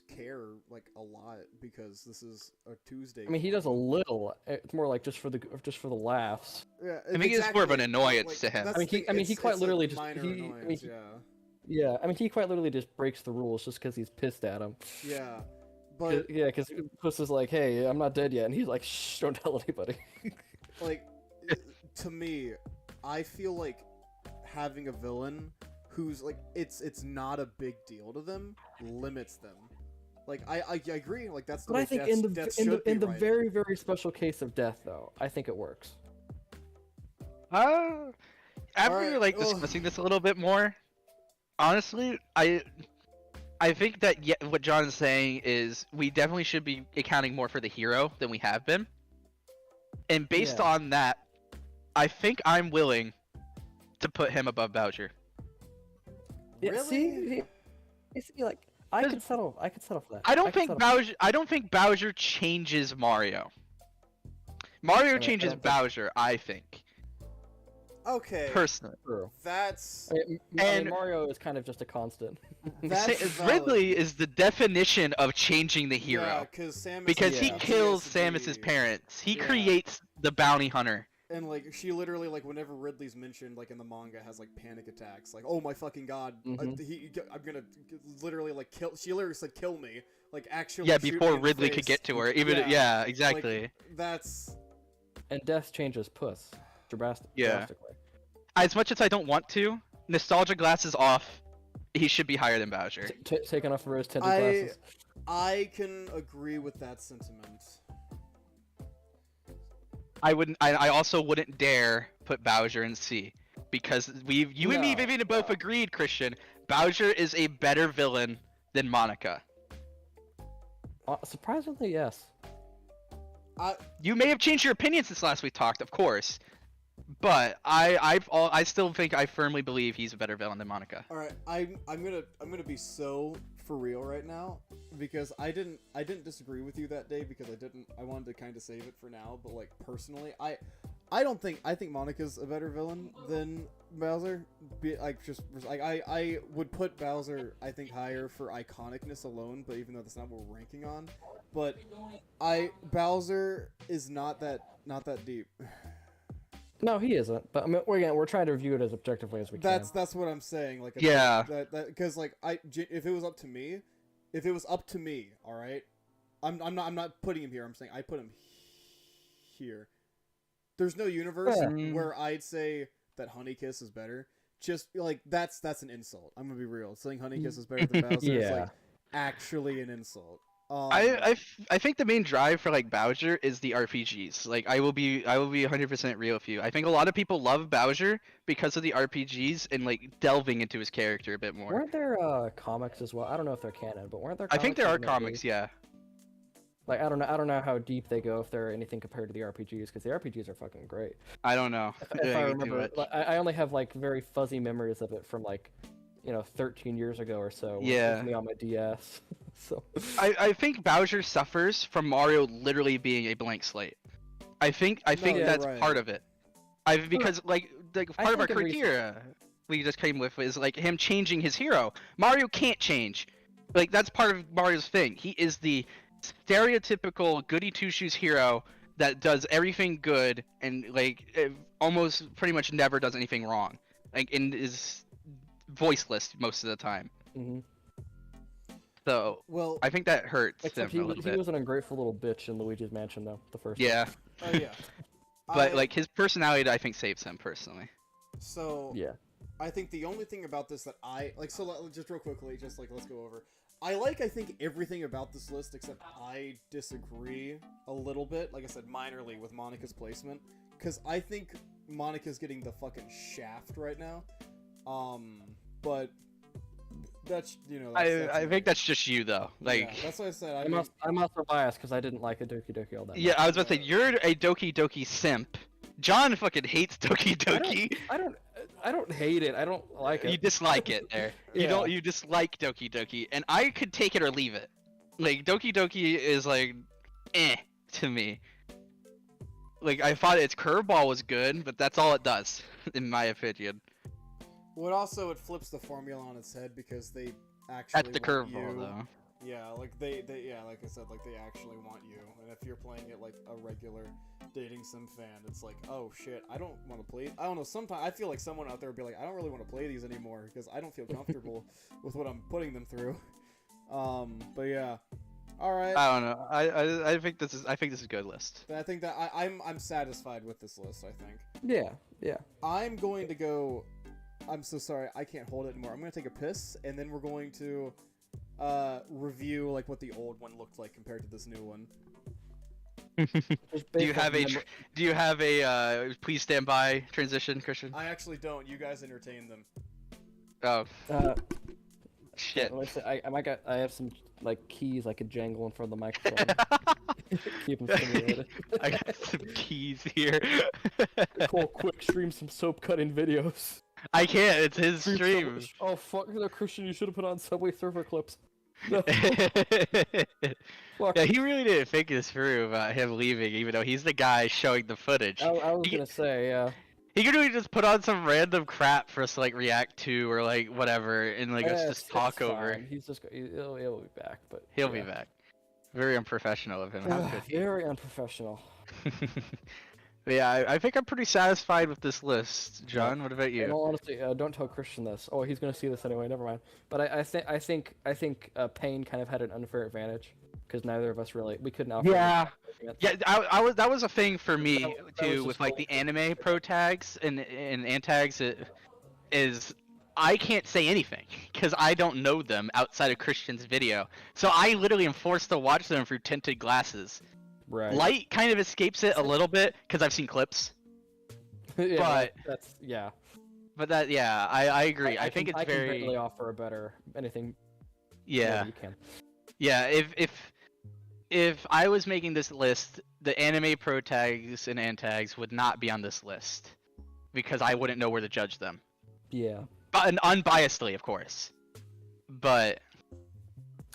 care like a lot because this is a Tuesday. I mean, he does a little. It's more like just for the laughs. Yeah, I think it's more of an annoyance to him. that's I mean, he quite it's literally like just- minor he- I mean, annoyance, he- yeah. Yeah, I mean, he quite literally just breaks the rules just because he's pissed at him. Yeah, but Yeah, because Puss is like, "Hey, I'm not dead yet," and he's like, "Shh, don't tell anybody." like to me, I feel like having a villain who's like it's not a big deal to them limits them. Like I agree. Like that's the But way I think Death should be in the written. very very special case of Death, though, I think it works. After Alright, like ugh. discussing this a little bit more, honestly, I think that what John's saying is we definitely should be accounting more for the hero than we have been. And based Yeah. on that, I think I'm willing to put him above Bowser. Yeah, Really? see, like I Does- could settle for that. I don't could think settle. Bowser. I don't think Bowser changes Mario. Mario I changes don't think- Bowser. I think. Okay. Personally. True. That's I mean, And- Mario is kind of just a constant. that's valid. Ridley is the definition of changing the hero. Yeah, because Samus Because Yeah. he kills has to Samus's be- parents. He Yeah. creates the bounty hunter. And like she literally like whenever Ridley's mentioned like in the manga has like panic attacks like oh my fucking god Mhm. I'm gonna literally like kill she literally said kill me like actually Yeah, shoot me before in the Ridley could face. get to her. Even Yeah, yeah, exactly. That's And death changes puss Yeah. drastically. As much as I don't want to, nostalgia glasses off, he should be higher than Bowser. Taking off rose tinted I glasses. I can agree with that sentiment. I wouldn't. I also wouldn't dare put Bowser in C because you and me, No, Vivian, both no. agreed, Christian. Bowser is a better villain than Monica. Surprisingly, yes. You may have changed your opinion since last we talked, of course, but I still think I firmly believe he's a better villain than Monica. All right, I'm gonna be so for real right now because I didn't disagree with you that day because I wanted to kind of save it for now, but like personally I think Monica's a better villain than Bowser. I would put Bowser I think higher for iconicness alone, but even though that's not what we're ranking on, but Bowser is not that deep. No, he isn't. But I mean, we're trying to review it as objectively as we can. That's what I'm saying. Like, Yeah. that because like if it was up to me, all right, I'm not putting him here. I'm saying I put him here. There's no universe Yeah. where I'd say that Honeykiss is better. Just like that's an insult. I'm gonna be real. Saying Honeykiss is better than Bowser is Yeah. like actually an insult. I think the main drive for like Bowser is the RPGs. Like I will be 100% real with you. I think a lot of people love Bowser because of the RPGs and like delving into his character a bit more. Weren't there comics as well? I don't know if they're canon, but weren't there? I think there are maybe- comics, yeah. Like I don't know how deep they go if they're anything compared to the RPGs because the RPGs are fucking great. I don't know. If I Too remember, much. like, I only have like very fuzzy memories of it from like, 13 years ago or so. when it Yeah. was me on my DS. So. I think Bowser suffers from Mario literally being a blank slate. I think you're that's right. part of it. Because like part of our think in recent- criteria we just came with is like him changing his hero. Mario can't change. Like that's part of Mario's thing. He is the stereotypical goody two shoes hero that does everything good and like almost pretty much never does anything wrong. Like and is voiceless most of the time. Mhm. So well, I think that hurts Except him a little he bit. was an ungrateful little bitch in Luigi's Mansion though, the first. one. Yeah. oh yeah, But like his personality, I think saves him personally. so Yeah. I think the only thing about this that I like, so just real quickly, just like let's go over. I think everything about this list except I disagree a little bit. Like I said, minorly with Monica's placement, because I think Monica's getting the fucking shaft right now. But that's that's I think that's just you though. Like yeah, that's what I said. I'm also biased because I didn't like a Doki Doki all that. yeah, much. I was about to say you're a Doki Doki simp. John fucking hates Doki Doki. I don't hate it. I don't like it. You dislike it there. Yeah. You dislike Doki Doki, and I could take it or leave it. Like Doki Doki is like, to me. Like I thought its curveball was good, but that's all it does, in my opinion. Well, also it flips the formula on its head because they actually That's the want curveball you. though. Yeah, like they yeah, like I said, like they actually want you. And if you're playing it like a regular dating sim fan, it's like, oh shit, I don't want to play. I don't know. Sometimes I feel like someone out there would be like, I don't really want to play these anymore because I don't feel comfortable with what I'm putting them through. But yeah, all right. I don't know. I think this is a good list. I think that I'm satisfied with this list. I think Yeah. I'm going to go. I'm so sorry, I can't hold it anymore. I'm gonna take a piss, and then we're going to review like what the old one looked like compared to this new one. Just Do you based off have a please stand by transition, Christian? I actually don't. You guys entertain them. Oh Uh, shit. let's see, I have some like keys I could jangle in front of the microphone. Keep them stimulated. I got some keys here. Cool, quick, stream some soap cutting videos. I can't. It's his stream. Oh fuck, no, Christian, you should have put on Subway Surfer clips. No, fuck. Yeah, he really didn't think this through about him leaving, even though he's the guy showing the footage. I was he- gonna say, yeah. He could really just put on some random crap for us to like react to or like whatever, and like us Yeah, just it's talk over. fine. He's just he'll be back, but He'll be yeah. back. Very unprofessional of him. How could he? Very unprofessional. But yeah, I think I'm pretty satisfied with this list. John, what about In you? all honesty, don't tell Christian this. Oh, he's gonna see this anyway. Never mind. But I think Payne kind of had an unfair advantage because neither of us really we couldn't outfit. Yeah. Yeah, I was that was a thing for me That was too just with like really the anime pro tags and antags. Is I can't say anything because I don't know them outside of Christian's video. So I literally am forced to watch them through tinted glasses. Right. Light kind of escapes it a little bit because I've seen clips. Yeah, but- that's yeah. But that yeah, I agree. I think I it's can very definitely offer a better anything. more yeah. than you can. Yeah, if I was making this list, the anime pro tags and antags would not be on this list because I wouldn't know where to judge them. Yeah. But and unbiasedly, of course. But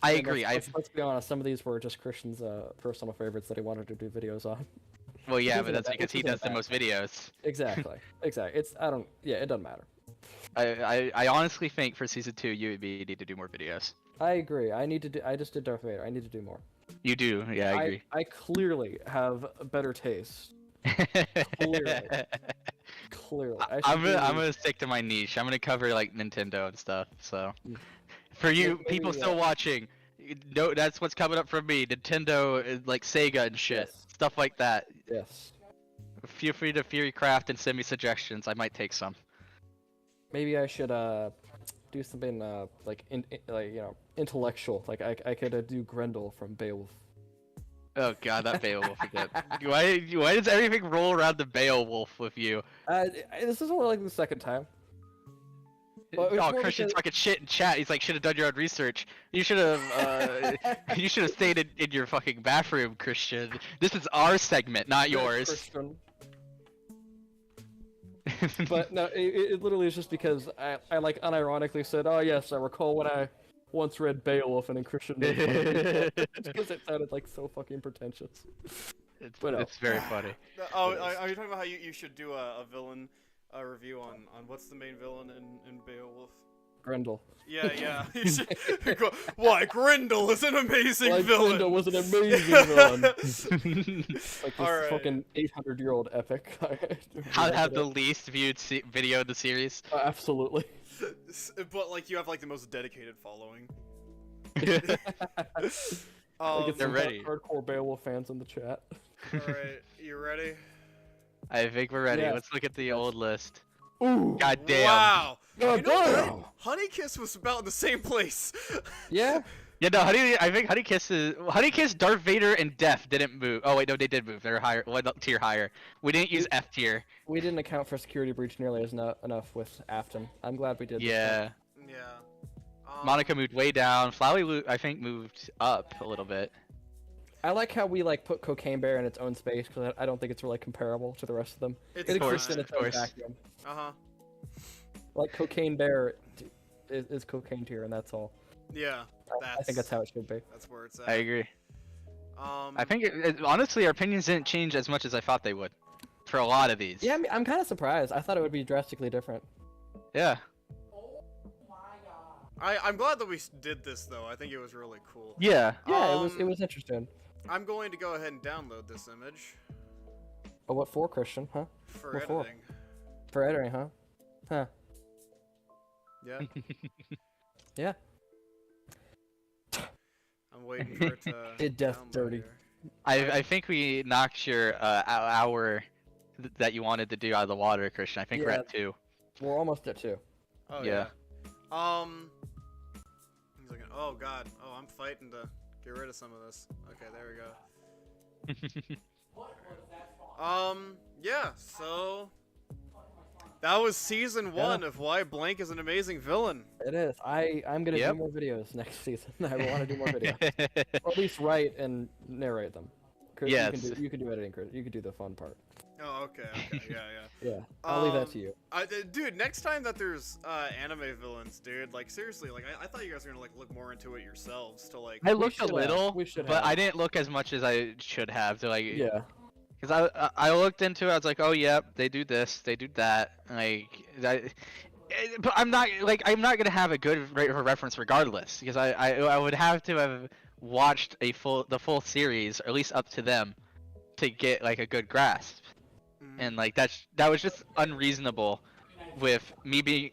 I And agree. let's be honest. Some of these were just Christian's personal favorites that he wanted to do videos on. Well, yeah, isn't but that's a bad- because he isn't a does the bad most thing. videos. Exactly. Exactly. It doesn't matter. I honestly think for season 2 you need to do more videos. I agree. I just did Darth Vader. I need to do more. You do, yeah, I agree. I clearly have a better taste. Clearly. I I'm should gonna do- I'm gonna stick to my niche. I'm gonna cover like Nintendo and stuff. So Mm. for you Maybe, people still watching, no, that's what's coming up from me. Nintendo, like Sega and shit, Yes. stuff like that. Yes. Feel free to Furycraft and send me suggestions. I might take some. Maybe I should do something like intellectual. Like I could do Grendel from Beowulf. Oh god, that Beowulf again. Why does everything roll around the Beowulf with you? This is only like the second time. Well, it's Oh, more Christian's because- talking shit in chat. He's like, should have done your own research. You should have, you should have stayed in your fucking bathroom, Christian. This is our segment, not yours. Christian. But no, it literally is just because I like unironically said, oh yes, I recall when I once read Beowulf and then Christian made fun of me. Because it sounded like so fucking pretentious. But no. It's very funny. Oh, are you talking about how you should do a villain review on what's the main villain in Beowulf? Grendel. Yeah, yeah. You should go, why, Grendel is an amazing Like villain. Grendel was an amazing villain. Like this Alright. fucking 800-year-old epic. How have the least viewed video in the series? Absolutely. But like you have like the most dedicated following. Like Um, They're ready. Hardcore Beowulf fans in the chat. all right, you ready? I think we're ready. Yes. Let's look at the old list. Ooh. God damn. Wow. God You know what? damn. Honeykiss was about in the same place. Yeah. Yeah, no, I think Honeykiss, Darth Vader, and Death didn't move. Oh wait, no, they did move. They're higher, one tier higher. We didn't use F tier. We didn't account for security breach nearly as enough with Afton. I'm glad we did. this Yeah. Yeah. Monica moved way down. Flowey, I think, moved up a little bit. I like how we like put Cocaine Bear in its own space because I don't think it's really comparable to the rest of them. It's It Of course, exists in its of own course. vacuum. Uh-huh. Like Cocaine Bear is cocaine tier, and that's all. Yeah. I think that's how it should be. That's where it's at. I agree. Um, I think, honestly, our opinions didn't change as much as I thought they would. For a lot of these. Yeah, I'm kind of surprised. I thought it would be drastically different. Yeah. I'm glad that we did this though. I think it was really cool. Yeah. Yeah, it Um, was interesting. I'm going to go ahead and download this image Oh, what for, Christian? Huh? for What for? editing. For editing, huh? Huh? Yeah. Yeah. I'm waiting for it to. Did death download dirty. here. I think we knocked your hour that you wanted to do out of the water, Christian. I think we're Yeah. at 2. We're almost at 2. Oh Yeah. yeah. He's like, oh god. Oh, I'm fighting to get rid of some of this. Okay, there we go. Yeah. So that was season 1 of Why Blank is an Amazing Villain. It is. I'm gonna Yep. do more videos next season. I want to do more videos, or at least write and narrate them. Chris, Yes. you can do editing, Chris. You can do the fun part. Oh, okay. Yeah, yeah. Yeah, I'll leave that to you. Dude, next time that there's anime villains, dude, like seriously, like I thought you guys were gonna like look more into it yourselves to like. I looked a should have. little, We should but have. I didn't look as much as I should have to like. Yeah. Because I looked into it, I was like, oh yep, they do this, they do that, like but I'm not gonna have a good reference regardless, because I would have to have watched the full series, or at least up to them, to get like a good grasp, and like that was just unreasonable, with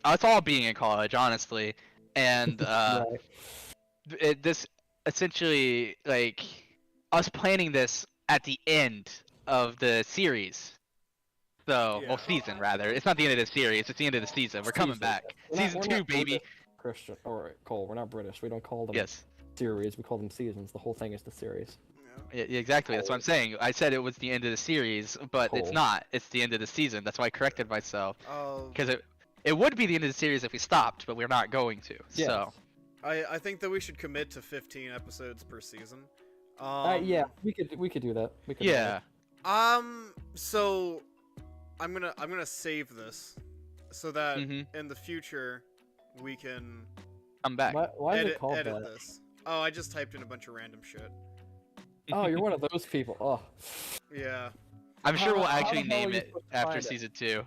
us all being in college, honestly, and Right. this essentially like us planning this at the end of the series. So, well, Yeah. season rather. It's not the end of the series. It's the end of the season. We're coming Season, back. We're not- Season we're 2, not baby. British, Christian or Cole. We're not British. We don't call them Yes. series. We call them seasons. The whole thing is the series. Exactly. That's what I'm saying. I said it was the end of the series, but it's Cole. not. It's the end of the season. That's why I corrected myself. Oh, Because it would be the end of the series if we stopped, but we're not going to. Yes. So. I think that we should commit to 15 episodes per season. Yeah, we could do that. We could do Yeah. that. So I'm gonna save this so that Mhm. in the future we can I'm back. Why is edit, it called edit that? this. Oh, I just typed in a bunch of random shit. Oh, you're one of those people. Oh, Yeah, I'm sure How- we'll how the actually hell are name you it supposed to after find it? season 2.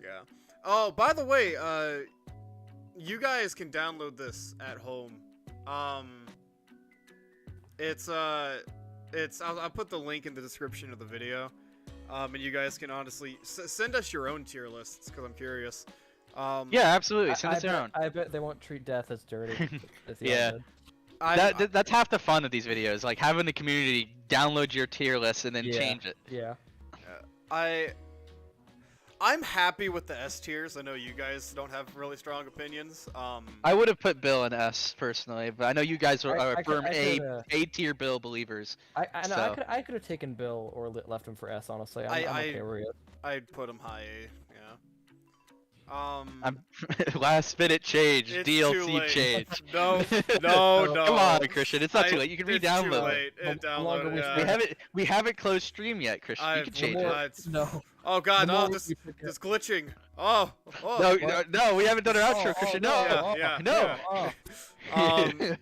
yeah. Oh, by the way, you guys can download this at home. I'll put the link in the description of the video. And you guys can honestly send us your own tier lists because I'm curious. Yeah, absolutely. Send us your own. I bet they won't treat death as dirty. as the Yeah. did. That's half the fun of these videos, like having the community download your tier list and then Yeah. change it. Yeah. I'm happy with the S tiers. I know you guys don't have really strong opinions. I would have put Bill in S personally, but I know you guys are I firm could, A tier Bill believers. I know. So. I could have taken Bill or left him for S. Honestly, I'm okay where he is. I'd put him high A. Yeah. I'm last minute change, It's too DLC late. change. No, no, no. Come on, Christian, it's not too I- late. You can it's re-download too it. late. It The longer downloaded. we Yeah. We haven't closed stream yet, Christian. You I've- can change more- it. It's- No. Oh god, The oh more this we forget- this glitching. Oh. No, we haven't done our outro, Christian. No, Yeah, no. Oh,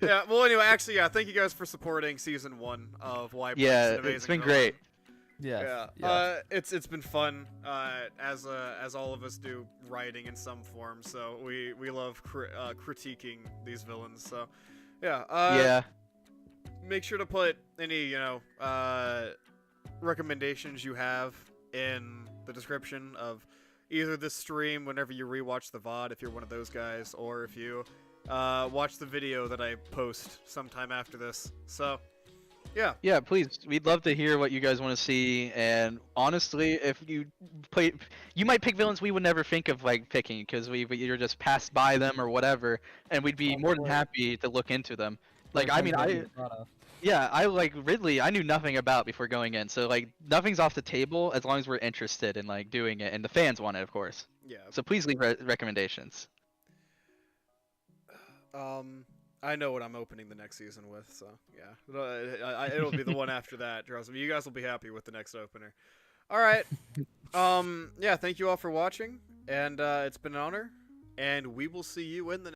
Yeah. Well, anyway, actually, yeah. Thank you guys for supporting season 1 of Why Bricks Yeah, and Amazing it's been Villain. great. yes. Yeah. It's been fun. As all of us do writing in some form. So we love critiquing these villains. So yeah. Yeah. Make sure to put any recommendations you have in the description of either this stream whenever you rewatch the VOD if you're one of those guys, or if you watch the video that I post sometime after this. So yeah. Yeah, please. We'd love to hear what you guys want to see. And honestly, if you might pick villains we would never think of like picking because you're just passed by them or whatever, and we'd be more than happy to look into them. Like, I mean, I like Ridley. I knew nothing about before going in, so like nothing's off the table as long as we're interested in like doing it, and the fans want it, of course. Yeah. So please leave recommendations. I know what I'm opening the next season with, so yeah. It'll be the one after that, trust me. You guys will be happy with the next opener. All right. Yeah, thank you all for watching, and it's been an honor, and we will see you in the